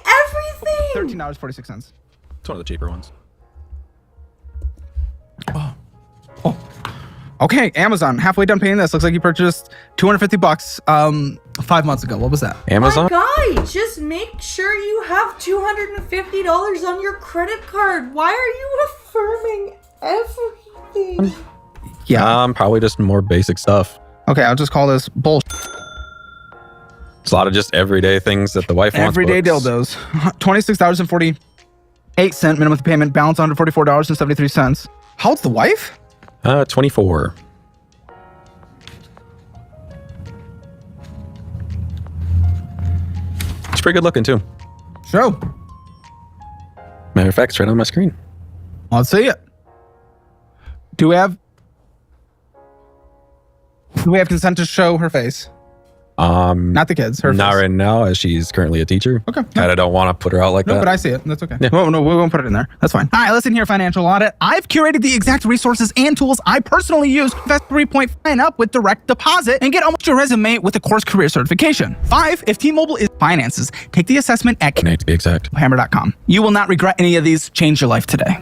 everything. $13.46. It's one of the cheaper ones. Okay, Amazon, halfway done paying this. Looks like you purchased $250 5 months ago. What was that? Amazon? My guy, just make sure you have $250 on your credit card. Why are you affirming everything? Yeah. Probably just more basic stuff. Okay, I'll just call this bullshit. It's a lot of just everyday things that the wife wants. Everyday books. dildos. $26.48 minimum payment. Balance $144.73. How old's the wife? 24. She's pretty good looking too. Show. Matter of fact, it's right on my screen. Let's see it. Do we have consent to show her face? Not the kids. Her Not face. right now, as she's currently a teacher. Okay. And I don't want to put her out like No, that. but I see it. That's okay. Yeah. Well, no, we won't put it in there. That's fine. All right, listen here, Financial Audit. I've curated the exact resources and tools I personally use to invest 3.5 sign up with direct deposit and get almost your resume with a course career certification. 5, if T-Mobile is finances, take the assessment at Need to be exact. hammer.com. You will not regret any of these. Change your life today.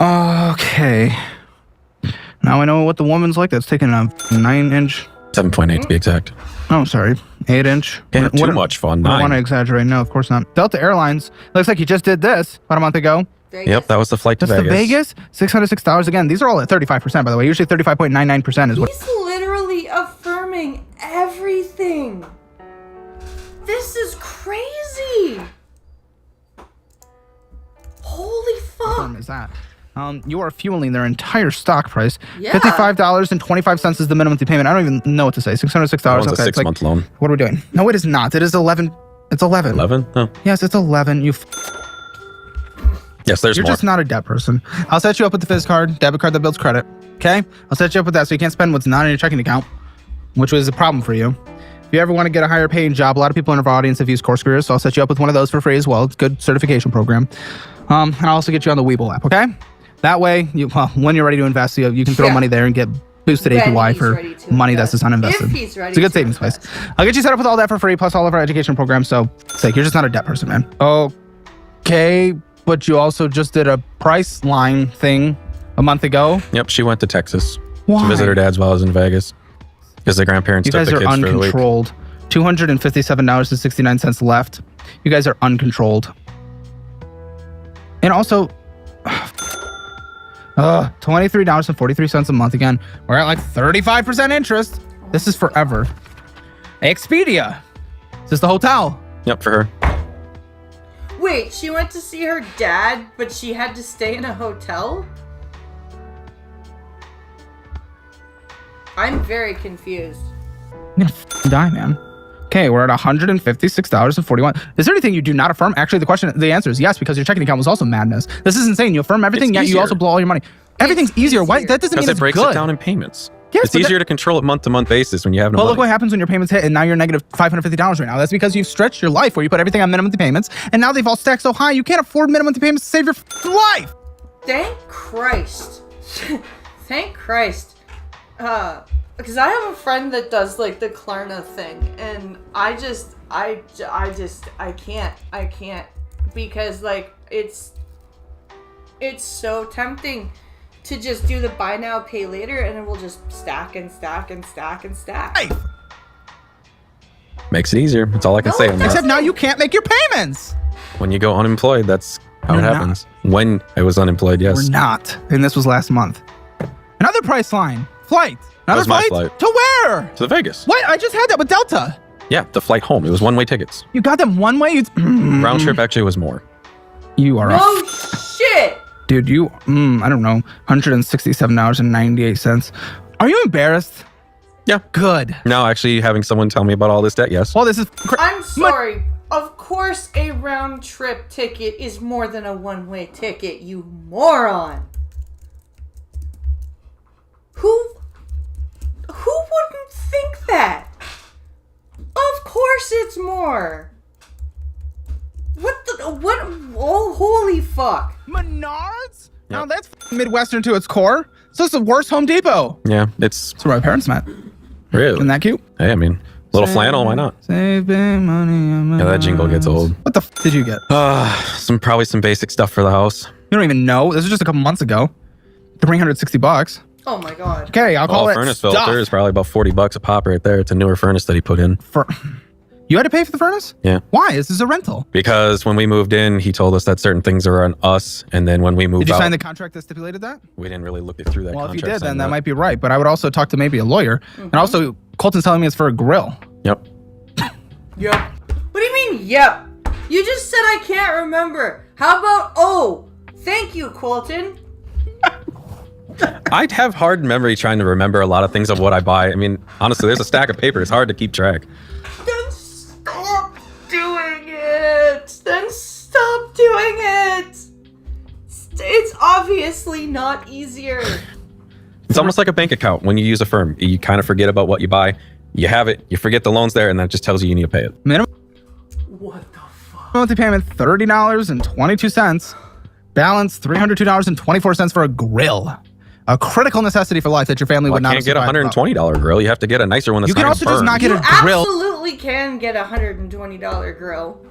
Okay. Now I know what the woman's like that's taking a 9-inch. 7.8 to be exact. Oh, sorry. 8-inch. Can't have too much fun. I don't 9. want to exaggerate. No, of course not. Delta Airlines. Looks like you just did this about a month ago. Vegas? Yep, that was the flight to Just Vegas. the Vegas. $606. Again, these are all at 35%, by the way. Usually 35.99% is what. He's literally affirming everything. This is crazy. Holy firm fuck. is that? You are fueling their entire stock price. Yeah. $55.25 is the minimum payment. I don't even know what to say. $606. That one's a Okay, it's 6-month loan. what are we doing? No, it is not. It is 11. It's 11. 11? Oh. Yes, it's 11. Yes, there's You're more. just not a debt person. I'll set you up with the Fizz card, debit card that builds credit. Okay? I'll set you up with that so you can't spend what's not in your checking account, which was a problem for you. If you ever want to get a higher paying job, a lot of people in our audience have used Course Careers, so I'll set you up with one of those for free as well. It's a good certification program. And I'll also get you on the Webull app, okay? That way, when you're ready to invest, you can throw money there and get boosted When APY he's for ready to money invest. that's just uninvested. If he's ready It's a good to savings place. invest. I'll get you set up with all that for free, plus all of our education programs. So, you're just not a debt person, man. Okay, but you also just did a price line thing a month ago. Yep, she went to Texas Why? to visit her dad's while I was in Vegas because the grandparents You took guys the are kids for the week. uncontrolled. $257.69 left. You guys are uncontrolled. And also, $23.43 a month again. We're at like 35% interest. This is forever. Expedia. Is this the hotel? Yep, for her. Wait, she went to see her dad, but she had to stay in a hotel? I'm very confused. I'm gonna die, man. Okay, we're at $156.41. Is there anything you do not affirm? Actually, the answer is yes, because your checking account was also madness. This is insane. You affirm everything, It's yet you easier. also blow all your money. Everything's easier. Why? That doesn't mean Because it's it breaks good. it down in payments. Yes, it's but easier to control it month-to-month basis when you have no Well, money. look what happens when your payments hit, and now you're negative $550 right now. That's because you've stretched your life where you put everything on minimum payments, and now they've all stacked so high you can't afford minimum payments to save your life. Thank Christ. Thank Christ. Because I have a friend that does like the Klarna thing, and I can't because like it's so tempting to just do the buy now pay later, and it will just stack and stack and stack and stack. Hey, Makes it easier. That's all I can say on that. except now you can't make your payments. When you go unemployed, that's how You're it not. happens. When I was unemployed, yes. We're not, and this was last month. Another price line. Flight. Another was my flight. To where? To Vegas. What? I just had that with Delta. Yeah, the flight home. It was one-way tickets. You got them one way? Round trip actually was more. You are Oh shit! dude, I don't know, $167.98. Are you embarrassed? Yeah. Good. Now, actually having someone tell me about all this debt, yes. Well, this is I'm sorry. Of course, a round trip ticket is more than a one-way ticket, you moron. Who wouldn't think that? Of course it's more. Oh, holy fuck. Menards? No, Yep. that's Midwestern to its core. So it's the worst Home Depot. Yeah, it's That's where my parents met. really. Isn't that cute? Hey, I mean, little flannel, why not? Saving money. Yeah, that jingle gets old. What the did you get? Probably some basic stuff for the house. You don't even know. This was just a couple months ago. $360. Oh my god. Okay, I'll call All it furnace stuff. filter is probably about $40 a pop right there. It's a newer furnace that he put in. You had to pay for the furnace? Yeah. Why? Is this a rental? Because when we moved in, he told us that certain things are on us, and then when we moved Did you out, sign the contract that stipulated that? we didn't really look through that Well, if contract. you did, then sign that up. might be right. But I would also talk to maybe a lawyer. And also, Colton's telling me it's for a grill. Yep. Yep. What do you mean, yep? You just said I can't remember. How about, oh, thank you, Colton. I'd have hard memory trying to remember a lot of things of what I buy. I mean, honestly, there's a stack of paper. It's hard to keep track. Then stop doing it. Then stop doing it. It's obviously not easier. It's almost like a bank account. When you use a firm, you kind of forget about what you buy. You have it, you forget the loans there, and that just tells you need to pay it. Minimum What the fuck? monthly payment, $30.22. Balance, $302.24 for a grill. A critical necessity for life that your family Well, would I not can't get a have survived without. $120 grill. You have to get a nicer one that's You can not also even just not burned. get You a grill. absolutely can get a $120 grill.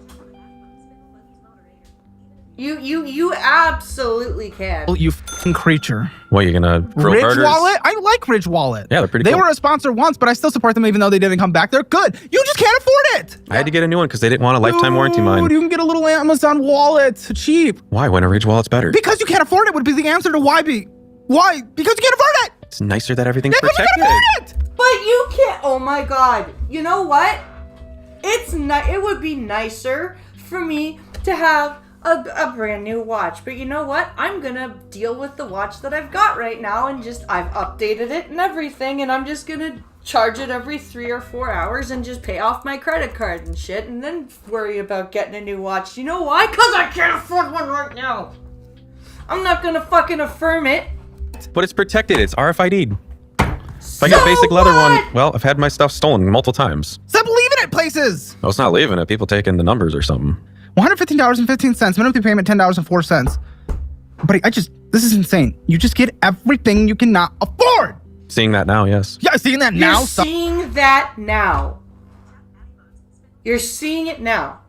You absolutely can. Well, you f***ing creature. What, you gonna grill Ridge burgers? Wallet? I like Ridge Wallet. Yeah, they're pretty They cool. were a sponsor once, but I still support them even though they didn't come back. They're good. You just can't afford it. I had to get a new one because they didn't want a lifetime warranty Dude, mine. you can get a little Amazon wallet. Cheap. Why? When a Ridge Wallet's better. Because you can't afford it would be the answer to why be. Why? Because you can't afford it. It's nicer that everything's Yeah, because you protected. can't afford it. But you can't. Oh my god. You know what? It would be nicer for me to have a brand new watch. But you know what? I'm gonna deal with the watch that I've got right now and I've updated it and everything, and I'm just gonna charge it every 3 or 4 hours and just pay off my credit card and shit, and then worry about getting a new watch. You know why? Because I can't afford one right now. I'm not gonna fucking affirm it. But it's protected. It's RFID'd. If I got basic leather one, well, I've had my stuff stolen multiple times. Stop leaving it places. I was not leaving it. People taking the numbers or something. $115.15. Minimum payment $10.04. Buddy, this is insane. You just get everything you cannot afford. Seeing that now, yes. Yeah, seeing that now. You're seeing that now. You're seeing it now.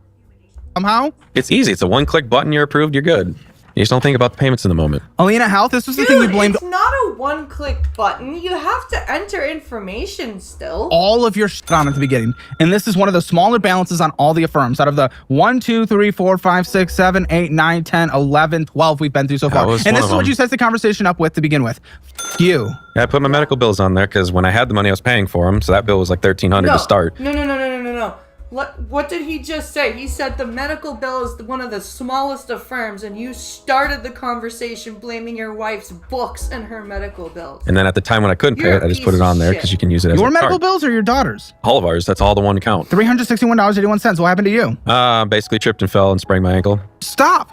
Somehow. It's easy. It's a one-click button. You're approved. You're good. You just don't think about the payments in the moment. Alina Health, this was the thing you blamed It's not a one-click button. You have to enter information still. all of your shit on at the beginning. And this is one of the smaller balances on all the affirms. Out of the 1, 2, 3, 4, 5, 6, 7, 8, 9, 10, 11, 12 we've been through so far. was And one this of is what them. you set the conversation up with to begin with. F you. Yeah, I put my medical bills on there because when I had the money, I was paying for them. So that bill was like $1,300 to start. No. What did he just say? He said the medical bill is one of the smallest of firms, and you started the conversation blaming your wife's books and her medical bills. And then at the time when I couldn't pay You're it, a I just put piece it on of there shit. because you can use it as Your a medical card. bills or your daughter's? All of ours. That's all the one account. $361.81. What happened to you? Basically tripped and fell and sprained my ankle. Stop.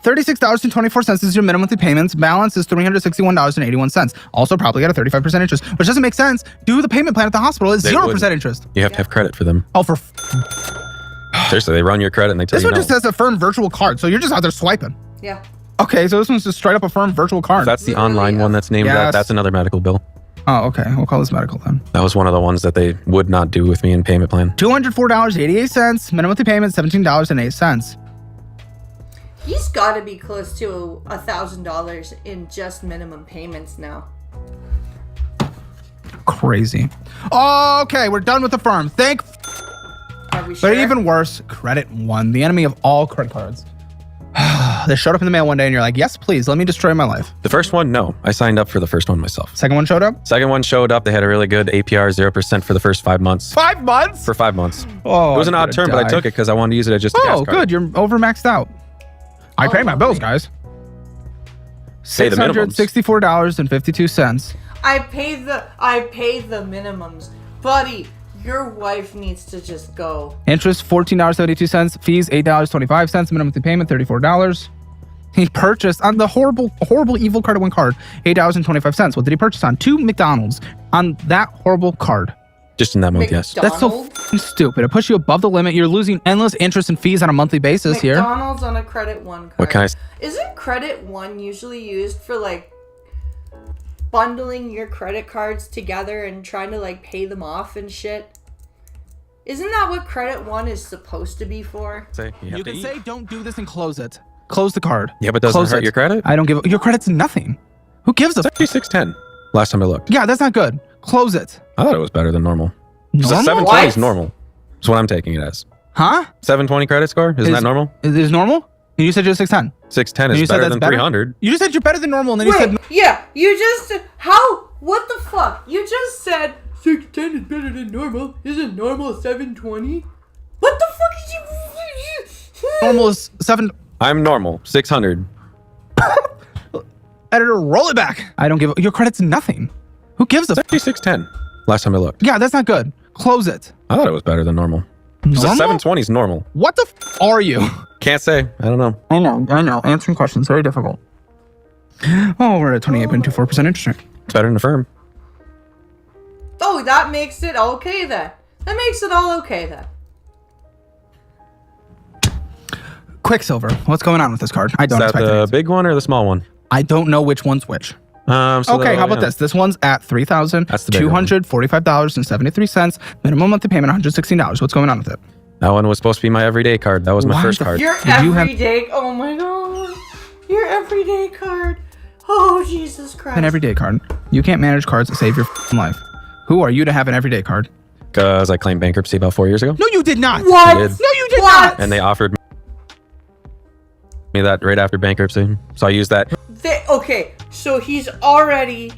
$36.24 is your minimum monthly payments. Balance is $361.81. Also probably got a 35% interest, which doesn't make sense. Do the payment plan at the hospital. It's They 0% wouldn't. interest. You have to have credit for them. Oh, for Seriously, they run your credit and they tell this you one no. just says a firm virtual card. So you're just out there swiping. Yeah. Okay, so this one's just straight up a firm virtual card. That's the Literally, online one that's named Yes. that. That's another medical bill. Oh, okay. We'll call this medical then. That was one of the ones that they would not do with me in payment plan. $204.88. Minimum monthly payment $17.08. He's got to be close to $1,000 in just minimum payments now. Crazy. Okay, we're done with the firm. Thank. Are we sure? But even worse, Credit One, the enemy of all credit cards. They showed up in the mail one day and you're like, yes, please, let me destroy my life. The first one, no. I signed up for the first one myself. Second one showed up? Second one showed up. They had a really good APR, 0% for the first 5 months. 5 months? For 5 months. Oh, It was an I'm odd gonna term, but I die. took it because I wanted to use it as just a gas Oh, card. good. You're over maxed out. I pay my bills, guys. Pay the minimums. $664.52. I pay the minimums. Buddy, your wife needs to just go. Interest $14.72. Fees $8.25. Minimum monthly payment $34. He purchased on the horrible evil Credit One card $8.25. What did he purchase on? 2 McDonald's on that horrible card. Just in that month, yes. That's so Donald? f***ing stupid. It puts you above the limit. You're losing endless interest and fees on a monthly basis here. McDonald's on a Credit One card. What can I s- Isn't Credit One usually used for like bundling your credit cards together and trying to like pay them off and shit? Isn't that what Credit One is supposed to be for? Say, you have You to can eat. say don't do this and close it. Close the card. Yeah, but doesn't it Close hurt your credit? I don't give a, your credit's nothing. Who gives a It's actually 610 last time I looked. Yeah, that's not good. Close it. I thought it was better than normal. So Normal? 720 is What? normal. That's what I'm taking it as. Huh? 720 credit score? Isn't that normal? Is normal? And you said you're 610. 610 And you is said better that's than better? 300. You just said you're better than normal, and then you Wait, said yeah, you just how? What the fuck? You just said 610 is better than normal. Isn't normal 720? What the fuck is you? normal is 7. I'm normal. 600. Editor, roll it back. I don't give a, your credit's nothing. Who gives a It's actually 610 last time I looked. Yeah, that's not good. Close it. I thought it was better than normal. So Normal? 720 is normal. What the are you? Can't say. I don't know. I know. Answering questions, very difficult. Oh, we're at 28.24% interest rate. It's better than the firm. Oh, that makes it okay then. That makes it all okay then. Quicksilver. What's going on with this card? I Is don't that expect the it. big one or the small one? I don't know which one's which. So Okay, how about yeah. this? This one's at That's the bigger one. $3,245.73. Minimum monthly payment $116. What's going on with it? That one was supposed to be my everyday card. That was my Why first the card. Your Did you have- everyday. Oh my god. Your everyday card. Oh Jesus Christ. An everyday card. You can't manage cards to save your life. Who are you to have an everyday card? Because I claimed bankruptcy about 4 years ago. No, you did not. What? I did. No, you did What? not. And they offered me that right after bankruptcy. So I used that. Okay, so he's already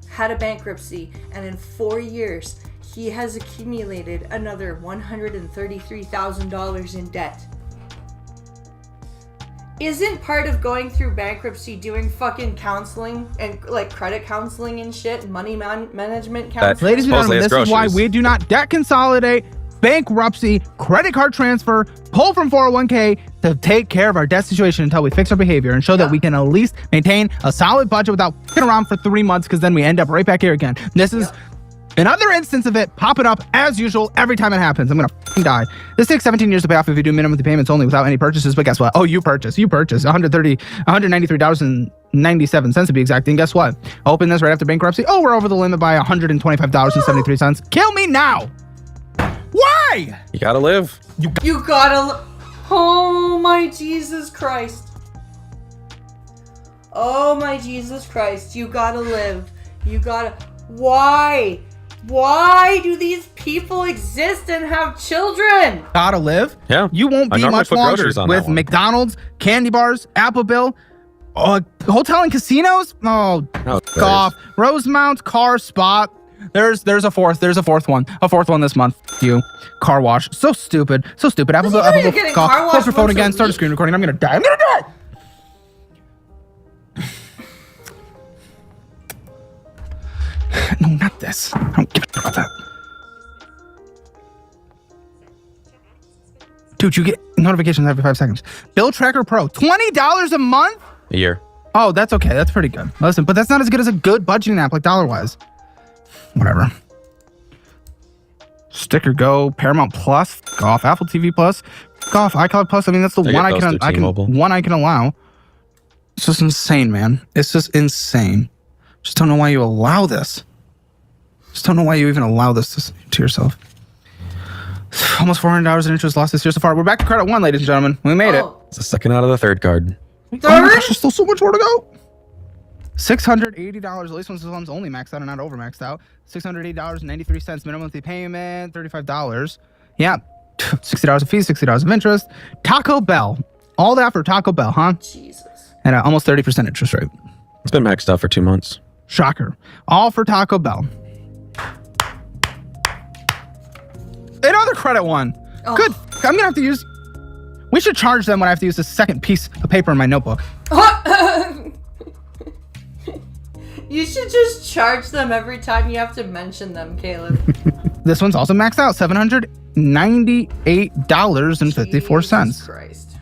had a bankruptcy, and in 4 years he has accumulated another $133,000 in debt. Isn't part of going through bankruptcy doing fucking counseling and like credit counseling and shit, money management counseling? Ladies and Supposedly gentlemen, it's this is why groceries. we do not debt consolidate, bankruptcy, credit card transfer, pull from 401k to take care of our debt situation until we fix our behavior and show that we can at least maintain a solid budget without f***ing around for 3 months, because then we end up right back here again. This is another instance of it popping up as usual every time it happens. I'm gonna f***ing die. This takes 17 years to pay off if you do minimum payments only without any purchases, but guess what? Oh, you purchase $193.97 to be exact. And guess what? Open this right after bankruptcy. Oh, we're over the limit by $125.73. Kill me now. Why? You gotta live. You gotta. Oh my Jesus Christ. Oh my Jesus Christ. You gotta live. You gotta. Why? Why do these people exist and have children? Gotta live. Yeah. You won't I be normally much put longer groceries on with that one. McDonald's, candy bars, Appleville, hotel and casinos. Oh, Oh, golf, Rosemount, car spot. There's a fourth one. A fourth one this month. You. Car wash. So stupid. Appleville, you know you're getting car golf. wash Close your phone once a again. Start a week? screen recording. I'm gonna die. No, not this. I don't give a shit about that. Dude, you get notifications every 5 seconds. Bill Tracker Pro, $20 a month? A year. Oh, that's okay. That's pretty good. Listen, but that's not as good as a good budgeting app, like dollar-wise. Whatever. Sticker Go, Paramount Plus, Golf, Apple TV Plus, Golf, iCloud Plus. I mean, that's the I one get those through T-Mobile. one I can allow. It's just insane, man. It's just insane. Just don't know why you allow this. Just don't know why you even allow this to yourself. Almost $400 in interest lost this year so far. We're back to credit one, ladies and gentlemen. We made it. Oh, It's the second out of the third card. Oh my gosh, there's still so much more to go. $680. At least when this one's only maxed out and not over maxed out. $680.93 minimum monthly payment. $35. Yeah, $60 of fees, $60 of interest. Taco Bell. All that for Taco Bell, huh? Jesus. And almost 30% interest rate. It's been maxed out for 2 months. Shocker. All for Taco Bell. Another credit one. Oh. Good. I'm gonna have to use. We should charge them when I have to use the second piece of paper in my notebook. You should just charge them every time you have to mention them, Caleb. This one's also maxed out. $798.54. Jesus Christ.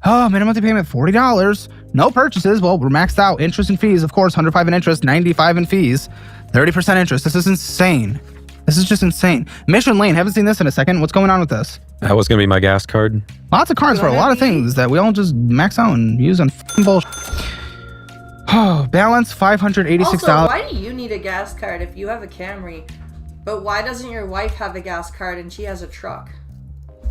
Oh, minimum monthly payment $40. No purchases. Well, we're maxed out. Interest and fees, of course. 105 in interest, 95 in fees, 30% interest. This is insane. This is just insane. Mission Lane. Haven't seen this in a second. What's going on with this? That was gonna be my gas card. Lots of cards for a lot of things that we all just max out and use on f***ing bullshit. Oh, balance $586. Also, why do you need a gas card if you have a Camry? But why doesn't your wife have a gas card and she has a truck?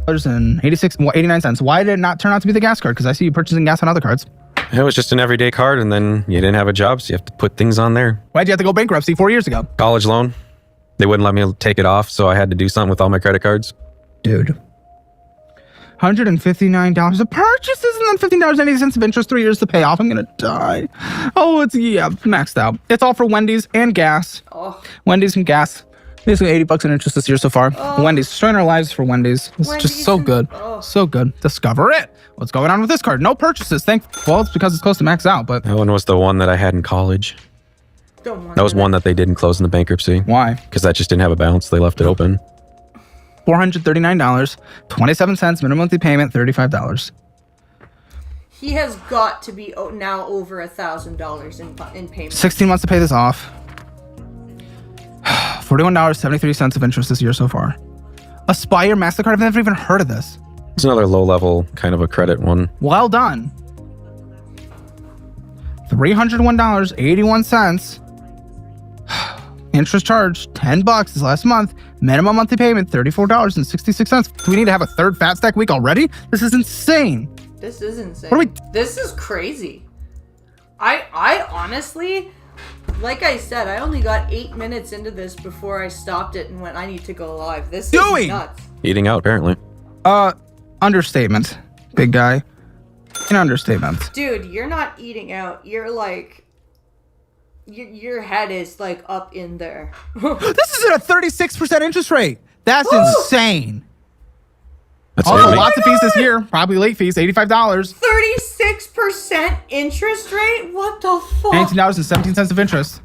And 89 cents. Why did it not turn out to be the gas card? Because I see you purchasing gas on other cards. It was just an everyday card, and then you didn't have a job, so you have to put things on there. Why'd you have to go bankruptcy 4 years ago? College loan. They wouldn't let me take it off, so I had to do something with all my credit cards. Dude. $159 of purchases and then $15.80 of interest, 3 years to pay off. I'm gonna die. Oh, it's maxed out. It's all for Wendy's and gas. Oh, Wendy's and gas. Basically $80 in interest this year so far. Wendy's, destroying our lives for Wendy's. It's just Wendy's so and- good. oh. So good. Discover it. What's going on with this card? No purchases. Well, it's because it's close to max out, but That one was the one that I had in college. don't want That was one that they didn't close in the bankruptcy why? because that just didn't have a balance. They left it open. $439, 27 cents, minimum monthly payment, $35. He has got to be now over $1,000 in payment. 16 months to pay this off. $41.73 of interest this year so far. Aspire MasterCard, I've never even heard of this. It's another low level kind of a credit one. Well done. $301.81. Interest charge, $10 this last month. Minimum monthly payment, $34.66. Do we need to have a third fat stack week already? This is insane. This is insane. What are we- This is crazy. I honestly, like I said, I only got 8 minutes into this before I stopped it and went, I need to go live. This Doing? is nuts. Eating out, apparently. Understatement, big guy. An understatement. Dude, you're not eating out. You're like, your head is like up in there. This is at a 36% interest rate. That's insane. That's Also, nearly- lots of fees this year. Probably late fees, $85. 36% interest rate? What the fuck? $18.17 of interest.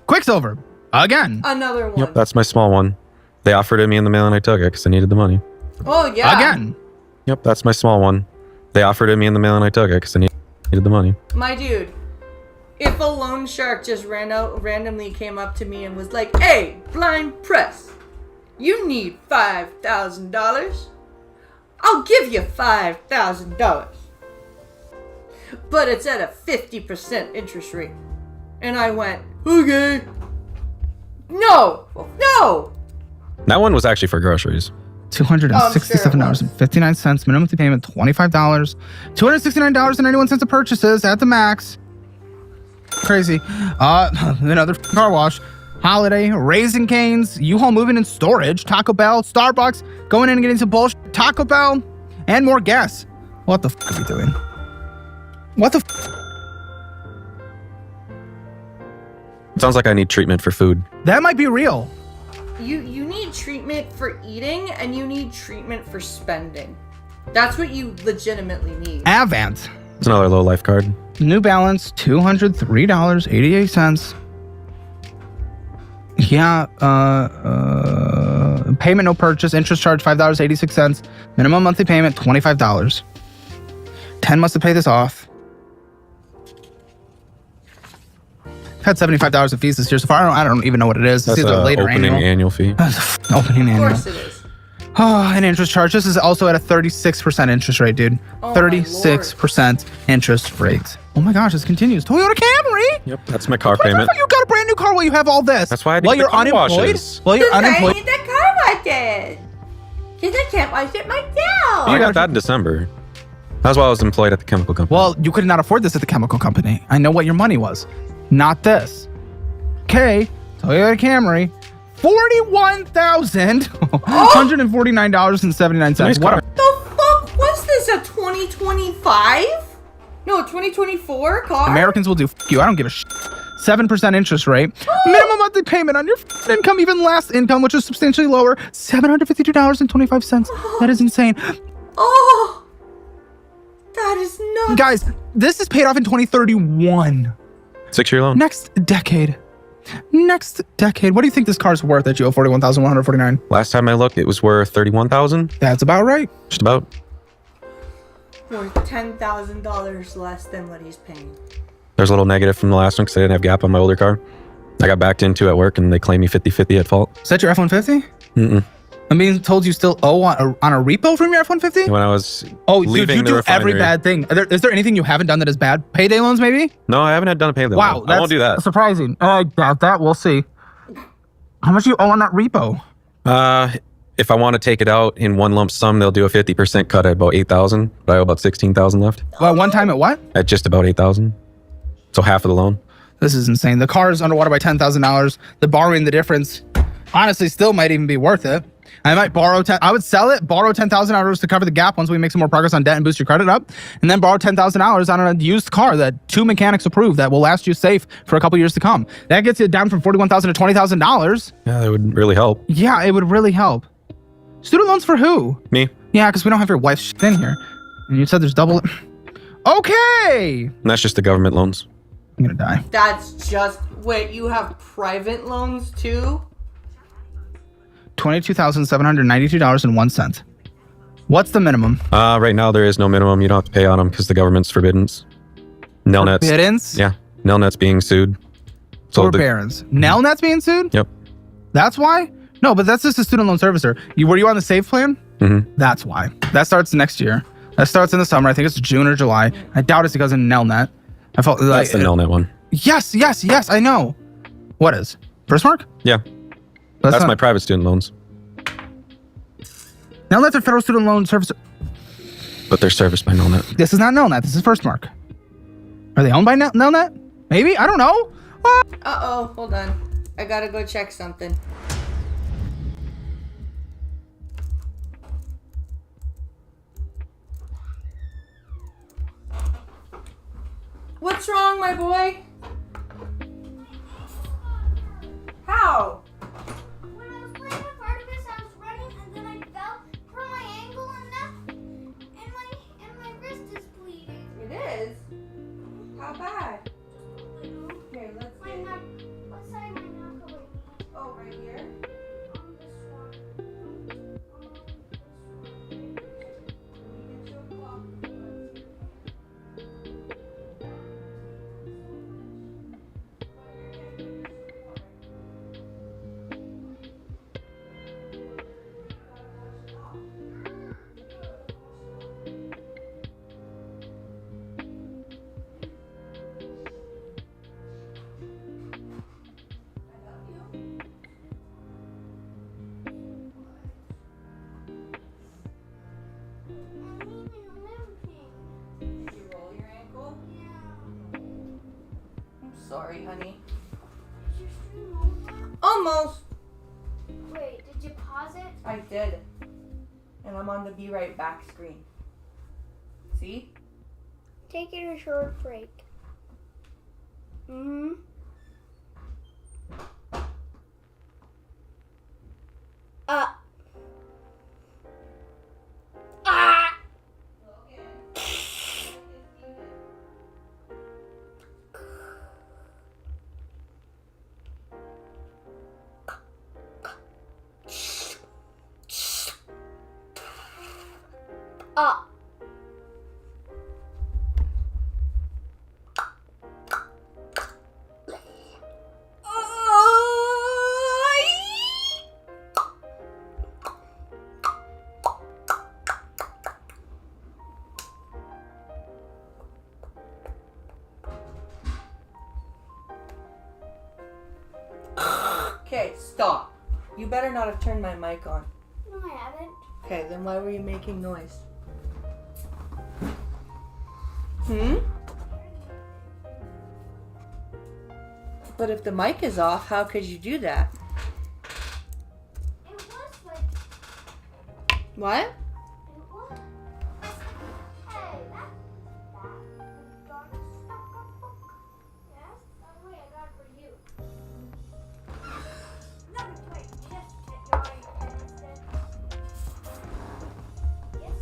Quicksilver. Again. Another one. Yep, that's my small one. They offered it me in the mail and I took it because I needed the money. Oh, yeah. Again. Yep, that's my small one. They offered it me in the mail and I took it because I needed the money. My dude, if a loan shark just randomly came up to me and was like, hey, blind press, you need $5,000? I'll give you $5,000. But it's at a 50% interest rate. And I went, okay. No. That one was actually for groceries. $267.59. Minimum monthly payment, $25. $269.91 of purchases at the max. Crazy. Another car wash. Holiday, Raising Cane's, U-Haul Moving and Storage, Taco Bell, Starbucks, going in and getting some bullshit, Taco Bell, and more gas. What the f*** are we doing? What the f***? Sounds like I need treatment for food. That might be real. You need treatment for eating and you need treatment for spending. That's what you legitimately need. Avant. It's another low life card. New Balance, $203.88. Yeah, payment no purchase, interest charge $5.86. Minimum monthly payment $25. 10 months to pay this off. Had $75 of fees this year so far. I don't even know what it is. That's It's either an later opening annual fee. Opening Of annual. course it is. Oh, an interest charge. This is also at a 36% interest rate, dude. Oh my 36% interest rate. Oh my gosh, this continues. Toyota Camry. Yep, that's my car payment. You got a brand new car while you have all this. That's why I had to while get you're the car unemployed. washes. While you're I unemployed. need the car washed. Because I can't wash it myself. I got that in December. That's why I was employed at the chemical company. Well, you could not afford this at the chemical company. I know what your money was. Not this. Okay, Toyota Camry. $41,149.79. Nice What car. a The fuck was this, a 2025? No, 2024 car? Americans will do you. I don't give a shit. 7% interest rate. Minimum monthly payment on your income, even last income, which is substantially lower, $752.25. That is insane. Oh, that is nuts. Guys, this is paid off in 2031. 6-year loan. Next decade. What do you think this car's worth that you owe $41,149? Last time I looked, it was worth $31,000. That's about right. Just about. Worth $10,000 less than what he's paying. There's a little negative from the last one because I didn't have gap on my older car. I got backed into at work and they claim me 50-50 at fault. Is that your F-150? Mm-mm. I'm being told you still owe on a repo from your F-150? When I was Oh, dude, leaving you the do refinery. every bad thing. Is there anything you haven't done that is bad? Payday loans, maybe? No, I haven't had done a payment. Wow, I won't do that. surprising. I doubt that. We'll see. How much you owe on that repo? If I want to take it out in one lump sum, they'll do a 50% cut at about $8,000. But I owe about $16,000 left. Well, one time at what? At just about $8,000. So half of the loan. This is insane. The car is underwater by $10,000. The borrowing the difference, honestly, still might even be worth it. I might borrow I would sell it, borrow $10,000 to cover the gap once we make some more progress on debt and boost your credit up, and then borrow $10,000 on a used car that 2 mechanics approve that will last you safe for a couple years to come. That gets you down from $41,000 to $20,000. Yeah, that would really help. Yeah, it would really help. Student loans for who? Me. Yeah, because we don't have your wife's shit in here. And you said there's double. Okay. And that's just the government loans. I'm gonna die. That's just, wait, you have private loans too? $22,792.01. What's the minimum? Right now there is no minimum. You don't have to pay on them because the government's forbidden. Nelnet's. Biddens? Yeah. Nelnet's being sued. Or the- Barons? Nelnet's being sued? Yep. That's why? No, but that's just a student loan servicer. Were you on the SAVE plan? Mm-hmm. That's why. That starts next year. That starts in the summer. I think it's June or July. I doubt it's because of Nelnet. I felt like That's the Nelnet one. Yes, I know. What is? First Mark? Yeah. That's my private student loans. Nelnet's a federal student loan service. But they're serviced by Nelnet. This is not Nelnet. This is First Mark. Are they owned by Nelnet? Maybe? I don't know. Uh-oh, hold on. I gotta go check something. What's wrong, my boy? How? When I was playing with Artemis, I was running and then I fell from my ankle and my wrist is bleeding. It is? How bad? Here, let's My see. neck. What side of my neck are we? Oh, right here? On this one. Get you a cloth. Did you roll your ankle? Yeah. I'm sorry, honey. Is your stream over? Almost. Wait, did you pause it? I did. And I'm on the Be Right Back screen. See? Taking a short break. Mm-hmm. Ah. Ah. Okay, stop. You better not have turned my mic on. No, I haven't. Okay, then why were you making noise? Hmm? But if the mic is off, how could you do that? It was like. What? It was. Hey, that's that. Got a stuck book. Yes? By the way, I got it for you. No, wait, yes, Johnny. Yes?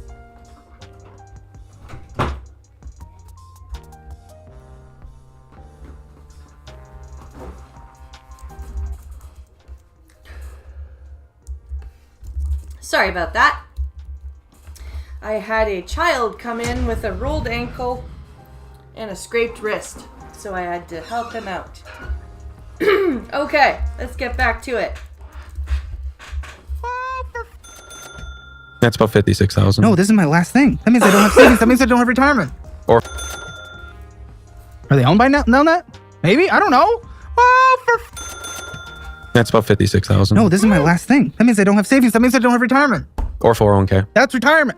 Sorry about that. I had a child come in with a rolled ankle and a scraped wrist, so I had to help him out. Okay, let's get back to it. That's about 56,000. No, this is my last thing. That means I don't have savings. That means I don't have retirement. Or Are they owned by Nelnet? Maybe? I don't know. that's about 56,000. No, this is my last thing. That means I don't have savings. That means I don't have retirement. Or 401k. That's retirement.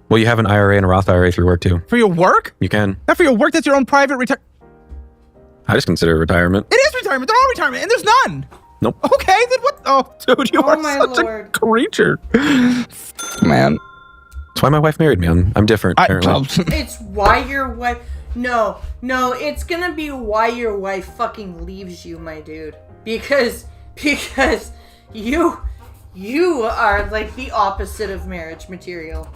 Well, you have an IRA and a Roth IRA through work too. For your work? You can. Not for your work. That's your own private retirement. I just consider it retirement. It is retirement. They're all retirement, and there's none. Nope. Okay, then what? Oh, dude, you Oh are my such Lord. a creature. Man. That's why my wife married me. I'm different, apparently. It's why your wife... No, it's gonna be why your wife fucking leaves you, my dude. Because you are like the opposite of marriage material.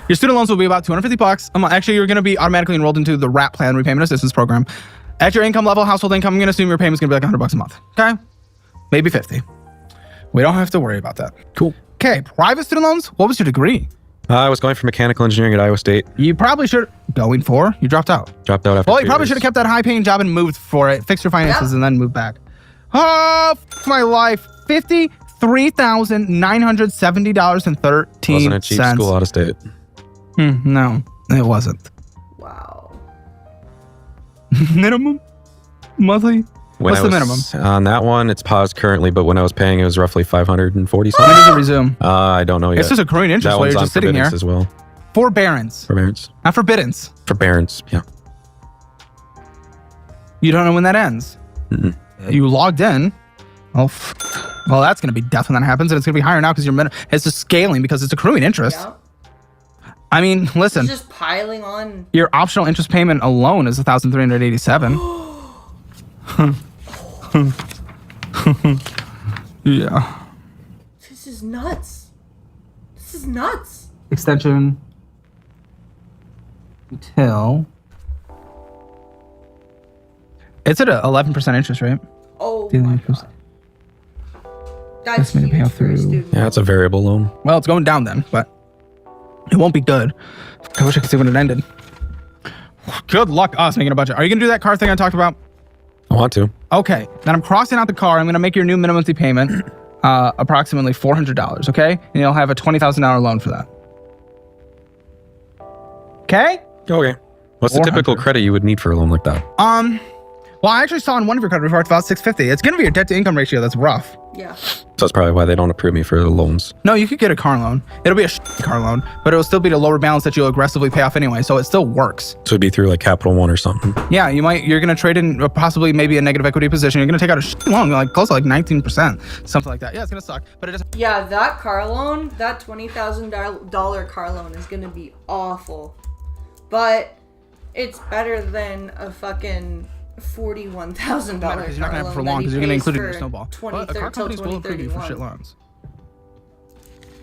Your student loans will be about $250. Actually, you're going to be automatically enrolled into the RAP plan, repayment assistance program. At your income level, household income, I'm going to assume your payment's going to be like $100 a month. Okay? Maybe 50. We don't have to worry about that. Cool. Okay, private student loans. What was your degree? I was going for mechanical engineering at Iowa State. You probably should going for. You dropped out. Dropped out after Well, 2 you probably years. should have kept that high-paying job and moved for it, fixed your finances, and then moved back. Oh, my life. $53,970.13. Wasn't a cheap school out of state. No, it wasn't. Wow. Minimum monthly. What's the minimum? On that one, it's paused currently, but when I was paying, it was roughly 540 something. When does it resume? I don't know yet. It's just accruing interest That while one's you're on just sitting here. forbearance as well. Forbearance, Forbearance. not forbiddance. Forbearance, yeah. You don't know when that ends. Mm-mm. You logged in. Oh, well, that's going to be death when that happens, and it's going to be higher now because it's just scaling because it's accruing interest. Yeah. I mean, listen, It's just piling on. your optional interest payment alone is $1,387. Yeah. This is nuts. This is nuts. Extension until it's at a 11% interest rate. Oh Daily my interest. god. That's Estimated huge payout for a through- student. Yeah, it's a variable loan. Well, it's going down then, but it won't be good. I wish I could see when it ended. Good luck us making a budget. Are you gonna do that car thing I talked about? I want to. Okay, then I'm crossing out the car. I'm gonna make your new minimum monthly payment approximately $400. Okay, and you'll have a $20,000 loan for that. Okay. Okay. What's the 400. typical credit you would need for a loan like that? Well, I actually saw in one of your credit reports about 650. It's gonna be your debt to income ratio that's rough. Yeah. So that's probably why they don't approve me for the loans. No, you could get a car loan. It'll be a car loan, but it'll still be the lower balance that you'll aggressively pay off anyway. So it still works. So it'd be through like Capital One or something. Yeah, you're gonna trade in possibly maybe a negative equity position. You're gonna take out a loan like close to like 19%, something like that. Yeah, it's gonna suck, but it doesn't. Yeah, that car loan, that $20,000 car loan is gonna be awful. But it's better than a fucking $41,000 car loan. Because you're not gonna have it for long because you're gonna include it in your snowball. But car companies will approve you for shit loans.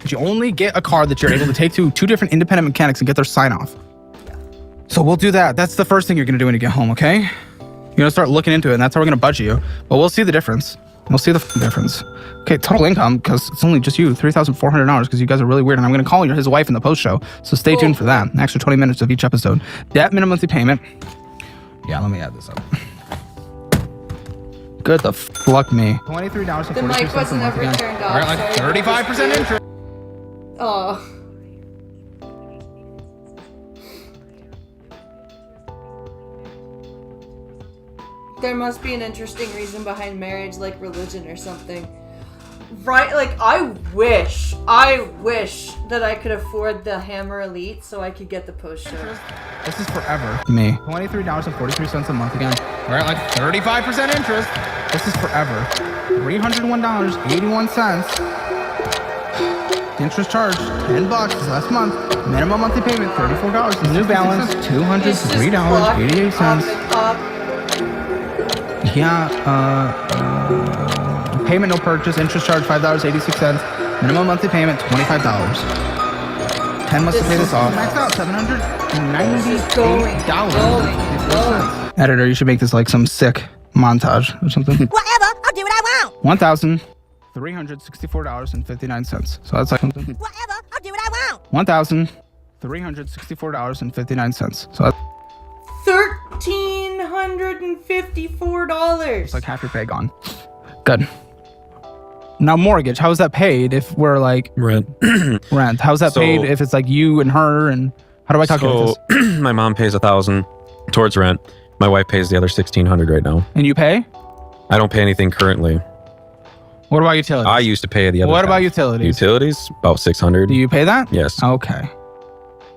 But you only get a car that you're able to take to two different independent mechanics and get their sign off. So we'll do that. That's the first thing you're gonna do when you get home, okay? You're gonna start looking into it, and that's how we're gonna budget you. But we'll see the difference. We'll see the difference. Okay, total income, because it's only just you, $3,400, because you guys are really weird, and I'm gonna call his wife in the post show. So stay tuned for that. An extra 20 minutes of each episode. Debt minimum monthly payment. Yeah, let me add this up. Good the fuck me. $23.43 The mic wasn't a month ever again. turned off. We're at like so I 35% interest. Oh. There must be an interesting reason behind marriage, like religion or something. Right? Like, I wish that I could afford the Hammer Elite so I could get the post show. This is forever. Me. $23.43 a month again. We're at like 35% interest. This is forever. $301.81. Interest charge, $10 last month. Minimum monthly payment, $34. New balance, $203.88. Yeah, payment no purchase, interest charge $5.86. Minimum monthly payment $25. 10 months to pay this off. Max out $798. Editor, you should make this like some sick montage or something. Whatever, I'll do what I want. $1,364.59. So that's like something. Whatever, I'll do what I want. $1,364.59. So that's $1,354. like half your pay gone. Good. Now mortgage, how is that paid if we're like Rent. rent? How's that paid if it's like you and her, and how do I calculate this? My mom pays $1,000 towards rent. My wife pays the other $1,600 right now. And you pay? I don't pay anything currently. What about utilities? I used to pay the other. What about half. utilities? Utilities about $600. Do you pay that? Yes. Okay.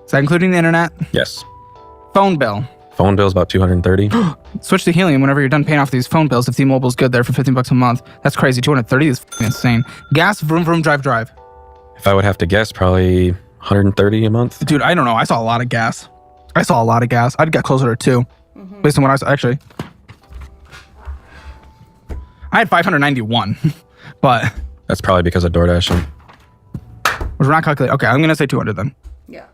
Is that including the internet? Yes. Phone bill. Phone bill's about $230. Switch to Helium whenever you're done paying off these phone bills. If T-Mobile's good there for $15 a month. That's crazy. $230 is f***ing insane. Gas, vroom, vroom, drive, drive. If I would have to guess, probably $130 a month. Dude, I don't know. I saw a lot of gas. I'd get closer to 2. Based on what I saw. Actually, I had 591. But That's probably because of DoorDash. we're not calculating. Okay, I'm going to say 200 then. Yeah.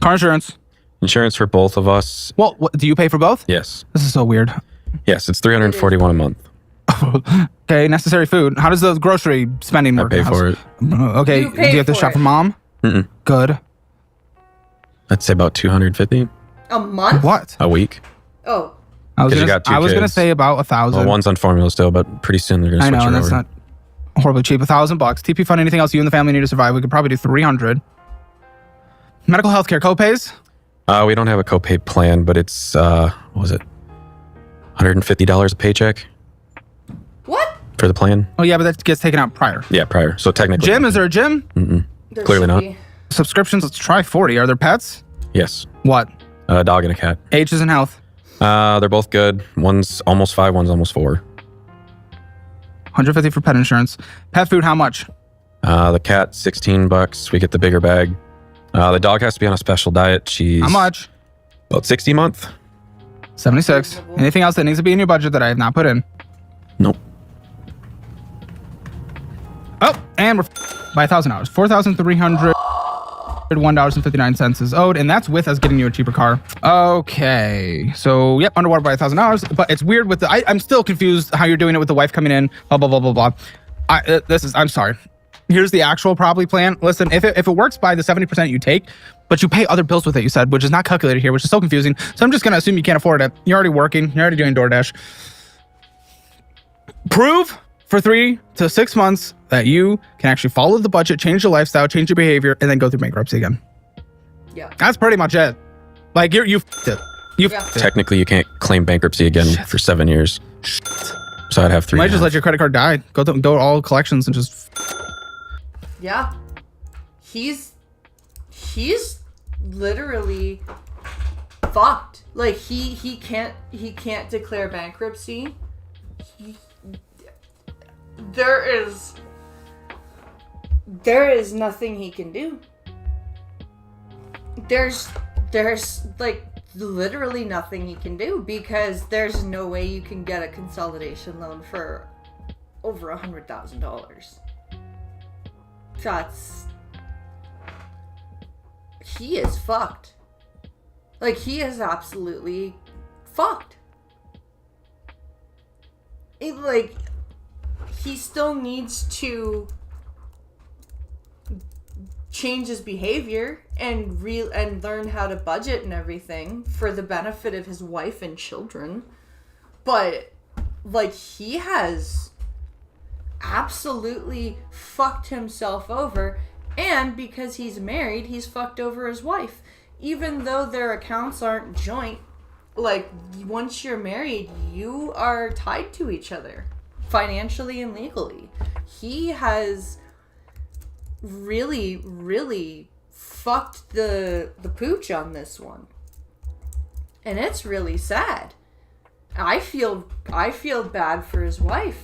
Car insurance. Insurance for both of us. Well, what, do you pay for both? Yes. This is so weird. Yes, it's $341 a month. Okay, necessary food. How does the grocery spending I work? pay for it. Okay, You do pay you have to for shop it. for mom? Mm-mm. Good. I'd say about $250 A month? What? a week. Oh. I was 'Cause you gonna, got two I was gonna kids. say about 1,000. Well, one's on formula still, but pretty soon they're going to I switch know, and her that's over. not horribly cheap. $1,000. TP fund. Anything else you and the family need to survive? We could probably do 300. Medical health care copays. We don't have a copay plan, but it's, what was it? $150 a paycheck. for the plan. Oh yeah, but that gets taken out prior. Yeah, prior. So technically. Gym? Is there a gym? There Clearly should not. be. Subscriptions, let's try 40. Are there pets? Yes. What? A dog and a cat. Ages and health? They're both good. One's almost 5, one's almost 4. 150 for pet insurance. Pet food, how much? The cat, $16. We get the bigger bag. The dog has to be on a special diet. She's How much? about 60 a month. 76. Reasonable. Anything else that needs to be in your budget that I have not put in? Nope. Oh, and we're by $1,000. $4,301.59 is owed, and that's with us getting you a cheaper car. Okay, so yep, underwater by $1,000. But it's weird with the. I'm still confused how you're doing it with the wife coming in. Blah blah blah blah blah. I'm sorry. Here's the actual probably plan. Listen, if it works by the 70% you take, but you pay other bills with it, you said, which is not calculated here, which is so confusing. So I'm just gonna assume you can't afford it. You're already working. You're already doing DoorDash. Prove for 3 to 6 months that you can actually follow the budget, change your lifestyle, change your behavior, and then go through bankruptcy again. Yeah. That's pretty much it. Like you f***ed it. You Yeah. f***ed it. Technically, you can't claim bankruptcy again for 7 years. So I'd have 3. You might and a just half. let your credit card die. Go to all collections and just. Yeah. He's literally fucked. Like he can't declare bankruptcy. There is nothing he can do. There's like literally nothing he can do because there's no way you can get a consolidation loan for over $100,000. He is fucked. Like, he is absolutely fucked. He still needs to change his behavior and learn how to budget and everything for the benefit of his wife and children. But, like, he has absolutely fucked himself over, and because he's married, he's fucked over his wife. Even though their accounts aren't joint, like, once you're married, you are tied to each other financially and legally. He has really, really fucked the pooch on this one, and it's really sad. I feel bad for his wife.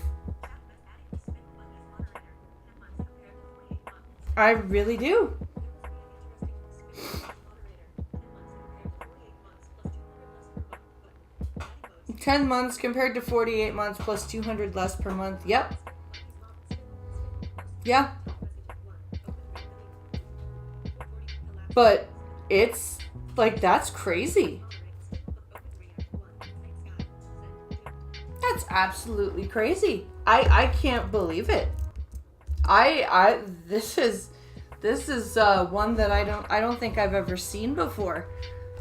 I really do. $10 months compared to 48 months plus 200 less per month. Yep. Yeah. But it's like, that's crazy. That's absolutely crazy. I can't believe it. This is one that I don't think I've ever seen before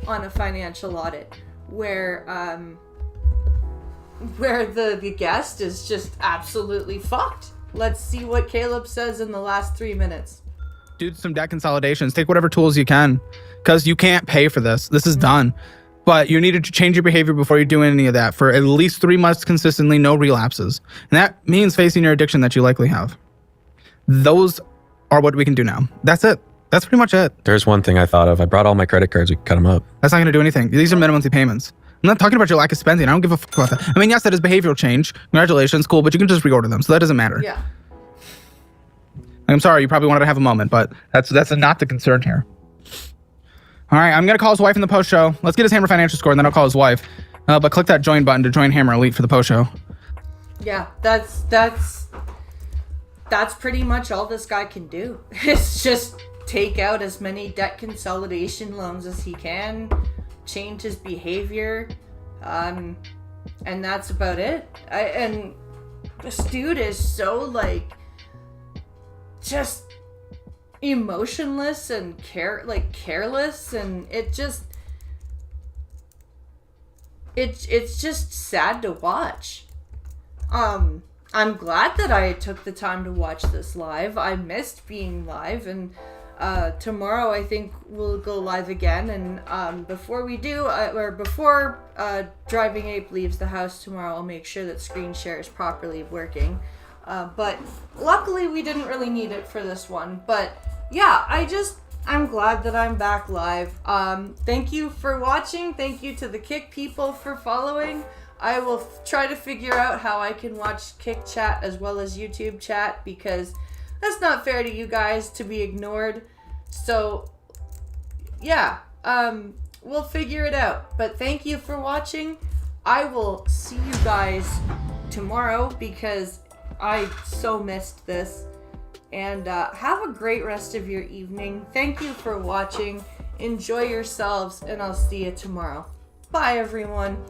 on a financial audit where the guest is just absolutely fucked. Let's see what Caleb says in the last 3 minutes. Do some debt consolidations. Take whatever tools you can, because you can't pay for this. This is done. But you needed to change your behavior before you do any of that for at least 3 months consistently, no relapses. And that means facing your addiction that you likely have. Those are what we can do now. That's it. That's pretty much it. There's one thing I thought of. I brought all my credit cards. We could cut them up. That's not going to do anything. These are minimum monthly payments. I'm not talking about your lack of spending. I don't give a fuck about that. I mean, yes, that is behavioral change. Congratulations, cool, but you can just reorder them, so that doesn't matter. Yeah. I'm sorry, you probably wanted to have a moment, but that's not the concern here. All right, I'm going to call his wife in the post show. Let's get his Hammer financial score, and then I'll call his wife. But click that join button to join Hammer Elite for the post show. Yeah, that's pretty much all this guy can do. It's just take out as many debt consolidation loans as he can, change his behavior, and that's about it. And this dude is so, like, just emotionless and careless, and it's just sad to watch. I'm glad that I took the time to watch this live. I missed being live, and tomorrow I think we'll go live again. And before we do, before Driving Ape leaves the house tomorrow, I'll make sure that screen share is properly working. But luckily we didn't really need it for this one. But yeah, I'm glad that I'm back live. Thank you for watching. Thank you to the Kick people for following. I will try to figure out how I can watch Kick chat as well as YouTube chat, because that's not fair to you guys to be ignored. So yeah, we'll figure it out. But thank you for watching. I will see you guys tomorrow, because I so missed this. And have a great rest of your evening. Thank you for watching. Enjoy yourselves, and I'll see you tomorrow. Bye, everyone.